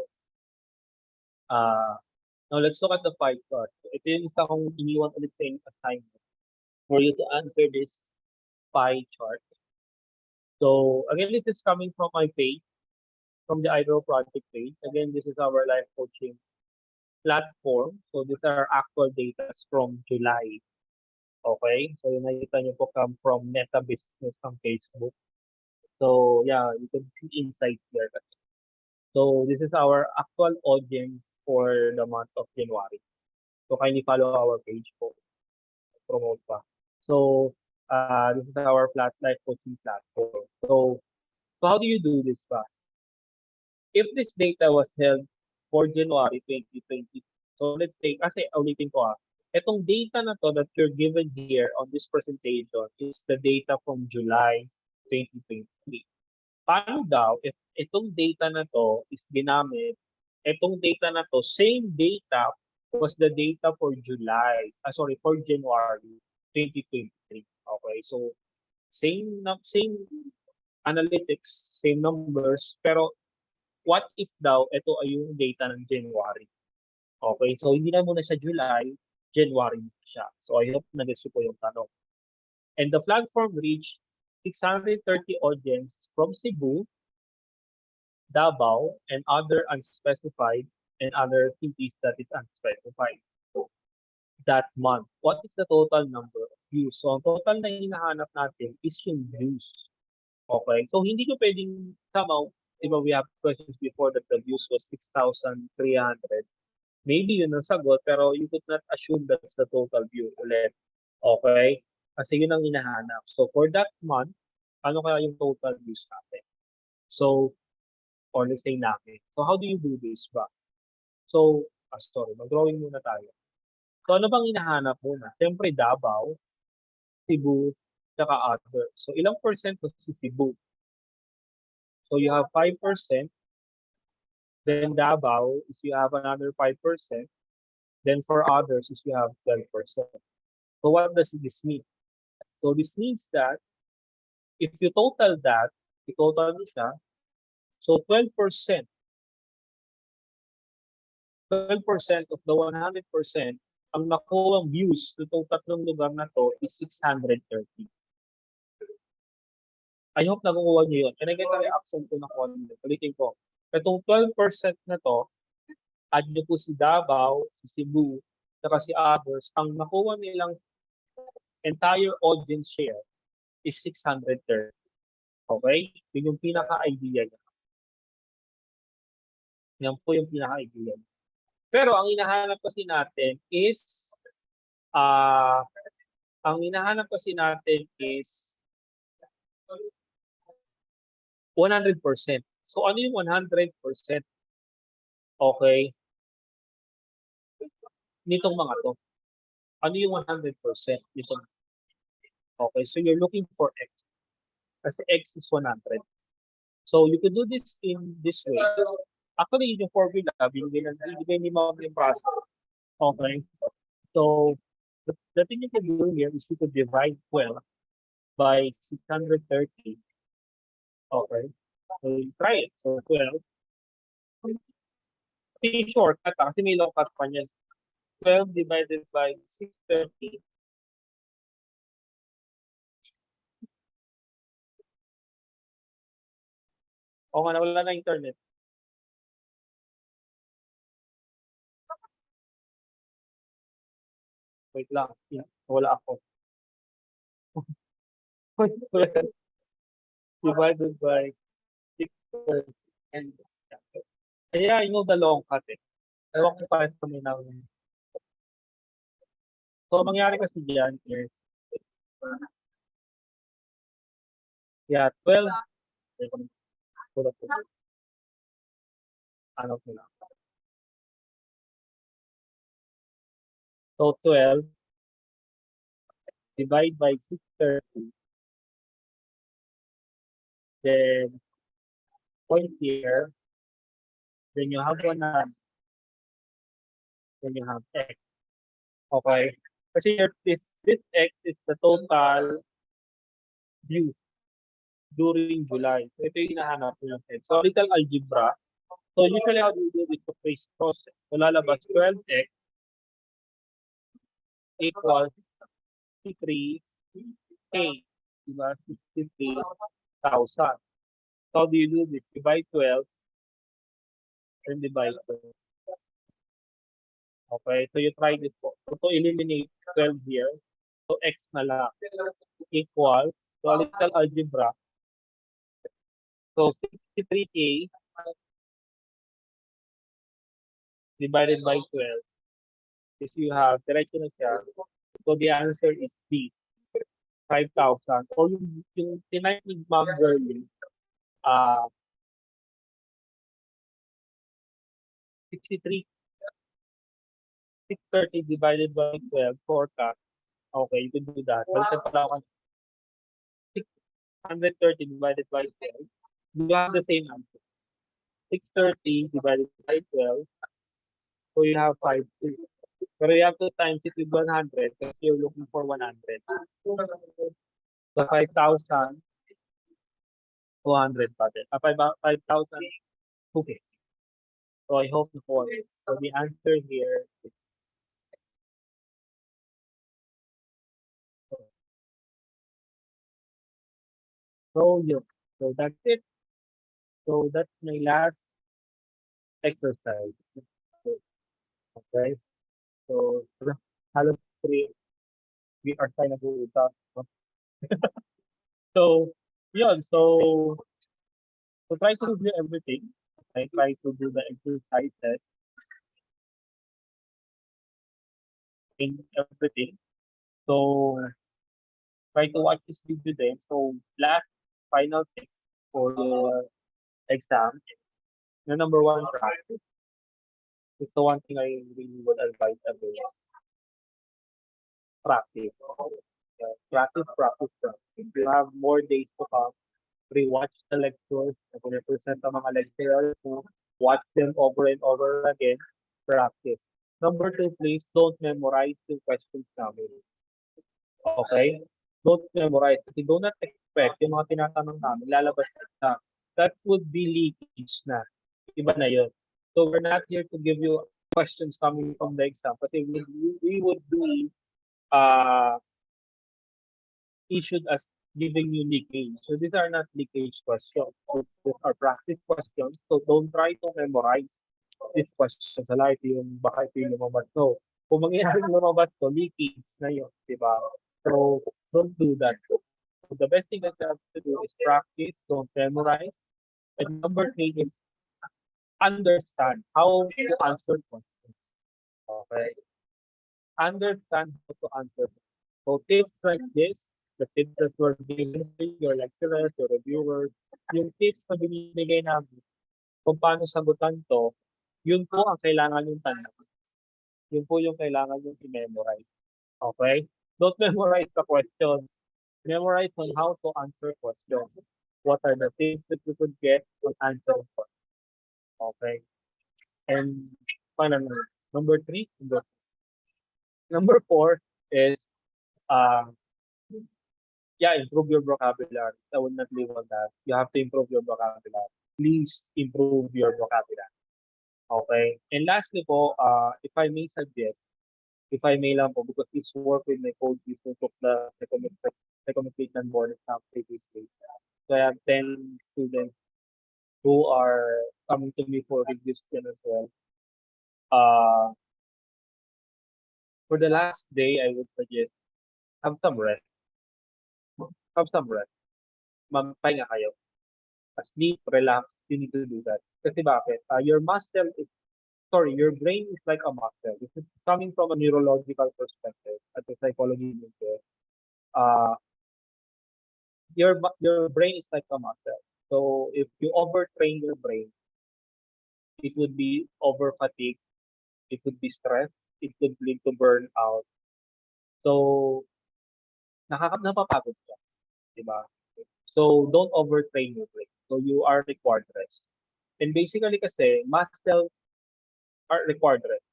S1: Now let's look at the pie chart. Ito yung isa kong iniwan ulit sa assignment for you to answer this pie chart. So again, this is coming from my page, from the IDRO project page. Again, this is our life coaching platform. So these are actual data from July. Okay, so yung nakita nyo po come from Meta Business on Facebook. So yeah, you can see insights there. So this is our actual audience for the month of January. So kindly follow our page po. Promote pa. So this is our flat life coaching platform. So how do you do this pa? If this data was held for January 2020, so let's say, kasi ulitin ko itong data na to that you're given here on this presentation is the data from July 2023. Paano daw if itong data na to is ginamit, itong data na to, same data was the data for for January 2023. Okay, so same analytics, same numbers, pero what if daw ito ay yung data ng January? Okay, so hindi na muna sa July, January siya. So I hope nag-gets po yung tanong. And the platform reached 630 audience from Cebu, Davao, and other unspecified and other cities that is unspecified. That month. What is the total number of views? So ang total na hinahanap natin is yung views. Okay, so hindi ko pwedeng somehow, di ba we have questions before that the views was 6,300. Maybe yun ang sagot, pero you could not assume that's the total view ulit. Okay? Kasi yun ang hinahanap. So for that month, ano kaya yung total views natin? So, or let's say namin. So how do you do this ba? So, sorry, mag-drawing muna tayo. So ano bang hinahanap muna? Siyempre Davao, Cebu, saka other. So ilang percent was si Cebu? So you have 5%, then Davao is you have another 5%, then for others is you have 12%. So what does this mean? So this means that if you total that, i-total mo siya, so 12%, 12% of the 100%, ang nakuha views nitong tatlong lugar na to is 630. I hope nakukuha niyo yun. And again, the reaction ko na comment. Ulitin ko. Itong 12% na to, add nyo po si Davao, si Cebu, saka si others, ang nakuha nilang entire audience share is 630. Okay? Yun yung pinaka-idea niya. Yan po yung pinaka-idea niya. Pero ang hinahanap kasi natin is, ang hinahanap kasi natin is 100%. So ano yung 100%? Okay? Nitong mga to. Ano yung 100% nitong? Okay, so you're looking for X. Kasi X is 100. So you could do this in this way. Actually, yung formula, binigay ni Ma'am yung process. Okay? So, the thing you can do here is you could divide 12 by 630. Okay? So, you try it. So, 12. Kasi shortcut kasi may long cut pa niyan. 12 divided by 630. O nga, wala na internet. Wait lang. Wala ako. Divided by And kaya I know the long cut eh. Ewan ko paano kami ng so mangyari kasi diyan is yeah, 12 pull up ko ano ko lang. So 12 divide by 630 then point here then you have 100 then you have x. Okay? Kasi this x is the total due during July. So ito yung hinahanap ko yung head. So little algebra. So usually how do you do this to face process? So lalabas 12x equals 63k. Diba? 63,000. So how do you do this? Divide 12 and divide 12. Okay, so you try this po. So to eliminate 12 here, so x na lang equals, so a little algebra. So 63k divided by 12 is you have, diretso na siya. So the answer is B, 5,000. Or yung tinipe ni Ma'am Girlie, 63, 630 divided by 12, forecast. Okay, you can do that. Balikan pala ako 630 divided by 12. You have the same answer. 630 divided by 12. So you have 5,2. Pero you have to times it with 100 because you're looking for 100. So 5,200 pa din. 5,000. Okay. So I hope you fall. So the answer here is so yeah. So that's it. So that's my last exercise. Okay. So halos 3 hours tayo nag-uusap. So yun. So try to review everything. I try to do the exercises in everything. So try to watch this video then. So last final thing for your exam, the number one practice. It's the one thing I really would advise everyone. Practice. Practice, practice, practice. You have more days to come. Rewatch the lectures. Na pinapresent ang mga lecturers mo. Watch them over and over again. Practice. Number 2, please don't memorize the questions namin. Okay? Don't memorize. Kasi do not expect yung mga tinatanong namin, lalabas na. That would be leakage na. Iba na yun. So we're not here to give you questions coming from the exam. Kasi we would be issued as giving you leakage. So these are not leakage questions. These are practice questions. So don't try to memorize these questions. Hala, ito yung baka ito yung lumabas. So, kung mangyayari lumabas to, leakage na yun, di ba? So, don't do that. So the best thing that you have to do is practice, don't memorize. And number 3 is understand how to answer questions. Okay? Understand how to answer. So tips like this, the tips that were given to your lecturers, your reviewers, yung tips na binibigay namin kung paano sagutan to, yun po ang kailangan yung tandaan. Yun po yung kailangan yung i-memorize. Okay? Don't memorize the questions. Memorize on how to answer questions. What are the things that you could get on answering questions. Okay? And final number 3, number 4 is yeah, improve your vocabulary. I would not leave on that. You have to improve your vocabulary. Please improve your vocabulary. Okay? And lastly po, if I may suggest, if I may lang po, because this work with my coach who took the communication board exam previously. So I have 10 students who are coming to me for revision as well. For the last day, I would suggest have some rest. Have some rest. Magpahinga kayo. Sleep, relax, you need to do that. Kasi bakit? Your brain is like a muscle. This is coming from a neurological perspective at the psychology nito. Uh, your brain is like a muscle. So if you overtrain your brain, it would be over fatigue, it would be stress, it could lead to burnout. So napapagod siya, di ba? So don't overtrain your brain. So you are required rest. And basically kasi muscle are required rest.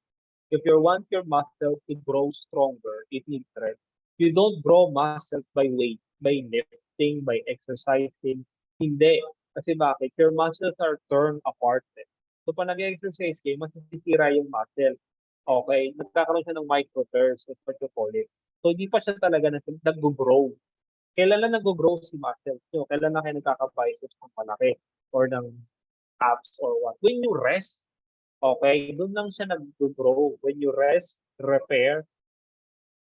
S1: If you want your muscle to grow stronger, it needs rest. You don't grow muscles by lifting, by exercising. Hindi. Kasi bakit? Your muscles are torn apart. So pag nag-exercise kayo, masisira yung muscle. Okay? Nagkakaroon siya ng micro tears, that's what you call it. So hindi pa siya talaga nag-grow. Kailan lang nag-grow si muscles nyo? Kailan na kayo nagkaka-biceps ng malaki? Or ng abs or what? When you rest, okay, doon lang siya nag-grow. When you rest, repair,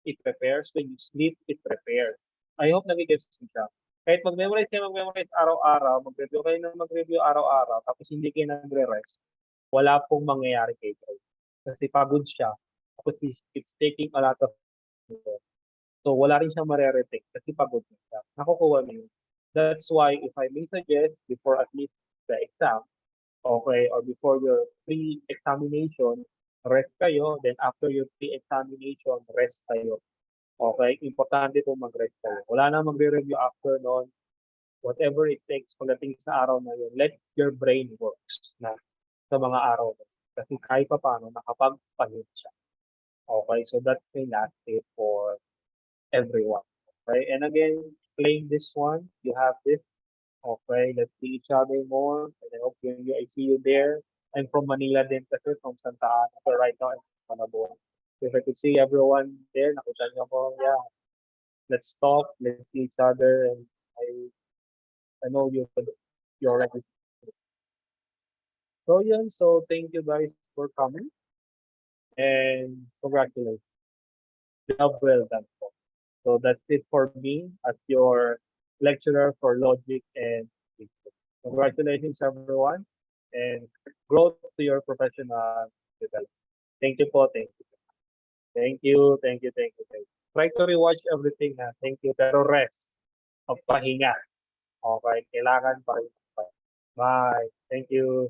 S1: it repairs. When you sleep, it repairs. I hope nag-gets siya. Kahit mag-memorize araw-araw, mag-review kayo ng mag-review araw-araw, tapos hindi kayo nagre-rest, wala pong mangyayari kay Joy. Kasi pagod siya. Tapos it's taking a lot of so wala rin siyang marere-take kasi pagod na siya. Nakukuha niyo. That's why if I may suggest before at least the exam, okay, or before your pre-examination, rest kayo. Then after your pre-examination, rest kayo. Okay? Importante po mag-rest kayo. Wala na magre-review after noon. Whatever it takes pagdating sa araw na yun, let your brain works na sa mga araw na yun. Kasi kahit pa paano, nakapagpalit siya. Okay? So that's my last tip for everyone. Okay? And again, claim this one. You have this. Okay, let's see each other more. And I hope I see you there. I'm from Manila din kasi, from Santa Ana. So right now, I'm from Manabon. If I could see everyone there, nakita niyo ko, yeah, let's talk, let's see each other. And I know you're ready. So yun, so thank you guys for coming. And congratulations. Job well done po. So that's it for me as your lecturer for logic and physics. Congratulations, everyone, and growth to your professional development. Thank you po. Thank you. Thank you. Thank you. Thank you. Thank you. Try to rewatch everything. Ha? Thank you. Pero rest. Pahinga. Okay. Kailangan pa rin. Bye. Thank you.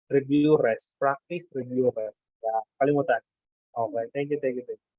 S1: Review rest. Practice, review rest. Yeah. Kalimutan. Okay. Thank you. Thank you. Thank you.